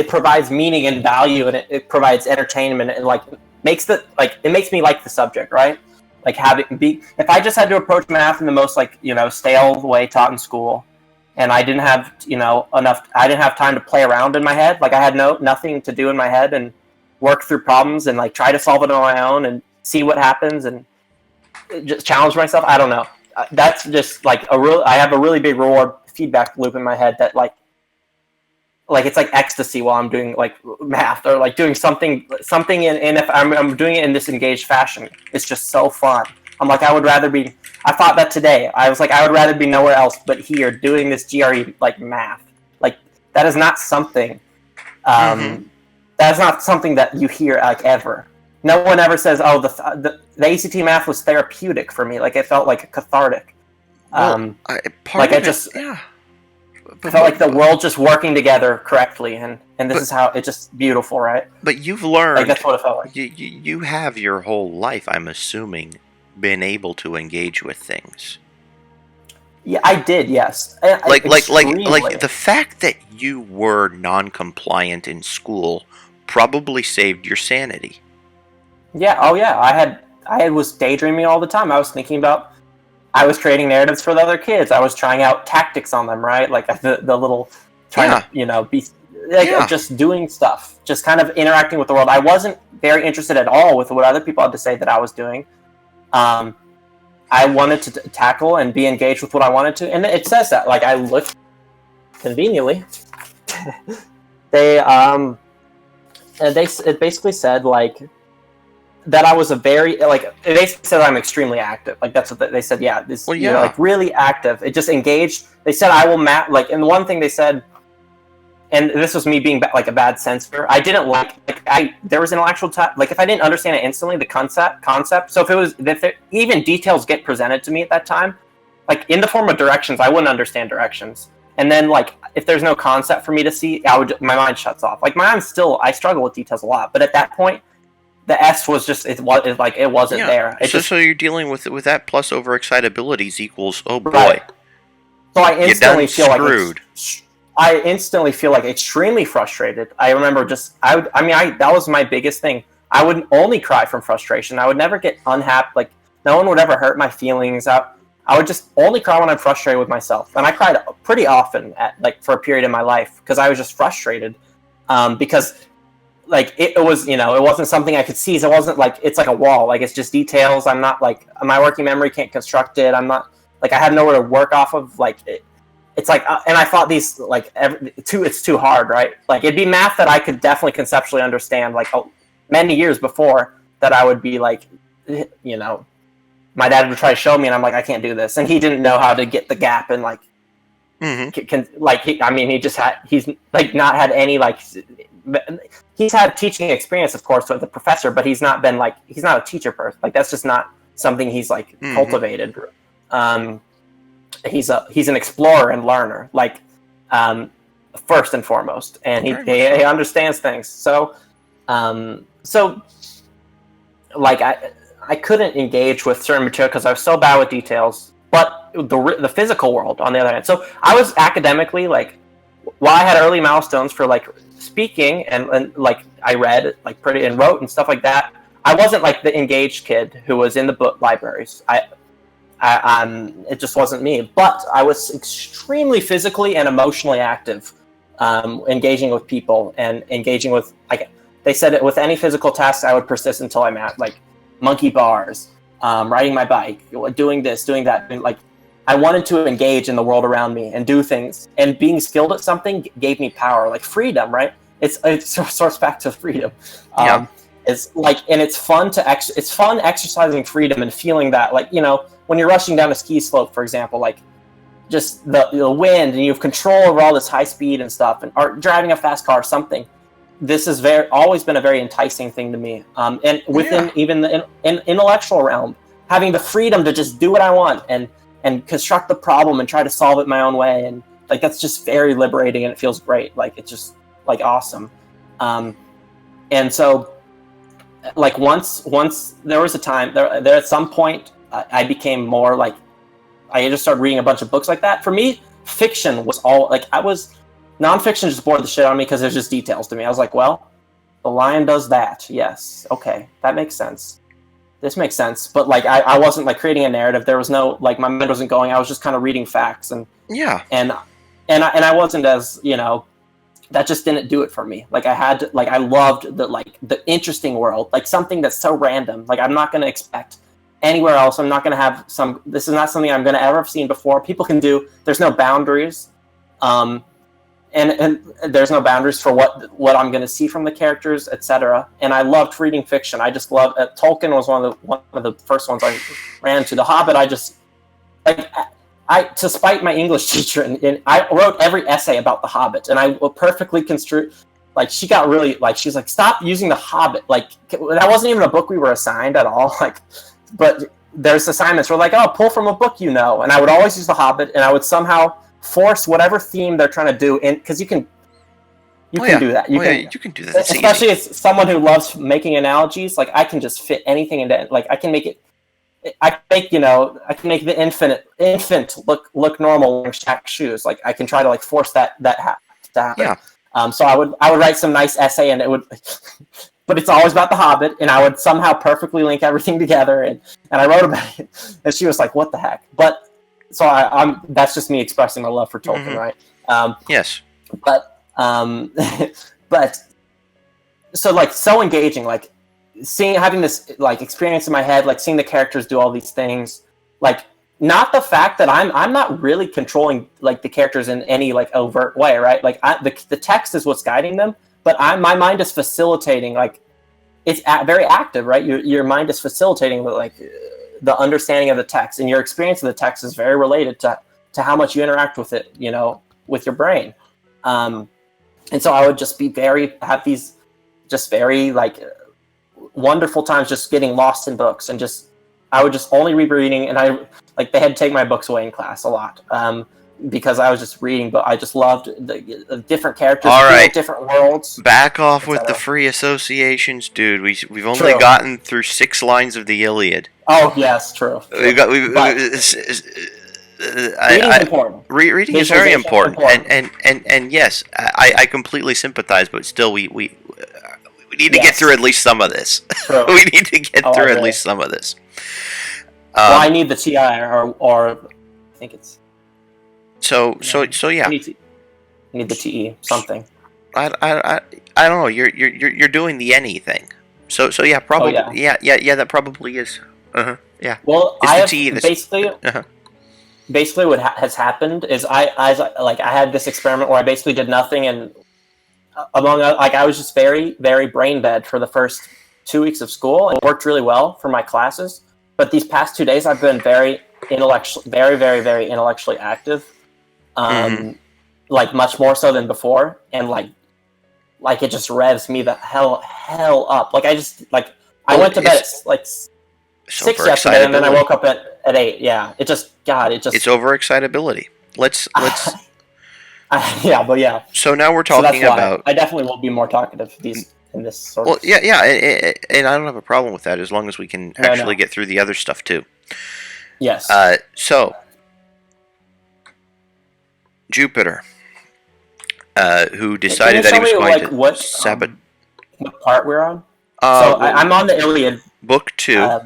provides meaning and value, and it provides entertainment, and like makes me like the subject, right? Like, if I just had to approach math in the most stale way taught in school, and I didn't have I didn't have time to play around in my head. Like, I had nothing to do in my head and work through problems and like try to solve it on my own and see what happens and just challenge myself. I don't know. That's just like I have a really big reward feedback loop in my head that like it's like ecstasy while I'm doing like math or like doing something and if I'm doing it in this engaged fashion, it's just so fun. I'm like, I thought that today. I was like, I would rather be nowhere else but here doing this GRE like math. Like, that is not something that's not something that you hear like ever. No one ever says, oh, the ACT math was therapeutic for me. Like, it felt like cathartic. Well, part like of I it, just yeah. I felt like the world just working together correctly, and this is how it's just beautiful, right? But you've Like learned. that's what it felt like. You have your whole life, I'm assuming, been able to engage with things. Yeah, I did. Yes, Like extremely. the fact that you were non-compliant in school probably saved your sanity. Yeah. Oh yeah. I was daydreaming all the time. I was thinking about. I was creating narratives for the other kids. I was trying out tactics on them, right? Like the little trying Yeah. to be like Yeah. just doing stuff, just kind of interacting with the world. I wasn't very interested at all with what other people had to say that I was doing. I wanted to tackle and be engaged with what I wanted to, and it says that. Like I looked conveniently. It basically said like that I was a very like it basically said I'm extremely active. Like that's what they said. Yeah, this Well, you're like really active. It just engaged. They said I will like, and the one thing they said, and this was me being like a bad censor. I didn't like there was intellectual like if I didn't understand it instantly, the concept. So if even details get presented to me at that time, like in the form of directions, I wouldn't understand directions. And then like if there's no concept for me to see, my mind shuts off. Like my mind still, I struggle with details a lot, but at that point, the S was just it wasn't there. So you're dealing with that plus overexcitabilities equals oh boy. Right. So I instantly feel screwed. I instantly feel like extremely frustrated. I remember that was my biggest thing. I would only cry from frustration. I would never get unhappy. Like no one would ever hurt my feelings. I would just only cry when I'm frustrated with myself, and I cried pretty often for a period in my life because I was just frustrated. Because like it was, it wasn't something I could seize. It wasn't like it's like a wall. Like it's just details. I'm not like my working memory can't construct it. I'm not like I have nowhere to work off of. Like it's like, and I thought these like it's too hard, right? Like it'd be math that I could definitely conceptually understand. Like many years before that, I would be like, my dad would try to show me, and I'm like, I can't do this, and he didn't know how to get the gap and like. Mm-hmm. He's like not had any like he's had teaching experience, of course, with the professor, but he's not a teacher person. Like that's just not something he's like cultivated. He's an explorer and learner, like first and foremost, and he understands things. So like I couldn't engage with certain material because I was so bad with details. But the physical world, on the other hand, so I was academically like, while I had early milestones for like speaking and like I read like pretty and wrote and stuff like that, I wasn't like the engaged kid who was in the book libraries. It just wasn't me. But I was extremely physically and emotionally active, engaging with people and engaging with like they said it with any physical tasks. I would persist until I'm at like monkey bars. Riding my bike, doing this, doing that. And, like, I wanted to engage in the world around me and do things. And being skilled at something gave me power, like freedom, right? It source back to freedom. It's like, and it's fun it's fun exercising freedom and feeling that, like, when you're rushing down a ski slope, for example, like just the wind and you have control over all this high speed and stuff, or driving a fast car or something. This has always been a very enticing thing to me. And within even the intellectual realm, having the freedom to just do what I want and construct the problem and try to solve it my own way. And like, that's just very liberating and it feels great. Like, it's just like awesome. And so like once there was a time there at some point, I became more like, I just started reading a bunch of books like that. For me, fiction was all like, nonfiction just bored the shit out of me because there's just details to me. I was like, well, the lion does that. Yes. Okay. That makes sense. This makes sense. But like, I wasn't like creating a narrative. There was no, like, my mind wasn't going. I was just kind of reading facts and I wasn't as, that just didn't do it for me. Like I loved the interesting world, like something that's so random. Like I'm not going to expect anywhere else. I'm not going to have this is not something I'm going to ever have seen before. People can do, there's no boundaries. And there's no boundaries for what I'm going to see from the characters, etc. And I loved reading fiction. I just loved Tolkien was one of the first ones I ran to. The Hobbit, I just like to spite my English teacher, and I wrote every essay about the Hobbit, and I perfectly construed. Like she got really like she's like, stop using the Hobbit. Like that wasn't even a book we were assigned at all. Like, but there's assignments where like, oh, pull from a book, and I would always use The Hobbit, and I would somehow force whatever theme they're trying to do in, because you can do that. You can do that. It's especially easy. as someone who loves making analogies. Like I can just fit anything into. Like I can make it. I can make the infant look normal wearing Shaq shoes. Like I can try to like force that to happen. Yeah. So I would write some nice essay, and it would, but it's always about The Hobbit, and I would somehow perfectly link everything together, and I wrote about it, and she was like, "What the heck?" But so I'm that's just me expressing my love for Tolkien, right? Yes. But but so like so engaging, like having this like experience in my head, like seeing the characters do all these things, like not the fact that I'm not really controlling like the characters in any like overt way, right? Like the text is what's guiding them, but my mind is facilitating, like it's very active, right? Your mind is facilitating like the understanding of the text, and your experience of the text is very related to how much you interact with it, with your brain. And so I would just have these just very like wonderful times just getting lost in books, and I would just only read reading, and they had to take my books away in class a lot because I was just reading, but I just loved the different characters, all right, different worlds. Back off with the free associations, dude. We've only gotten through 6 lines of the Iliad. Oh yes, true. Reading's important. Reading is very important. And yes, I completely sympathize, but still we need to get through at least some of this. We need to get through at least some of this. Well, I need the TI or I think it's so yeah. I need the TE something. I don't know. You're doing the anything. So yeah, probably yeah that probably is. Yeah. Well, basically what has happened is I had this experiment where I basically did nothing, and I was just very, very brain dead for the first 2 weeks of school, and it worked really well for my classes. But these past 2 days, I've been very very, very intellectually active, like much more so than before, and like it just revs me the hell up. Like I went to bed at like 6 yesterday, and then I woke up at 8. Yeah, it's overexcitability. Let's yeah. So now we're talking about. I definitely will be more talkative in this sort of. Well, yeah, and I don't have a problem with that as long as we can actually get through the other stuff too. Yes. So Jupiter, who decided that he was going to sabotage. What part we're on? I'm on the Iliad. Book 2,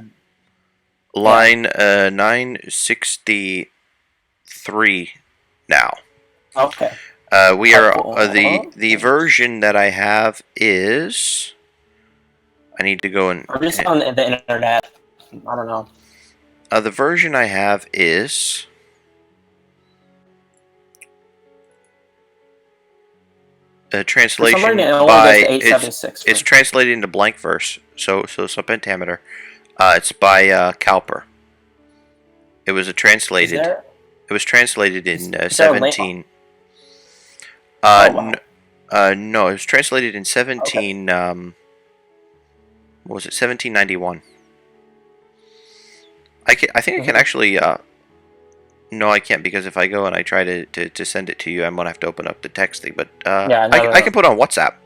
line 963 now. Okay. We are the version that I have is. I need to go and. Or just on the internet. I don't know. The version I have is. Translation by it's translated into blank verse, so pentameter. It's by Cowper. It was translated. It was translated in 17. No, it was translated in 17. What was it? 1791. I think I can actually. No, I can't, because if I go and I try to send it to you, I'm gonna have to open up the text thing. But I can put it on WhatsApp.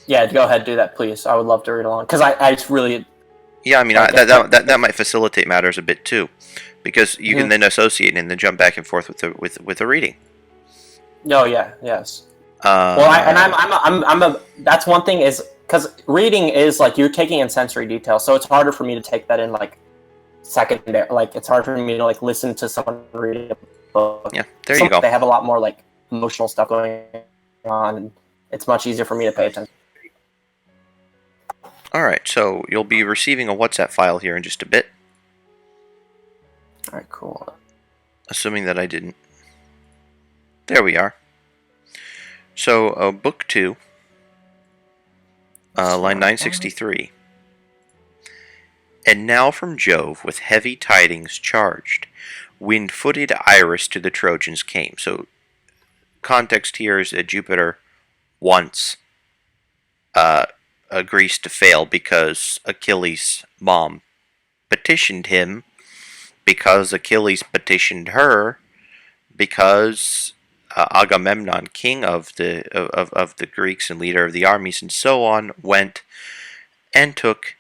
Yeah, go ahead, do that, please. I would love to read along, because I just really. Yeah, I mean that might facilitate matters a bit too, because you can then associate and then jump back and forth with the reading. Oh yeah, yes. That's one thing, is because reading is like you're taking in sensory detail, so it's harder for me to take that in like secondary. Like it's hard for me to like listen to someone reading a book. Yeah, there you go. They have a lot more like emotional stuff going on, and it's much easier for me to pay attention. All right, so you'll be receiving a WhatsApp file here in just a bit. All right, cool. Assuming that I didn't. There we are. So, Book 2, line 963. And now from Jove with heavy tidings charged, wind-footed Iris to the Trojans came. So, context here is that Jupiter wants Greece to fail because Achilles' mom petitioned him because Achilles petitioned her because Agamemnon, king of the Greeks and leader of the armies and so on, went and took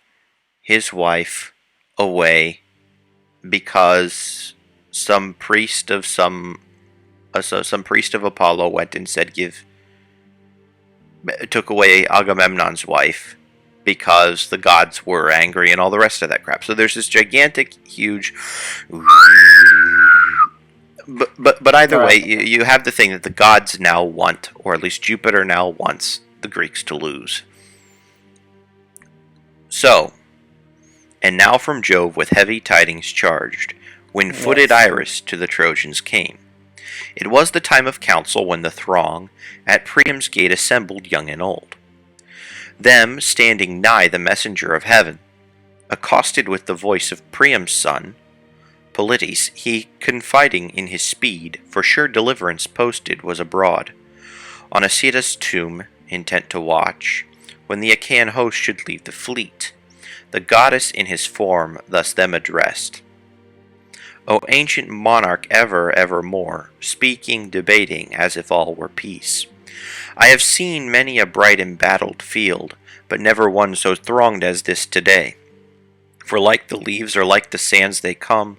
his wife away because some priest of Apollo went and said took away Agamemnon's wife because the gods were angry and all the rest of that crap. So there's this gigantic, huge. But either way, you have the thing that the gods now want, or at least Jupiter now wants, the Greeks to lose. So, and now from Jove with heavy tidings charged, wind-footed Iris to the Trojans came. It was the time of council when the throng at Priam's gate assembled young and old. Them, standing nigh the messenger of heaven, accosted with the voice of Priam's son, Polites, he confiding in his speed, for sure deliverance posted was abroad, on Acetus' tomb, intent to watch, when the Achaean host should leave the fleet. The goddess in his form thus them addressed. O ancient monarch evermore, speaking, debating, as if all were peace. I have seen many a bright embattled field, but never one so thronged as this today. For like the leaves or like the sands they come,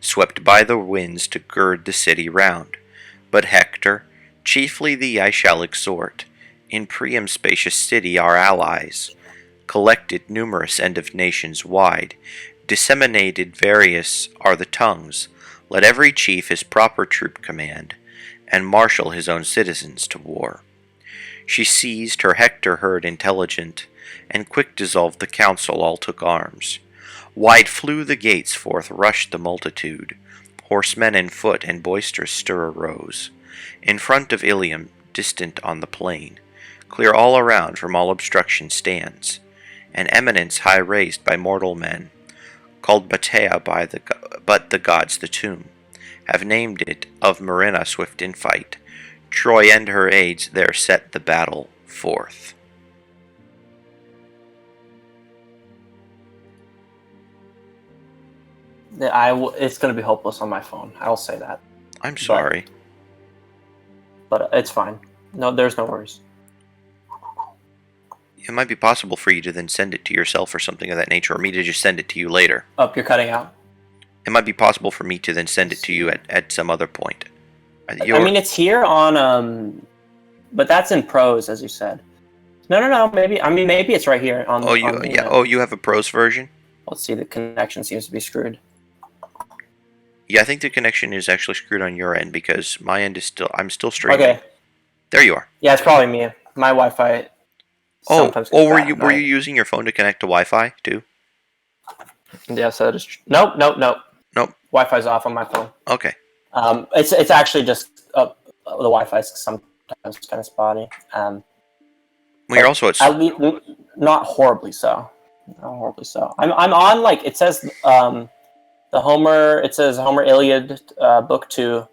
swept by the winds to gird the city round. But Hector, chiefly thee I shall exhort, in Priam's spacious city our allies, collected numerous and of nations wide, disseminated various are the tongues, let every chief his proper troop command, and marshal his own citizens to war. She seized, her Hector heard intelligent, and quick dissolved the council, all took arms. Wide flew the gates, forth rushed the multitude, horsemen and foot, and boisterous stir arose. In front of Ilium, distant on the plain, clear all around from all obstruction stands, an eminence high raised by mortal men, called Batea but the gods the tomb, have named it of Marina swift in fight. Troy and her aids there set the battle forth. It's going to be hopeless on my phone. I'll say that. I'm sorry. But it's fine. No, there's no worries. It might be possible for you to then send it to yourself or something of that nature, or me to just send it to you later. Oh, you're cutting out? It might be possible for me to then send it to you at some other point. I mean, it's here on, but that's in prose, as you said. No. Maybe it's right here on. You have a prose version. Let's see. The connection seems to be screwed. Yeah, I think the connection is actually screwed on your end because my end is still. I'm still streaming. Okay. There you are. Yeah, it's probably me. My Wi-Fi. Were you using your phone to connect to Wi-Fi too? Yes, that is. Nope. Nope. Wi-Fi's off on my phone. Okay. It's actually just the Wi-Fi's sometimes kind of spotty. Well, you're also at not horribly so. Not horribly so. I'm on like it says the Homer. It says Homer Iliad book 2,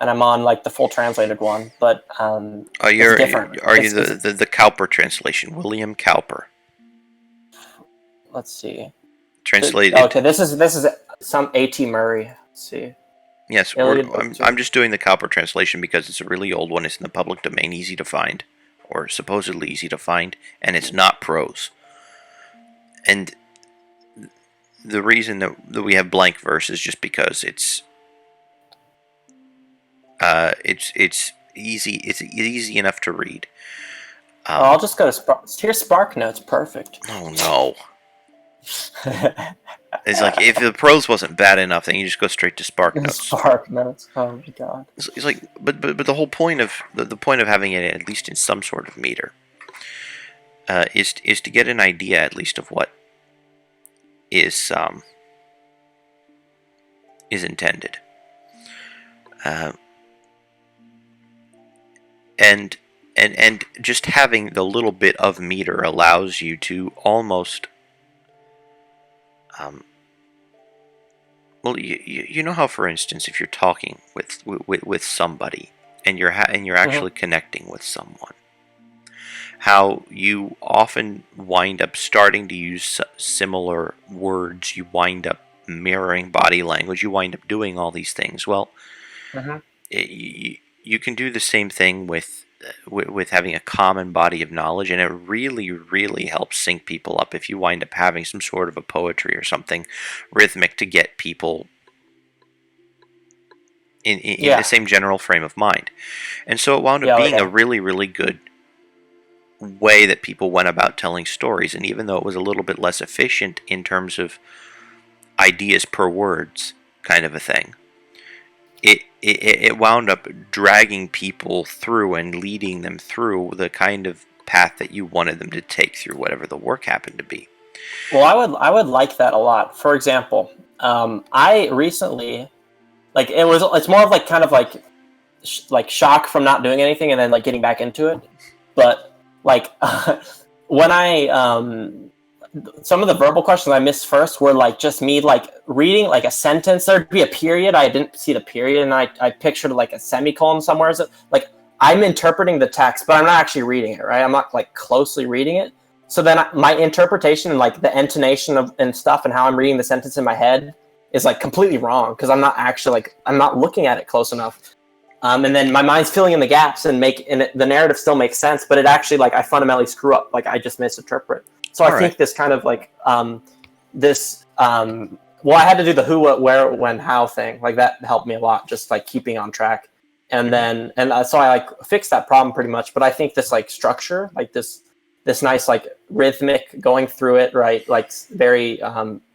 and I'm on like the full translated one. But it's different. Are you the Cowper translation? William Cowper. Let's see. Translated. Okay, this is some A.T. Murray. Let's see. Yes, I'm just doing the Cowper translation because it's a really old one. It's in the public domain, easy to find, or supposedly easy to find, and it's not prose. And the reason that we have blank verse is just because it's easy. It's easy enough to read. I'll just go to Spark. Here's Spark Notes. Perfect. Oh no. It's like if the prose wasn't bad enough, then you just go straight to Spark Notes. Spark Notes. Oh my god. It's like, but the whole point of the point of having it at least in some sort of meter is to get an idea at least of what is intended, and just having the little bit of meter allows you to almost. Well, you know how, for instance, if you're talking with somebody and you're actually connecting with someone, how you often wind up starting to use similar words, you wind up mirroring body language, you wind up doing all these things. Well, Mm-hmm. you can do the same thing with having a common body of knowledge, and it really, really helps sync people up if you wind up having some sort of a poetry or something rhythmic to get people in the Yeah. same general frame of mind. And so it wound up Yeah. being a Yeah. really, really good way that people went about telling stories. And even though it was a little bit less efficient in terms of ideas per words kind of a thing, it wound up dragging people through and leading them through the kind of path that you wanted them to take through whatever the work happened to be. Well, I would like that a lot. For example, I recently it's more of like kind of like like shock from not doing anything and then like getting back into it. But like when I some of the verbal questions I missed first were like just me like reading like a sentence. There'd be a period. I didn't see the period, and I pictured like a semicolon somewhere. So, like I'm interpreting the text, but I'm not actually reading it. Right? I'm not like closely reading it. So then my interpretation and like the intonation of and stuff and how I'm reading the sentence in my head is like completely wrong because I'm not actually like I'm not looking at it close enough. And then my mind's filling in the gaps and the narrative still makes sense, but it actually like I fundamentally screw up, like I just misinterpret. So I think this kind of like well, I had to do the who, what, where, when, how thing. Like that helped me a lot, just like keeping on track. And then so I like fixed that problem pretty much. But I think this like structure, like this nice like rhythmic going through it, right? Like very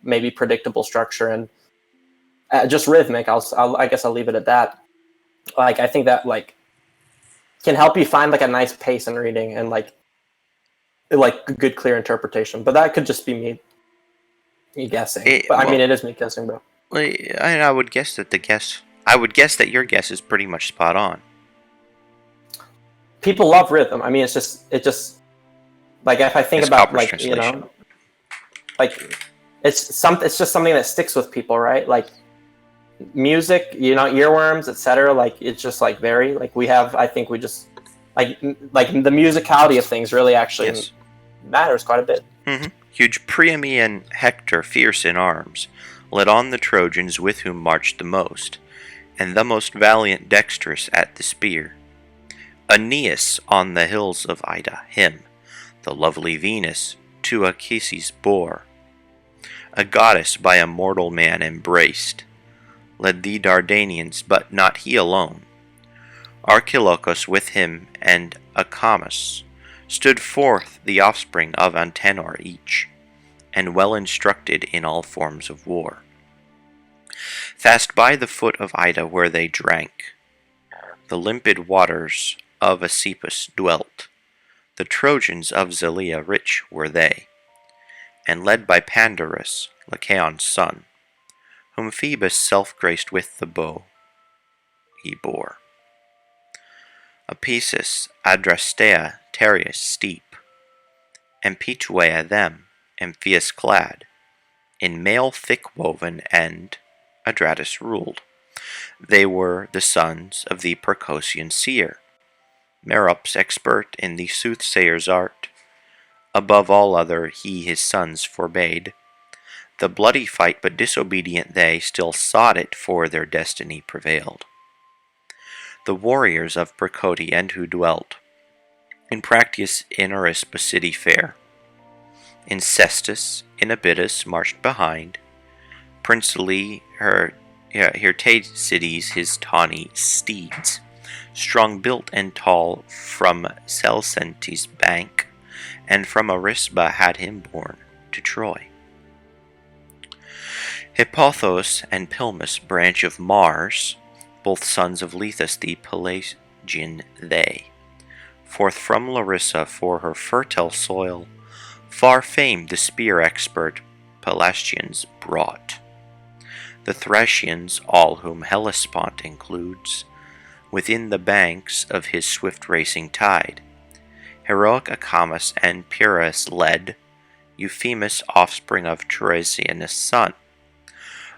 maybe predictable structure and just rhythmic. I guess I'll leave it at that. Like I think that like can help you find like a nice pace in reading and like good clear interpretation. But that could just be me guessing. But I mean, it is me guessing, bro. I would guess that your guess is pretty much spot on. People love rhythm. I mean, it just like if I think It's about Copper's like translation. like it's just something that sticks with people, right? Like music, earworms, etc. Like it's just like very like we have. I think we just like the musicality of things really actually matters quite a bit. Mm-hmm. Huge Priamean Hector, fierce in arms, led on the Trojans with whom marched the most, and the most valiant dexterous at the spear. Aeneas on the hills of Ida, him, the lovely Venus, to Achaesis bore. A goddess by a mortal man embraced, led the Dardanians, but not he alone. Archilochus with him and Acamas stood forth the offspring of Antenor each, and well instructed in all forms of war. Fast by the foot of Ida where they drank, the limpid waters of Asepus dwelt. The Trojans of Zelea rich were they, and led by Pandarus, Lycaon's son, whom Phoebus self-graced with the bow he bore. Apesis, Adrastea, Tereus steep, and Pituea them, Amphius clad, in mail thick woven, and Adrastus ruled. They were the sons of the Percosian seer, Merops expert in the soothsayer's art. Above all other he his sons forbade the bloody fight, but disobedient they still sought it, for their destiny prevailed. The warriors of Percote and who dwelt in Practius in Arispa city fair, in Cestus in Abydos marched behind, princely Hirtasides his tawny steeds, strong built and tall from Celsentis bank, and from Arisba had him borne to Troy. Hippothos and Pilmus, branch of Mars, both sons of Lethus the Pelagian they, forth from Larissa for her fertile soil, far famed the spear expert Pelasgians brought. The Thracians, all whom Hellespont includes, within the banks of his swift racing tide, heroic Acamas and Pyrrhus led, Euphemus, offspring of Tiresianus' son.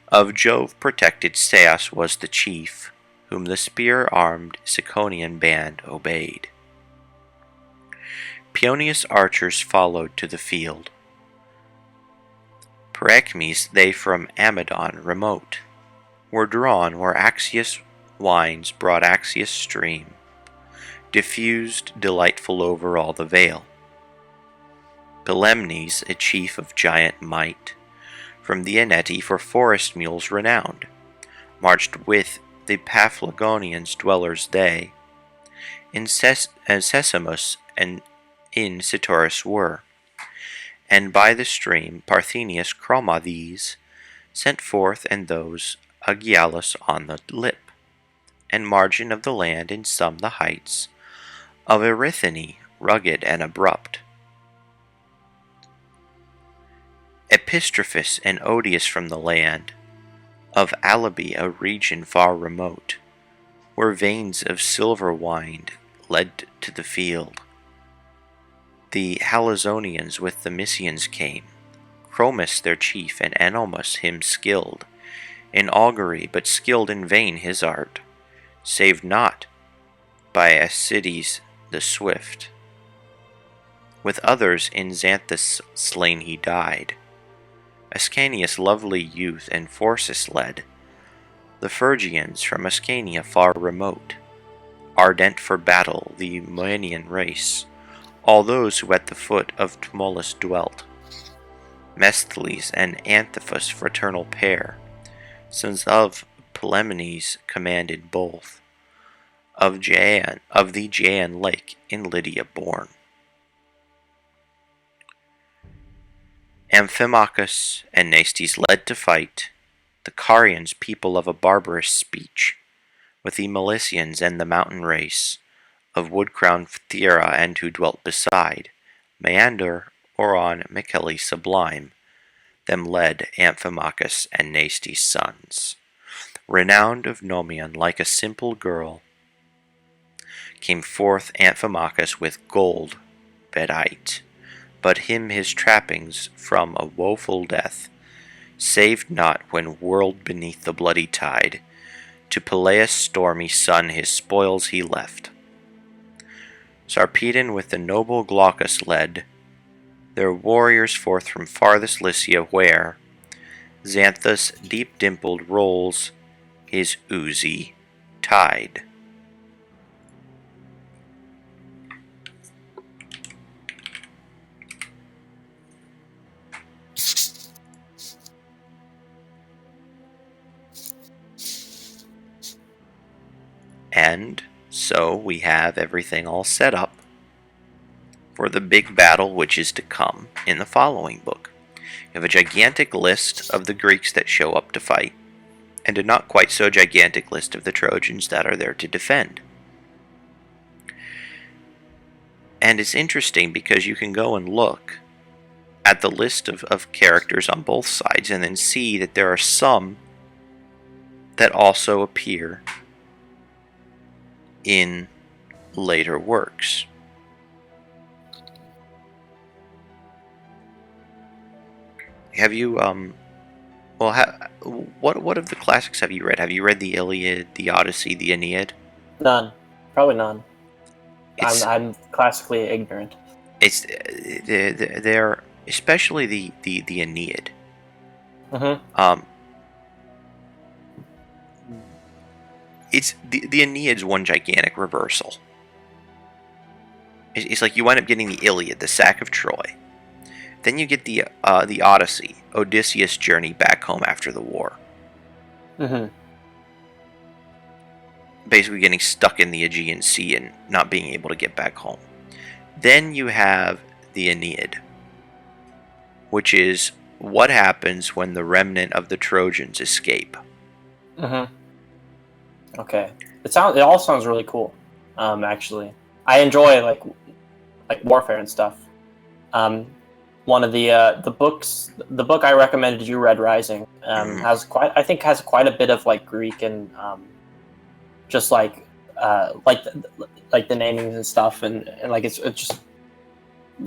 Of Jove protected Seius was the chief, whom the spear-armed Siconian band obeyed. Scorpionius archers followed to the field. Perechmes they from Amydon remote were drawn where Axius winds broad Axius stream, diffused delightful over all the vale. Belemnes, a chief of giant might, from the Aneti for forest mules renowned, marched with the Paphlagonians dwellers they, in Sesamus and in Cytorus were, and by the stream Parthenius Chroma these sent forth, and those Agialus on the lip, and margin of the land in some the heights of Erythini, rugged and abrupt. Epistrophus and Odious from the land of Alabi, a region far remote, where veins of silver wind led to the field. The Halizonians with the Mysians came, Chromis their chief, and Anomus him skilled in augury, but skilled in vain his art, saved not by Acides the swift. With others in Xanthus slain he died. Ascanius lovely youth and Phorcys led, the Phrygians from Ascania far remote, ardent for battle the Moenian race, all those who at the foot of Tmolus dwelt, Mesthles and Antiphus fraternal pair, sons of Palemenes commanded both, of the Jaian lake in Lydia born. Amphimachus and Nastes led to fight the Carians, people of a barbarous speech, with the Milesians and the mountain race of wood-crowned Phthira, and who dwelt beside Meander or on Mycale sublime. Them led Amphimachus and Nastes' sons, renowned of Nomion, like a simple girl. Came forth Amphimachus with gold bedight, but him his trappings from a woeful death saved not, when whirled beneath the bloody tide. To Peleus' stormy son his spoils he left. Sarpedon with the noble Glaucus led their warriors forth from farthest Lycia, where Xanthus deep-dimpled rolls his oozy tide. And so we have everything all set up for the big battle which is to come in the following book. You have a gigantic list of the Greeks that show up to fight, and a not quite so gigantic list of the Trojans that are there to defend. And it's interesting because you can go and look at the list of characters on both sides and then see that there are some that also appear in later works. Have you what of the classics have you read? Have you read the Iliad, the Odyssey, the Aeneid? None. Probably none. I'm classically ignorant. It's they're especially the Aeneid. Mm-hmm. It's the Aeneid's one gigantic reversal. It's like you wind up getting the Iliad, the sack of Troy. Then you get the Odyssey, Odysseus' journey back home after the war. Mm-hmm. Basically getting stuck in the Aegean Sea and not being able to get back home. Then you have the Aeneid, which is what happens when the remnant of the Trojans escape. Mm-hmm. Okay. It all sounds really cool. Actually, I enjoy like warfare and stuff. One of the books, the book I recommended you, Red Rising, has quite a bit of like Greek and just like the namings and stuff, and like it's just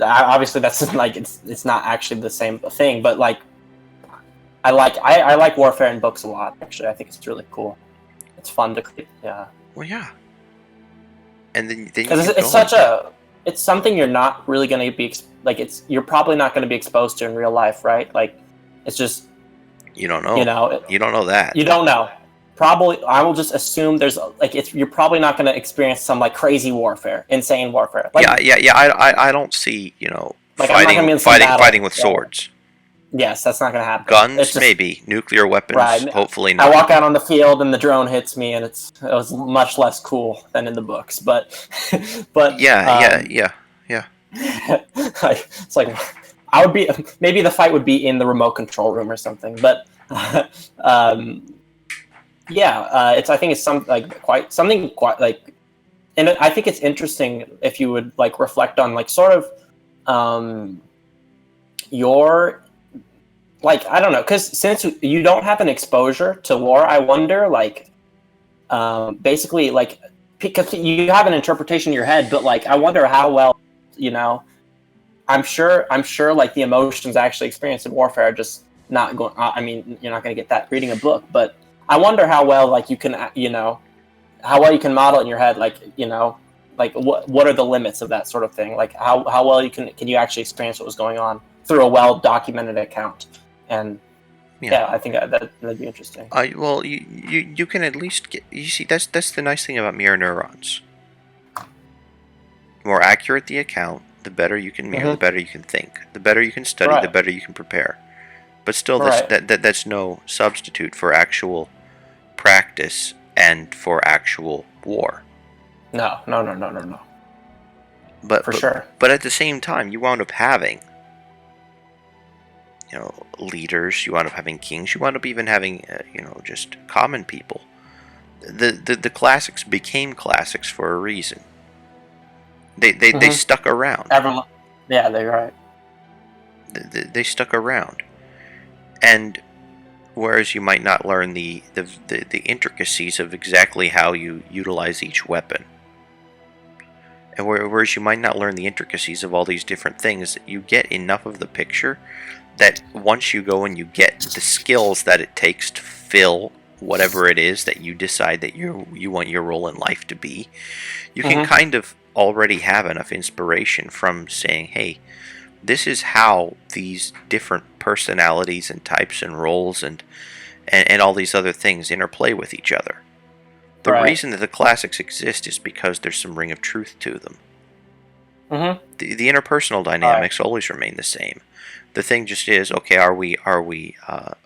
obviously that's like it's not actually the same thing, but like I like warfare in books a lot. Actually, I think it's really cool. It's fun to, yeah. Well, yeah. And then because it's such a it's something you're not really going to be you're probably not going to be exposed to in real life, right? Like, it's just, You don't know. you know, You don't know that. you don't know. Probably, I will just assume you're probably not going to experience some like crazy warfare, insane warfare. Like, yeah. I don't see, I'm not gonna be in some battle. fighting with swords. Yes, that's not going to happen. Guns, it's just, maybe. Nuclear weapons, right. hopefully I not. walk out on the field and the drone hits me, and it was much less cool than in the books. But Yeah. It's like I would be, maybe the fight would be in the remote control room or something. But I think it's something quite like, and I think it's interesting if you would like reflect on like sort of your, like, I don't know, because since you don't have an exposure to war, I wonder, like, basically, like, because you have an interpretation in your head, but like, I wonder how well, I'm sure, like, the emotions actually experienced in warfare are just not going. I mean, you're not going to get that reading a book, but I wonder how well, like, you can, how well you can model it in your head, like, like what are the limits of that sort of thing? Like, how well can you actually experience what was going on through a well documented account? And I think that'd be interesting. Well, you can at least get. You see, that's the nice thing about mirror neurons. The more accurate the account, the better you can mirror, the better you can think, the better you can study, the better you can prepare. But still, that's no substitute for actual practice and for actual war. No. But for sure. But at the same time, you wound up having, leaders. You wound up having kings. You wound up even having, just common people. The classics became classics for a reason. They stuck around. Yeah, they're right. They stuck around, and whereas you might not learn the intricacies of exactly how you utilize each weapon, and whereas you might not learn the intricacies of all these different things, you get enough of the picture that once you go and you get the skills that it takes to fill whatever it is that you decide that you want your role in life to be, you can kind of already have enough inspiration from saying, hey, this is how these different personalities and types and roles and all these other things interplay with each other. The reason that the classics exist is because there's some ring of truth to them. The interpersonal dynamics always remain the same. The thing just is, okay, are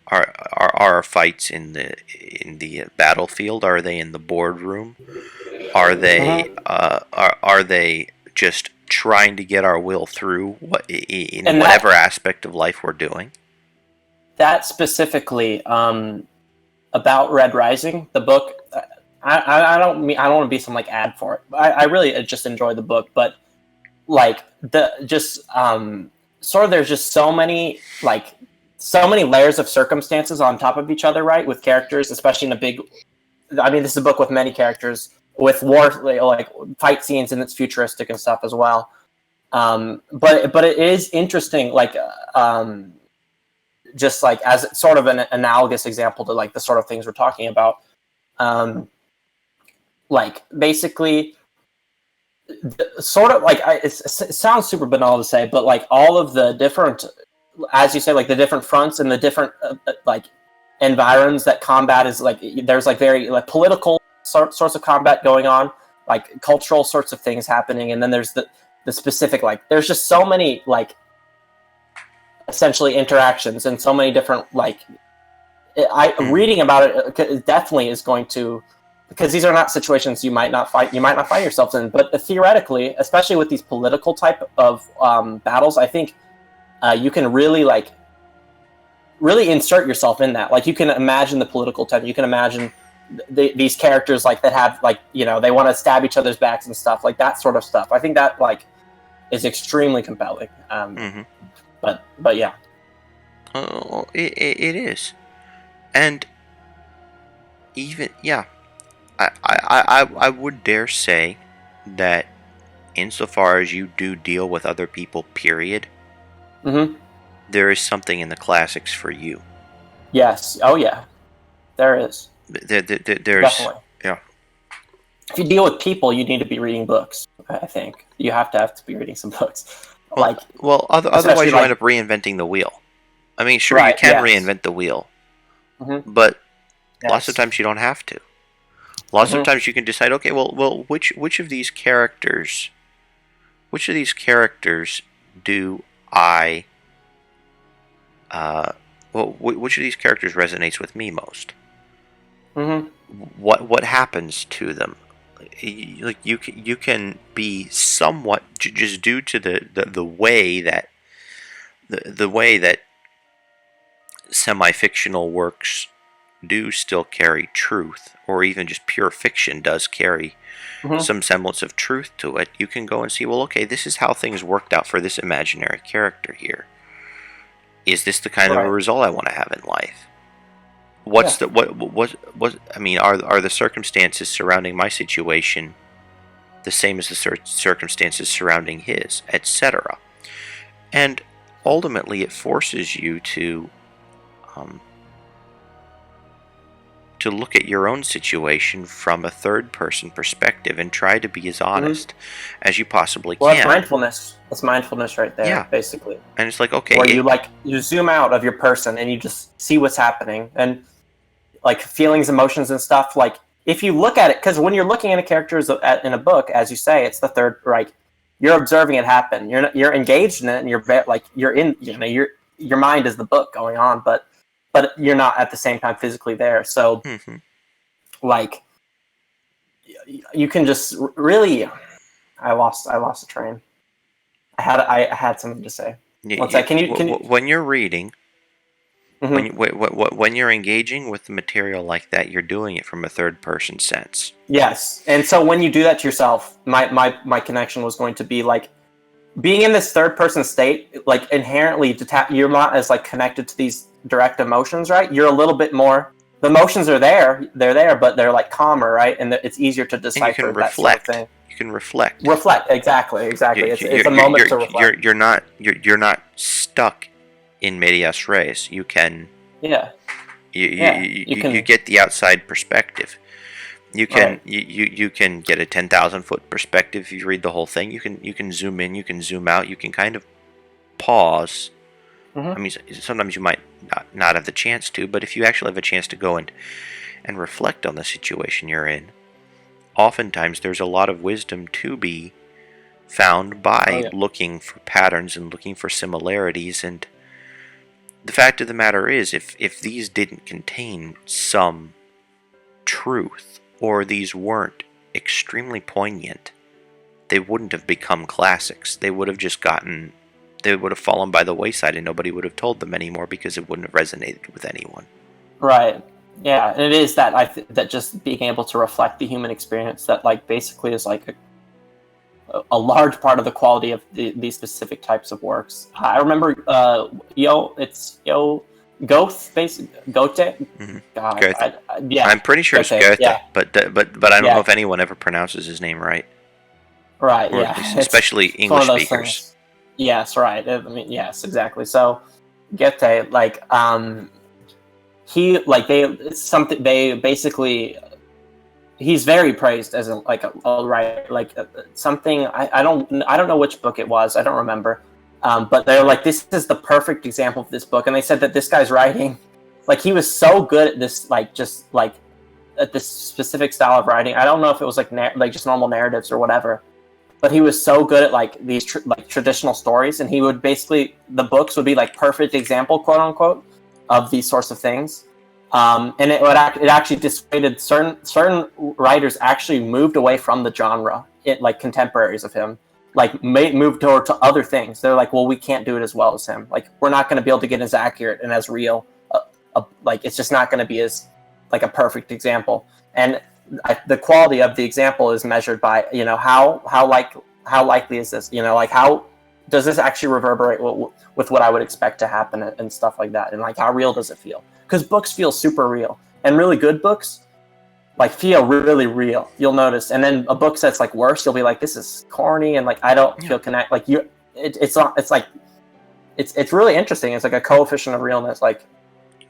our fights in the battlefield? Are they in the boardroom? Are they are they just trying to get our will through whatever aspect of life we're doing? That specifically about Red Rising, the book. I don't want to be some like ad for it. I really just enjoy the book, but like sort of there's just so many layers of circumstances on top of each other, right? With characters, especially in a big. I mean, this is a book with many characters, with war, like fight scenes, and it's futuristic and stuff as well. But it is interesting, like just like as sort of an analogous example to like the sort of things we're talking about. Like basically, sort of like it sounds super banal to say, but like all of the different, as you say, like the different fronts and the different like environs that combat is like, there's like very like political sorts of combat going on, like cultural sorts of things happening, and then there's the specific, like there's just so many like essentially interactions and so many different like reading about it definitely is going to, because these are not situations you might not find yourself in, but theoretically, especially with these political type of battles, I think you can really insert yourself in that. Like you can imagine the political tension. You can imagine these characters like that have like, they want to stab each other's backs and stuff, like that sort of stuff. I think that like is extremely compelling. But yeah. Oh, it is, and even I would dare say that insofar as you do deal with other people, period, there is something in the classics for you. Yes. Oh yeah, there is. There's definitely. Yeah. if you deal with people, you need to be reading books. I think you have to be reading some books. Like, Otherwise you like, end up reinventing the wheel. I mean, sure, you right? can Yes. reinvent the wheel, Mm-hmm. but lots of Yes. times you don't have to. Lots of Mm-hmm. times you can decide, okay, well, which of these characters, do I, which of these characters resonates with me most? Mm-hmm. What happens to them? Like you can be somewhat just due to the way that the way that semi-fictional works do still carry truth, or even just pure fiction does carry Mm-hmm. some semblance of truth to it. You can go and see, well, okay, this is how things worked out for this imaginary character here. Is this the kind of a Right. result I want to have in life? Yeah. What's the what I mean, are the circumstances surrounding my situation the same as the circumstances surrounding his, etc.? And ultimately it forces you um, to look at your own situation from a third person perspective and try to be as Mm-hmm. honest as you possibly Well, that's can. mindfulness. That's mindfulness right Yeah. there, basically. And it's like, okay, Where you zoom out of your person and you just see what's happening, and like feelings, emotions, and stuff. Like, if you look at it, because when you're looking at a character in a book, as you say, it's the third. Like, you're observing it happen. You're engaged in it, and you're in. Your mind is the book going on, but you're not at the same time physically there. So, mm-hmm. like, you can just really. I lost the train. I had something to say. One sec. Can you? When you're reading, Mm-hmm. when you're engaging with the material like that, you're doing it from a third person sense. Yes, and so when you do that to yourself, my connection was going to be like being in this third person state, like inherently you're not as like connected to these direct emotions, right? You're a little bit more. The emotions are there, but they're like calmer, right? And it's easier to And you can decipher that sort of reflect. thing. You can reflect. Reflect, exactly. It's a moment to reflect. You're not stuck in medias res. You can Yeah, you yeah. You you can, get the outside perspective. You can right. you can get a 10,000-foot perspective if you read the whole thing. You can zoom in, you can zoom out, you can kind of pause. I Mm-hmm. mean, sometimes you might not have the chance to, but if you actually have a chance to go and reflect on the situation you're in, oftentimes there's a lot of wisdom to be found Oh by yeah. looking for patterns and looking for similarities. And the fact of the matter is, if these didn't contain some truth, or these weren't extremely poignant, they wouldn't have become classics. They would have fallen by the wayside and nobody would have told them anymore because it wouldn't have resonated with anyone. Right. Yeah, and it is that that just being able to reflect the human experience that like basically is like a large part of the quality of these specific types of works. I remember, it's Goethe, basically Goethe. Mm-hmm. God, Goethe. yeah, I'm pretty sure it's Goethe. Goethe, Yeah, but I don't know yeah, if anyone ever pronounces his name right, right. or Yeah, especially it's one English of those speakers. things. Yes, right. I mean, yes, exactly. So Goethe, like, he like they it's something they basically he's very praised as a writer. Like, something I don't know which book it was. I don't remember. But they're like, this is the perfect example of this book, and they said that this guy's writing, like, he was so good at this, like, just like at this specific style of writing. I don't know if it was like just normal narratives or whatever, but he was so good at like these like traditional stories, and he would basically the books would be like perfect example, quote unquote, of these sorts of things. And it actually dissuaded certain writers actually moved away from the genre. It like contemporaries of him like moved toward to other things. They're like, well, we can't do it as well as him. Like, we're not going to be able to get as accurate and as real. Like, it's just not going to be as like a perfect example. And the quality of the example is measured by how likely is this, like, how does this actually reverberate with what I would expect to happen and stuff like that, and like how real does it feel, because books feel super real, and really good books like feel really real, you'll notice. And then a book that's like worse, you'll be like, this is corny, and like I don't feel connect, like it's not, it's like it's really interesting. It's like a coefficient of realness, like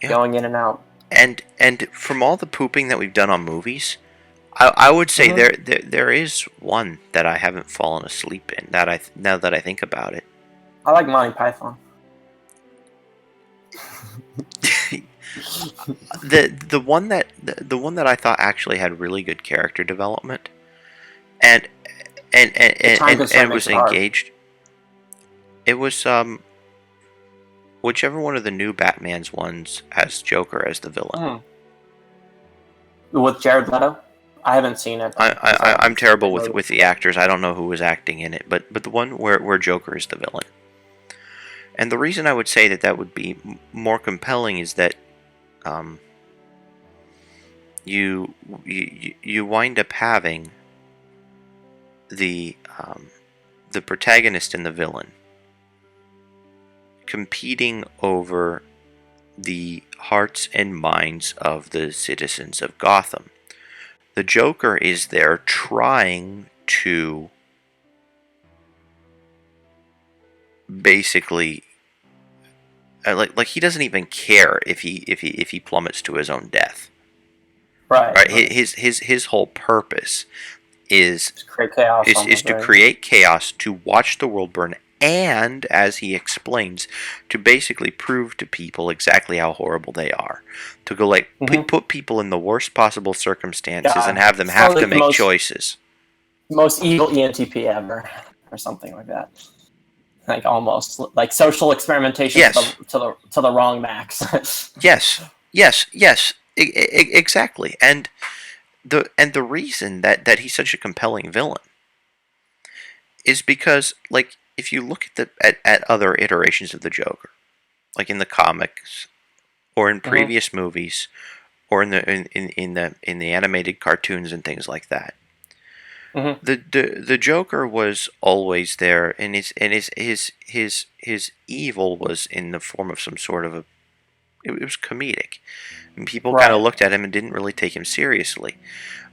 going in and out. And from all the pooping that we've done on movies, I would say Mhm. there is one that I haven't fallen asleep in. Now that I think about it, I like Monty Python. the one that I thought actually had really good character development, and The time constraint and makes was it hard. engaged. It was whichever one of the new Batman's ones has Joker as the villain. Mhm. With Jared Leto, I haven't seen it because I I'm haven't seen terrible the movie. with the actors. I don't know who was acting in it, but the one where Joker is the villain. And the reason I would say that would be more compelling is that um, you wind up having the the protagonist and the villain competing over the hearts and minds of the citizens of Gotham. The Joker is there trying to basically like he doesn't even care if he plummets to his own death. Right. Right? Right. His whole purpose is Just create chaos is almost, to right? create chaos, to watch the world burn, and as he explains, to basically prove to people exactly how horrible they are. To go like Mm-hmm. put people in the worst possible circumstances and God, have them it's have probably to like the make choices. most evil ENTP ever, or something like that. Like almost like social experimentation Yes, to the wrong max. yes, yes. Exactly. And the reason that he's such a compelling villain is because, like, if you look at other iterations of the Joker, like in the comics or in Mm-hmm. previous movies or in the animated cartoons and things like that, Mm-hmm. the Joker was always there, and his evil was in the form of some sort of a, it was comedic, and people kind of Right. looked at him and didn't really take him seriously.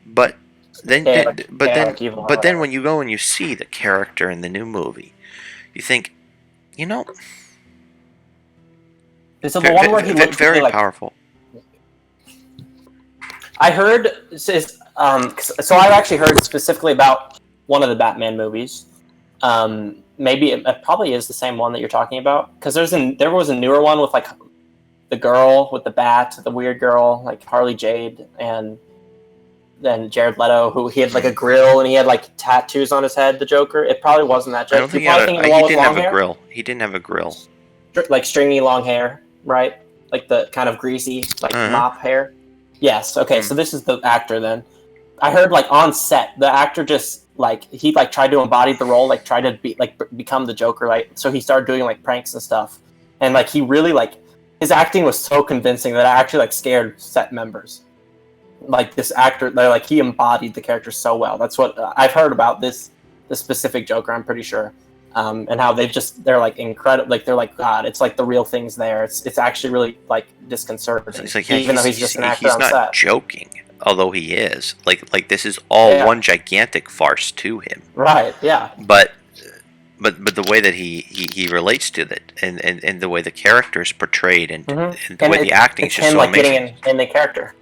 But then, Chaotic evil or but then whatever. when you go and you see the character in the new movie, you think, you know, So the one where he looked really very like powerful. I heard so I've actually heard specifically about one of the Batman movies. Maybe it probably is the same one that you're talking about because there was a newer one with like the girl with the bat, the weird girl, like Harley Jade, and then Jared Leto, who he had like a grill and he had like tattoos on his head. The Joker. It probably wasn't that I don't Joker. You're think probably thinking of the he one with didn't long have a hair, grill. He didn't have a grill. like stringy long hair, right? Like the kind of greasy like Uh-huh. mop hair. Yes. Okay. Hmm. So this is the actor then. I heard like on set, the actor just like he like tried to embody the role, like tried to be like become the Joker, like so he started doing like pranks and stuff, and like he really like his acting was so convincing that I actually like scared set members. Like this actor, they're like he embodied the character so well. That's what I've heard about this specific Joker. I'm pretty sure, and how they're like incredible. Like they're like God. It's like the real thing's there. It's actually really like disconcerting, It's like, yeah, even though he's just an actor he's on not set. joking, although he is. Like this is all Yeah. one gigantic farce to him. Right. Yeah. But the way that he relates to it, and the way the character is portrayed, Mm-hmm. and the way the acting is It's just him so like getting amazing. in the character.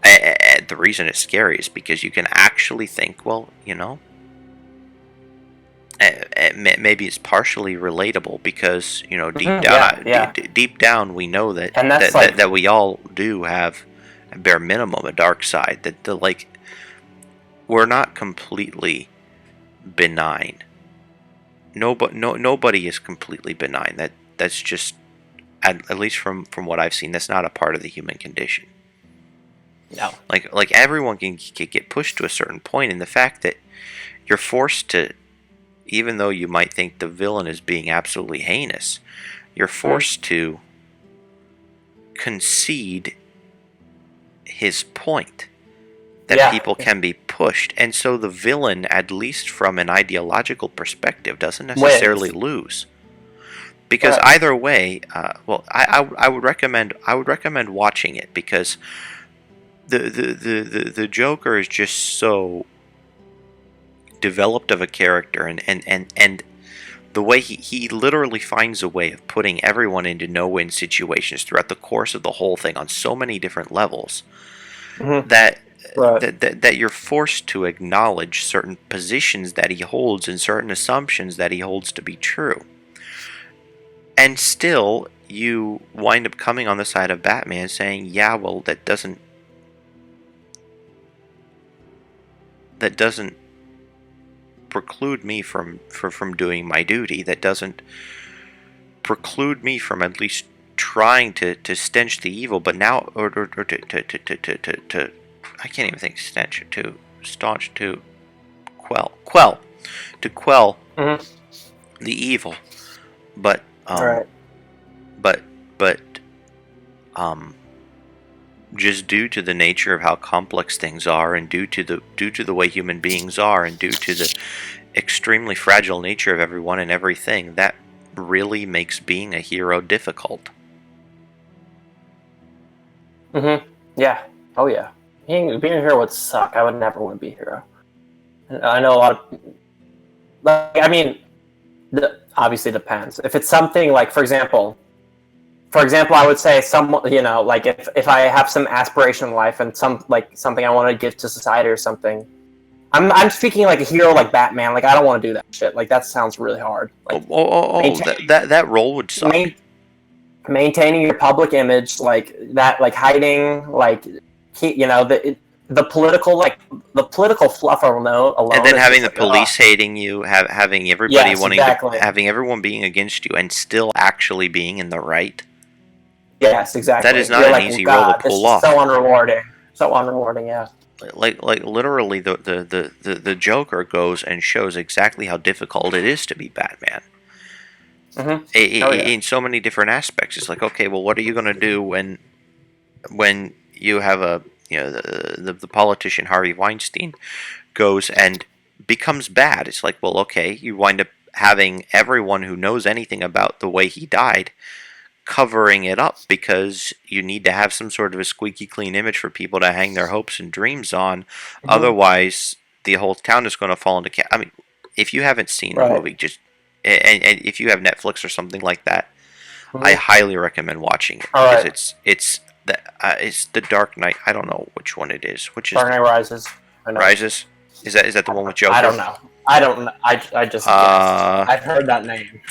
And the reason it's scary is because you can actually think, well, you know, maybe it's partially relatable because, you know, deep Mm-hmm. down, Yeah. Yeah. deep down, we know that And that's like that we all do have, at bare minimum, a dark side. That like we're not completely benign. Nobody is completely benign. That's just, at least from what I've seen, that's not a part of the human condition. no. Like everyone can get pushed to a certain point, and the fact that you're forced to, even though you might think the villain is being absolutely heinous, you're forced to concede his point that Yeah. people can be pushed, and so the villain, at least from an ideological perspective, doesn't necessarily Wins. lose. Because Right. either way, well, I would recommend watching it, because the Joker is just so developed of a character, and the way he literally finds a way of putting everyone into no-win situations throughout the course of the whole thing on so many different levels Mm-hmm. that Right. that you're forced to acknowledge certain positions that he holds and certain assumptions that he holds to be true. And still, you wind up coming on the side of Batman saying, yeah, well, that doesn't preclude me from doing my duty. That doesn't preclude me from at least trying to stench the evil, but now, or to I can't even think stench, to staunch, to quell Mhm. the evil. But Right. but just due to the nature of how complex things are, and due to the way human beings are, and due to the extremely fragile nature of everyone and everything, that really makes being a hero difficult. Mm-hmm. Yeah. Oh yeah. Being a hero would suck. I would never want to be a hero. And I know a lot of. Like, I mean, obviously depends. If it's something like, for example, I would say like if I have some aspiration in life and something I want to give to society or something. I'm speaking like a hero like Batman. Like I don't want to do that shit. Like that sounds really hard. Like That role would suck. Maintaining your public image like that, like hiding, like the political fluff alone. And then is having just the like, police hating you, having everybody yes, wanting exactly. having everyone being against you, and still actually being in the right. Yes, exactly. That is not You're an like, easy God, role to pull off. This is so unrewarding. So unrewarding, yeah. Like literally, the Joker goes and shows exactly how difficult it is to be Batman. Mm-hmm. In so many different aspects. It's like, okay, well, what are you gonna do when you have the politician Harvey Weinstein goes and becomes bad? It's like, well, okay, you wind up having everyone who knows anything about the way he died covering it up because you need to have some sort of a squeaky clean image for people to hang their hopes and dreams on. Mm-hmm. Otherwise, the whole town is going to fall into I mean, if you haven't seen the movie, just and if you have Netflix or something like that, mm-hmm. I highly recommend watching it because it's the Dark Knight. I don't know which one it is. Which is Dark Knight Rises? Rises? Is that the one with Joker? I don't know. I just guessed. I've heard that name.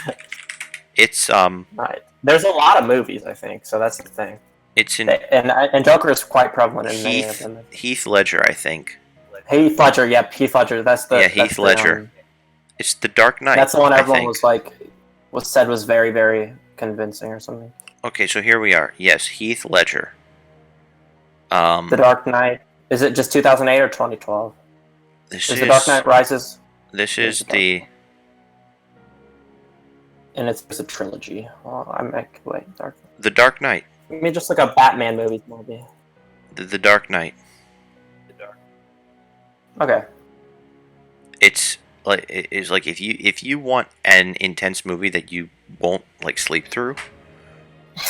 It's Right. There's a lot of movies, I think, so that's the thing. It's in and Joker is quite prevalent in many of them. Heath Ledger, I think. Heath Ledger, yep, Heath Ledger. That's the Heath Ledger. It's the Dark Knight. That's the one everyone was said was very, very convincing or something. Okay, so here we are. Yes, Heath Ledger. The Dark Knight. Is it just 2008 or 2012? Is The Dark Knight Rises? This is the. And it's a trilogy. The Dark Knight. I mean, just like a Batman movie. The Dark Knight. Okay. It's like if you want an intense movie that you won't like sleep through,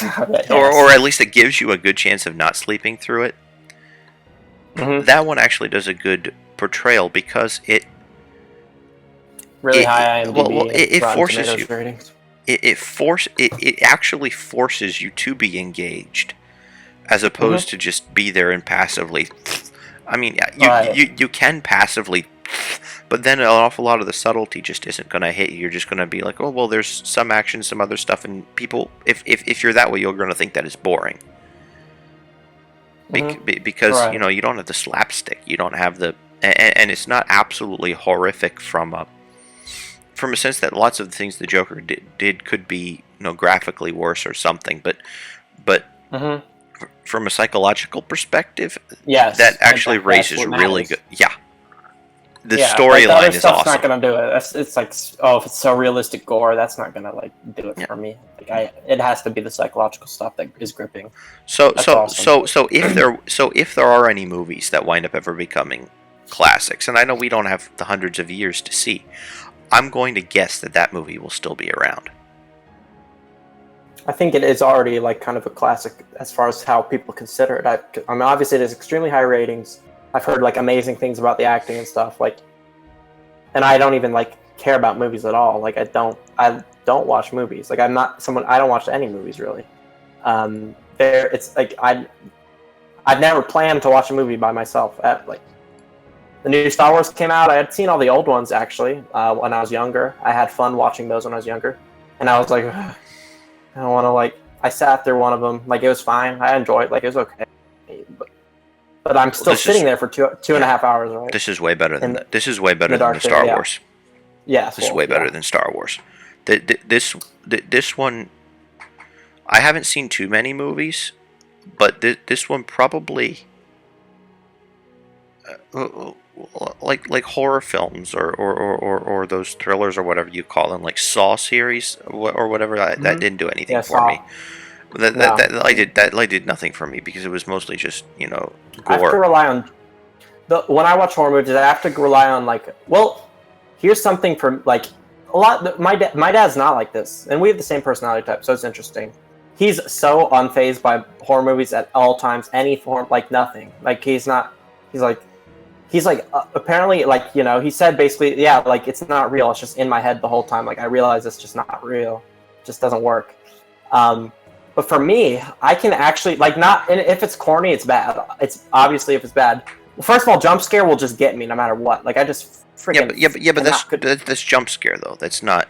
yes. or at least it gives you a good chance of not sleeping through it. Mm-hmm. That one actually does a good portrayal because it really high IMDb. Well, it forces you. Ratings. It actually forces you to be engaged, as opposed to just be there and passively. I mean, you can passively, but then an awful lot of the subtlety just isn't going to hit you. You're just going to be like, oh well, there's some action, some other stuff, and people, if you're that way, you're going to think that it's boring. Because you don't have the slapstick, you don't have the, and it's not absolutely horrific from a sense that lots of the things the Joker did could be graphically worse or something, but from a psychological perspective, yes, that actually raises really good. Yeah, the storyline is awesome. Not gonna do it. It's like, oh, if it's so realistic gore, that's not gonna do it for me. It has to be the psychological stuff that is gripping. So if there are any movies that wind up ever becoming classics, and I know we don't have the hundreds of years to see, I'm going to guess that movie will still be around. I think it is already kind of a classic as far as how people consider it. I mean, obviously it has extremely high ratings. I've heard amazing things about the acting and stuff. And I don't even care about movies at all. I don't watch movies. I'm not someone. I don't watch any movies really. I I'd never planned to watch a movie by myself. Like the new Star Wars came out. I had seen all the old ones actually when I was younger. I had fun watching those when I was younger, and I was like, I don't want to like. I sat through one of them. Like it was fine. I enjoyed it. Like it was okay. But I'm still sitting there for two and a half hours. Right. This is way better than that. This is way better than the Star Wars. Yeah, this is way better than Star Wars. This one, I haven't seen too many movies, but this one probably, like horror films or those thrillers or whatever you call them, like Saw series or whatever. That didn't do anything for me. That did nothing for me because it was mostly just gore. I have to rely on when I watch horror movies. I have to rely on here's something from like a lot. My dad's not like this, and we have the same personality type, so it's interesting. He's so unfazed by horror movies at all times, any form, like nothing. Like he's not. He's like apparently like he said basically like it's not real. It's just in my head the whole time. Like I realize it's just not real. It just doesn't work. But for me, I can actually not. And if it's corny, it's bad. It's obviously if it's bad. Well, first of all, jump scare will just get me no matter what. Like I just freaking but that's jump scare though. That's not.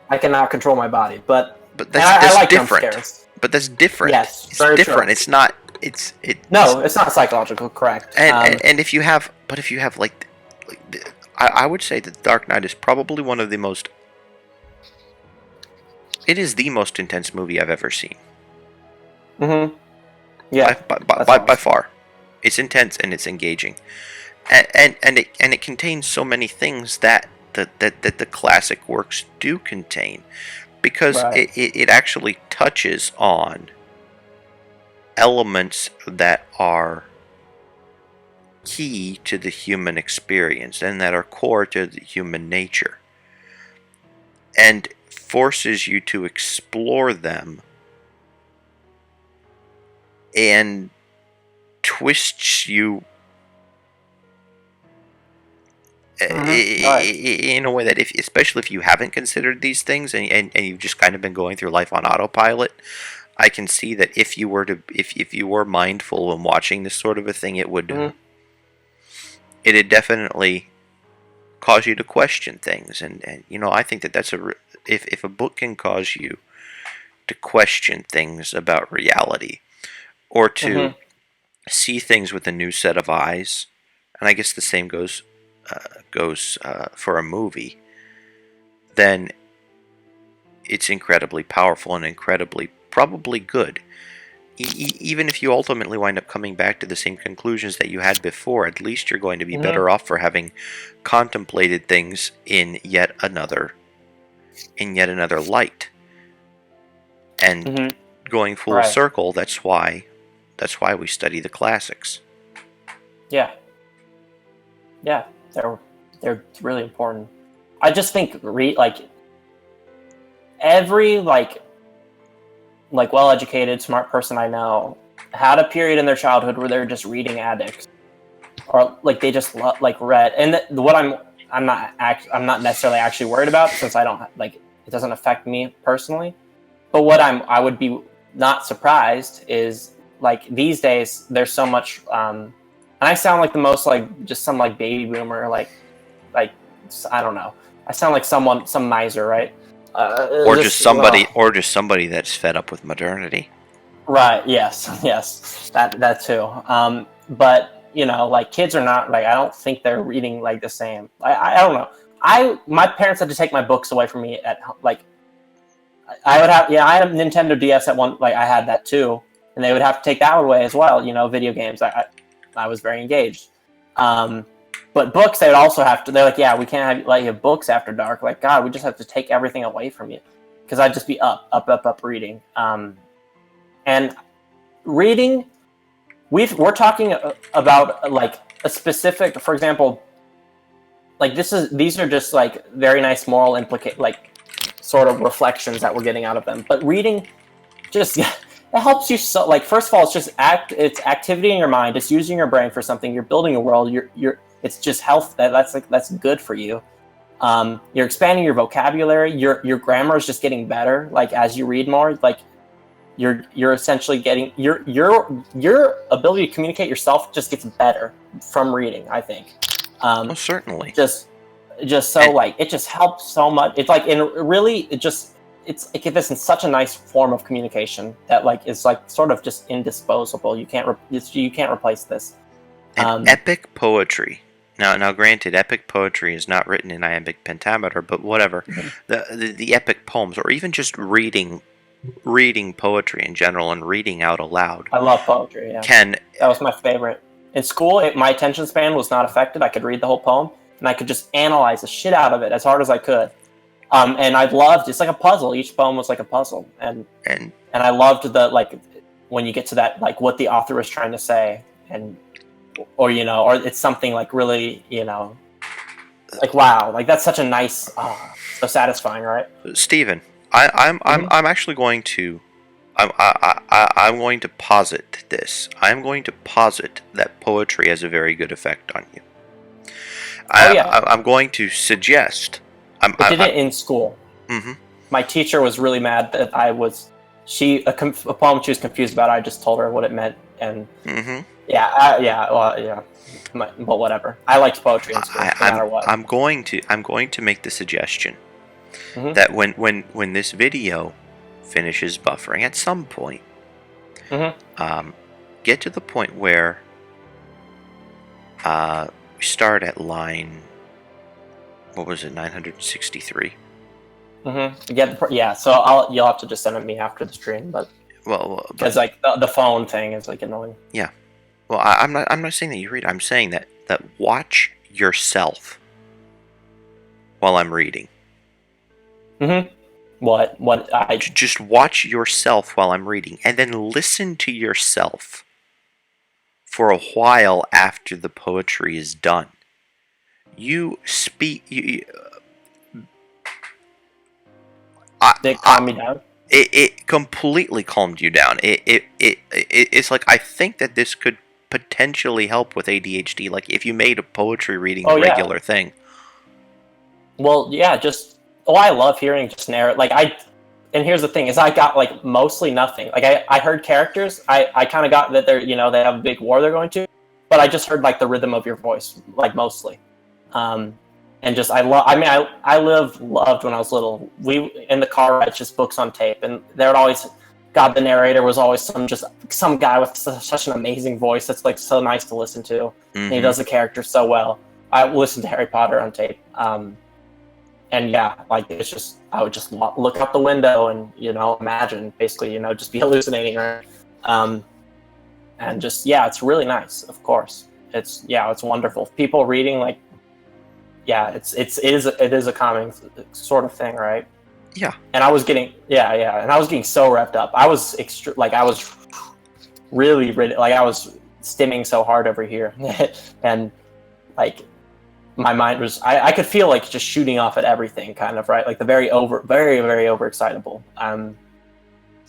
I cannot control my body, but that's I like different. Jump scares. But that's different. Yes, it's different. True. It's not. No, it's not psychological. Correct. And if you have I would say that Dark Knight is probably one of the most. It is the most intense movie I've ever seen. Mm-hmm. Yeah. By far, it's intense and it's engaging, and it contains so many things that the classic works do contain, because it actually touches on elements that are key to the human experience and that are core to the human nature, and forces you to explore them and twists you in a way that, especially if you haven't considered these things and you've just kind of been going through life on autopilot, I can see that if you were mindful when watching this sort of a thing, it'd definitely cause you to question things, and I think that's if a book can cause you to question things about reality, or to see things with a new set of eyes, and I guess the same goes for a movie, then it's incredibly powerful and incredibly probably good. Even if you ultimately wind up coming back to the same conclusions that you had before, at least you're going to be better off for having contemplated things in yet another light. And going full circle, that's why we study the classics. Yeah, they're really important. I just think every well-educated, smart person I know had a period in their childhood where they're just reading addicts, or they just read. And what I'm not necessarily actually worried about, since I don't it doesn't affect me personally. But what I would be not surprised is these days there's so much. And I sound like the most just some baby boomer I don't know. I sound like some miser, right? Or just somebody that's fed up with modernity. Right. Yes. That too. But kids are not I don't think they're reading the same. I don't know. My parents had to take my books away from me at I would have. I had a Nintendo DS at one. I had that too, and they would have to take that away as well. Video games. I was very engaged. But books, they would also have to. They're we can't have you have books after dark. God, we just have to take everything away from you, because I'd just be up reading. And reading, we're talking about a specific, for example, these are just very nice moral sort of reflections that we're getting out of them. But reading, just it helps you so. First of all, it's just it's activity in your mind. It's using your brain for something. You're building a world. It's just health. That's good for you. You're expanding your vocabulary. Your grammar is just getting better. As you read more, you're essentially getting your ability to communicate yourself just gets better from reading, I think. Oh, certainly. Just so And- like it just helps so much. It's like it gives us such a nice form of communication that like is like sort of just indisposable. You can't replace this. And epic poetry. Now, granted, epic poetry is not written in iambic pentameter, but whatever. The epic poems, or even just reading poetry in general and reading out aloud. I love poetry. Yeah, that was my favorite. In school, my attention span was not affected. I could read the whole poem, and I could just analyze the shit out of it as hard as I could. And I loved it's like a puzzle. Each poem was like a puzzle, and I loved the like when you get to that like what the author was trying to say, or it's something like really like wow, like that's such a nice, so satisfying, right? Steven, I'm actually going to I'm going to posit this. I'm going to posit that poetry has a very good effect on you. I'm going to suggest. I did it in school. Mm-hmm. My teacher was really mad that a poem she was confused about. I just told her what it meant, and but whatever. I liked poetry in school, no matter what. I'm going to make the suggestion that when this video finishes buffering at some point, get to the point where we start at line. What was it? 963. Yeah. So you'll have to just send it me after the stream, but because like the phone thing is like annoying. Yeah. Well, I'm not saying that you read. I'm saying that watch yourself while I'm reading. What I just watch yourself while I'm reading, and then listen to yourself for a while after the poetry is done. You speak. Did it calm me down? It completely calmed you down. It's like I think that this could potentially help with ADHD. Like if you made a poetry reading a regular thing. Well, yeah, I love hearing just narrate. And here's the thing: is I got like mostly nothing. Like I heard characters. I kind of got that they're they have a big war they're going to, but I just heard like the rhythm of your voice, like mostly. And just I loved when I was little. We in the car rides just books on tape, and there would always the narrator was always some guy with such an amazing voice that's like so nice to listen to. And he does the character so well. I listened to Harry Potter on tape. And yeah, like it's just I would just look out the window and imagine basically just be hallucinating, right? And just it's really nice. Of course, it's wonderful. People reading like it is a calming sort of thing, right? Yeah. And I was getting and I was getting so revved up. I was I was really like I was stimming so hard over here, and like. My mind was I could feel like just shooting off at everything kind of, right? Like the very very overexcitable.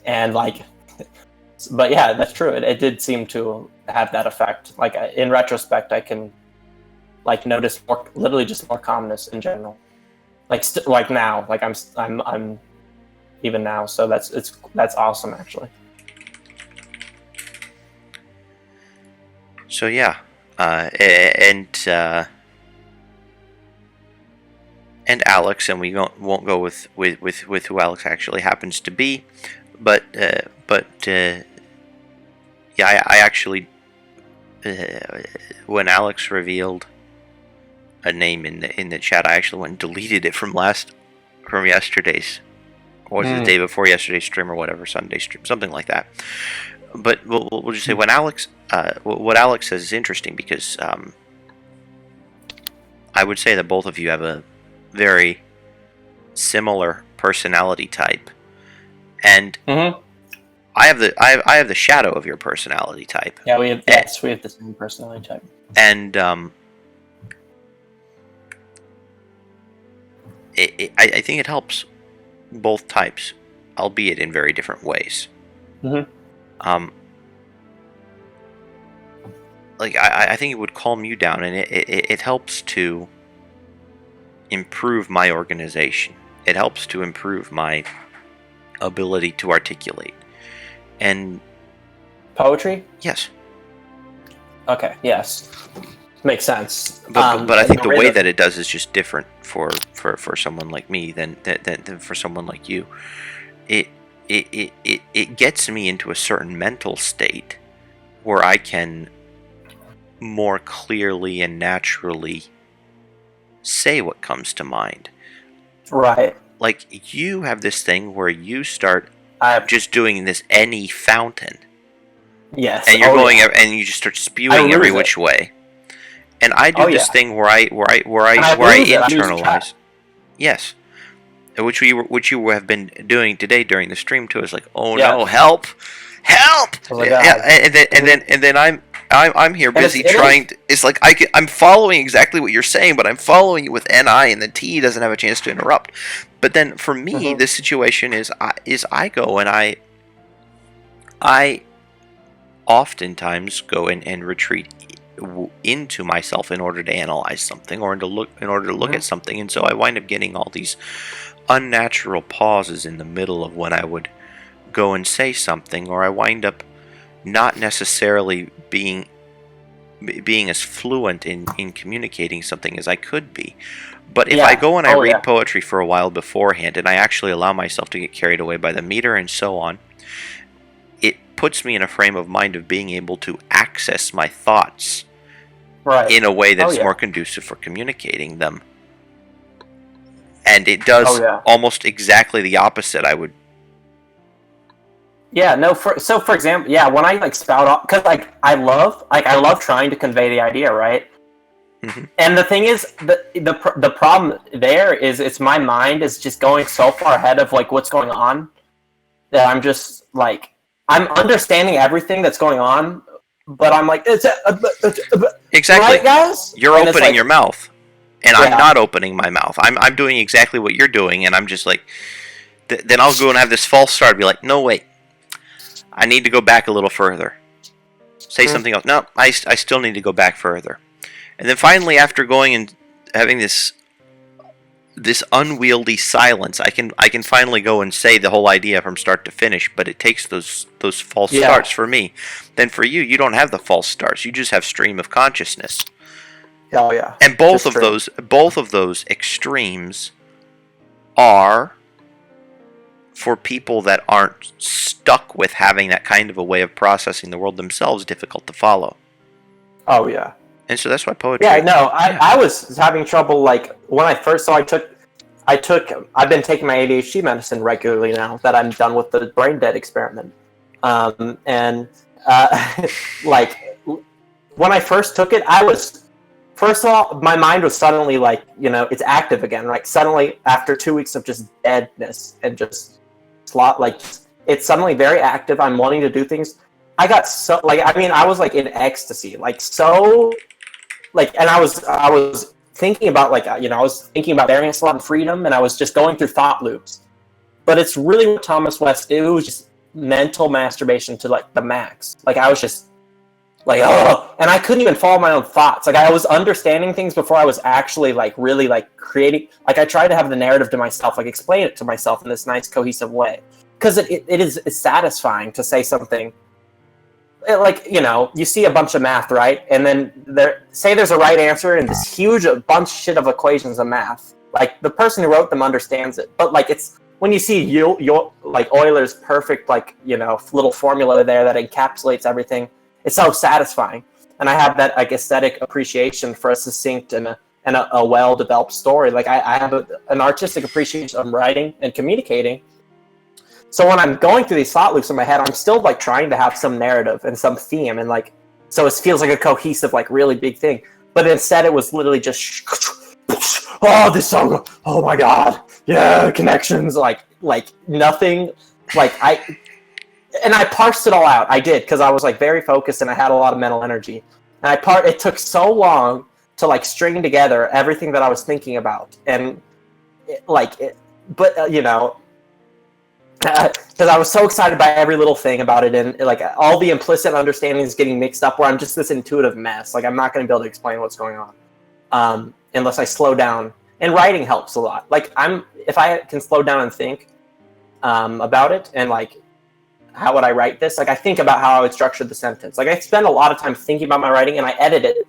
And like but yeah, that's true. It did seem to have that effect. Like in retrospect I can like notice more calmness in general. Like now, like I'm even now. So that's awesome actually. So yeah. And Alex, and we won't go with who Alex actually happens to be, but I actually when Alex revealed a name in the chat, I actually went and deleted it from yesterday's, or was it the day before yesterday's stream or whatever, Sunday stream, something like that. But we'll just say when Alex, what Alex says is interesting because I would say that both of you have a very similar personality type, and I have the shadow of your personality type. Yeah, we have the same personality type, and I think it helps both types, albeit in very different ways. Like I think it would calm you down, and it helps to improve my organization. It helps to improve my ability to articulate. And Poetry? yes, Okay, yes. Makes sense. but I and think the way rhythm- that it does is just different for someone like me than for someone like you. It gets me into a certain mental state where I can more clearly and naturally say what comes to mind. Right. Like, you have this thing where you start I just doing this any fountain, yes. and you're Oh, going yeah. and you just start I spewing every lose which it. way. And I do Oh, this yeah. thing where I And I lose it. I lose track. internalize. Yes. Which you have been doing today during the stream too. Is like, oh Yeah. no, help, help! Oh my Yeah, God. and then I'm here And busy it is- trying. It's like I'm following exactly what you're saying, but I'm following it with NI, and the T doesn't have a chance to interrupt. But then for me, the situation is I go and I oftentimes go and retreat into myself in order to analyze something or in order to look at something, and so I wind up getting all these unnatural pauses in the middle of when I would go and say something, or I wind up not necessarily being as fluent in communicating something as I could be. But if I go and I read poetry for a while beforehand, and I actually allow myself to get carried away by the meter and so on, it puts me in a frame of mind of being able to access my thoughts in a way that's more conducive for communicating them. And it does almost exactly the opposite. I would. Yeah. No. For example, when I like spout off, because I love trying to convey the idea, right? Mm-hmm. And the thing is, the problem there is, it's my mind is just going so far ahead of like what's going on that I'm just like, I'm understanding everything that's going on, but I'm like, exactly, right, guys? You're opening your mouth, and I'm not opening my mouth. I'm doing exactly what you're doing, and I'm just like, then I'll go and have this false start, be like, no, wait, I need to go back a little further. Say something else. No, I still need to go back further. And then finally, after going and having this unwieldy silence, I can finally go and say the whole idea from start to finish. But it takes those false starts for me. Then for you, you don't have the false starts. You just have stream of consciousness. Oh yeah. And both of those extremes are for people that aren't stuck with having that kind of a way of processing the world themselves difficult to follow. Oh yeah. And so that's why poetry. Yeah, no, I was having trouble like when I first. So I've been taking my ADHD medicine regularly now that I'm done with the brain dead experiment. And like when I first took it, first of all, my mind was suddenly like, it's active again. Like suddenly after 2 weeks of just deadness and just slot, like it's suddenly very active. I'm wanting to do things. I got so like, I was like in ecstasy, like so. Like, and I was thinking about like, I was thinking about variance, love, and freedom, and I was just going through thought loops. But it's really what Thomas West, it was just mental masturbation to like the max. Like I was just like, oh, and I couldn't even follow my own thoughts. Like I was understanding things before I was actually like really like creating. Like I tried to have the narrative to myself, like explain it to myself in this nice cohesive way. Because it's satisfying to say something. Like, you see a bunch of math, right? And then there's a right answer and this huge bunch of equations of math. Like the person who wrote them understands it, but like it's when you see your like Euler's perfect like little formula there that encapsulates everything. It's so satisfying, and I have that like aesthetic appreciation for a succinct and a well-developed story. Like I have an artistic appreciation of writing and communicating. So when I'm going through these thought loops in my head, I'm still like trying to have some narrative and some theme, and like so it feels like a cohesive, like really big thing. But instead, it was literally just this song. Oh my god, yeah, connections, like nothing. Like I parsed it all out. I did because I was like very focused and I had a lot of mental energy. And it took so long to like string together everything that I was thinking about, and because I was so excited by every little thing about it, and like all the implicit understandings getting mixed up where I'm just this intuitive mess. Like I'm not going to be able to explain what's going on unless I slow down. And writing helps a lot. Like if I can slow down and think about it, and like how would I write this? Like, I think about how I would structure the sentence. Like, I spend a lot of time thinking about my writing, and I edit it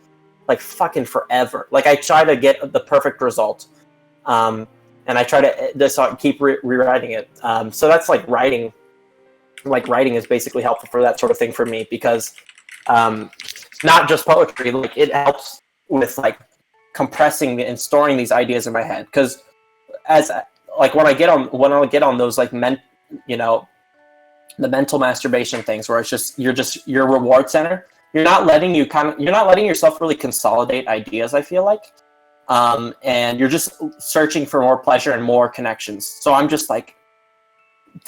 like fucking forever. Like, I try to get the perfect result, and I try to just keep rewriting it. So that's like writing. Like, writing is basically helpful for that sort of thing for me, because not just poetry. Like, it helps with like compressing and storing these ideas in my head. Because as like when I get on those like the mental masturbation things where it's just you're your reward center, you're not letting yourself really consolidate ideas, I feel like, and you're just searching for more pleasure and more connections. So I'm just like,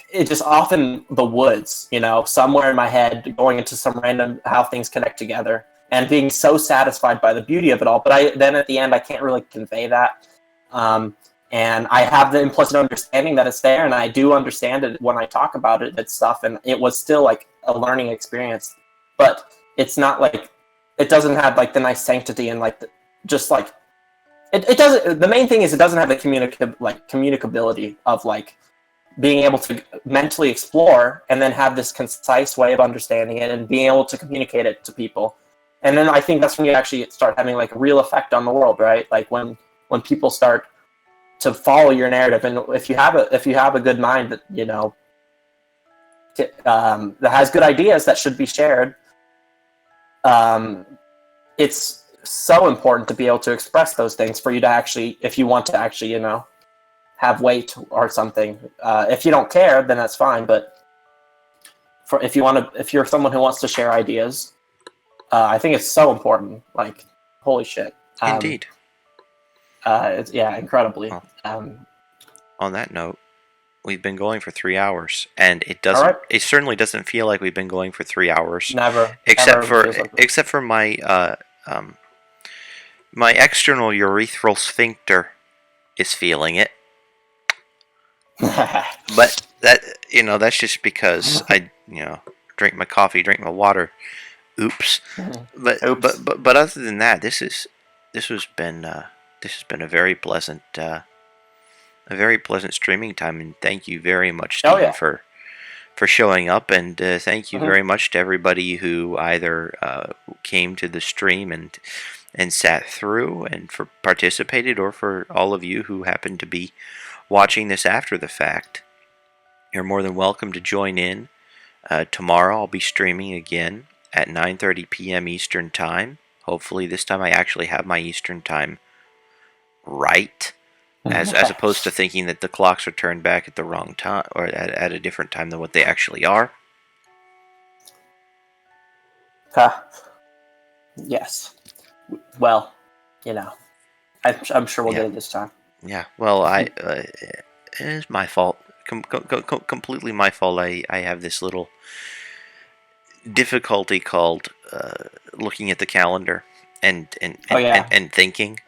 it's just off in the woods, somewhere in my head, going into some random how things connect together, and being so satisfied by the beauty of it all. But then at the end I can't really convey that, and I have the implicit understanding that it's there, and I do understand it when I talk about it and stuff, and it was still like a learning experience. But it's not like, it doesn't have like the nice sanctity and like just like it doesn't. The main thing is it doesn't have the communicability of like being able to mentally explore and then have this concise way of understanding it and being able to communicate it to people. And then I think that's when you actually start having like a real effect on the world, right? Like when people start to follow your narrative, and if you have a good mind that that has good ideas that should be shared, it's so important to be able to express those things for you to actually, if you want to actually, have weight or something. If you don't care, then that's fine. But if you're someone who wants to share ideas, I think it's so important. Like, holy shit. Indeed. Incredibly. Well, on that note, we've been going for 3 hours, and it doesn't. Right. It certainly doesn't feel like we've been going for 3 hours. Never. Except for my my external urethral sphincter is feeling it. But that's just because I drink my coffee, drink my water. Oops. But other than that, this has been a very pleasant streaming time, and thank you very much, Steven, for showing up, and thank you very much to everybody who either came to the stream and sat through and participated, or for all of you who happened to be watching this after the fact. You're more than welcome to join in. Tomorrow I'll be streaming again at 9:30 p.m. Eastern Time. Hopefully this time I actually have my Eastern Time right, as opposed to thinking that the clocks are turned back at the wrong time, or at a different time than what they actually are. Yes. Well, I'm sure we'll get it this time. Yeah, well, it's my fault. Completely my fault. I have this little difficulty called looking at the calendar and thinking.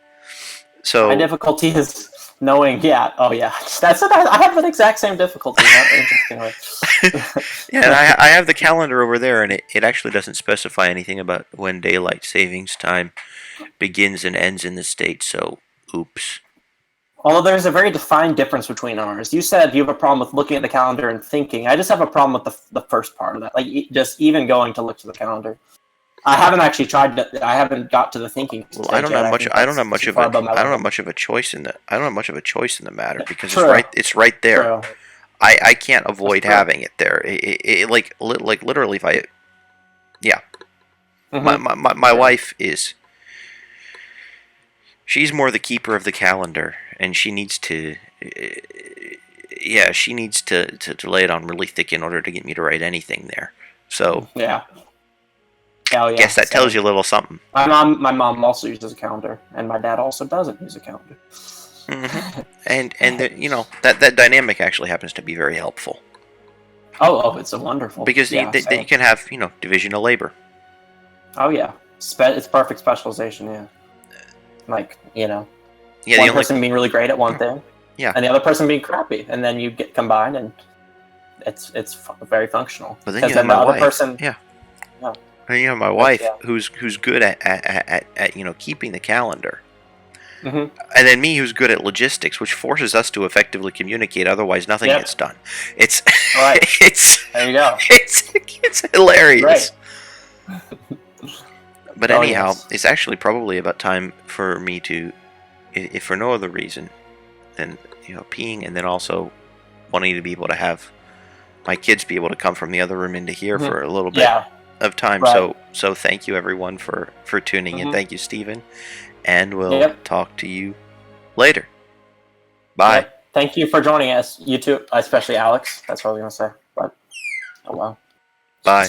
So my difficulty is knowing. Yeah. Oh yeah. That's what I have the exact same difficulty. Interestingly. Yeah, and I have the calendar over there, and it actually doesn't specify anything about when daylight savings time begins and ends in the States. So, oops. Although there's a very defined difference between ours. You said you have a problem with looking at the calendar and thinking. I just have a problem with the first part of that. Like, just even going to look to the calendar. I haven't actually tried to. I haven't got to the thinking. Well, I don't have much of a choice in the. I don't have much of a choice in the matter, because it's right there. True. I can't avoid having it there. It like literally, if I. Yeah. Mm-hmm. My wife is. She's more the keeper of the calendar, and she needs to. Yeah, she needs to lay it on really thick in order to get me to write anything there. So. Yeah. Oh, yeah. Guess that tells you a little something. My mom also uses a calendar, and my dad also doesn't use a calendar. Mm-hmm. And that dynamic actually happens to be very helpful. Oh, it's a wonderful. Because you can have division of labor. Oh yeah, it's perfect specialization. Yeah, like one person being really great at one thing, and the other person being crappy, and then you get combined, and it's very functional. But then you have my wife. Person, yeah. And you have my wife, who's good at keeping the calendar. Mhm. and then me who's good at logistics, which forces us to effectively communicate. Otherwise, nothing Yep. gets done. It's Right. it's There you go. it's hilarious. Right. But Oh, anyhow, yes. it's actually probably about time for me to, if for no other reason than peeing, and then also wanting to be able to have my kids be able to come from the other room into here Mhm. for a little bit Yeah. of time. Right. So thank you everyone for tuning in. Mhm. Thank you, Steven, and we'll Yep. talk to you later. Bye. Yep. Thank you for joining us. You too, especially Alex. That's what I was gonna say. But oh well. Bye.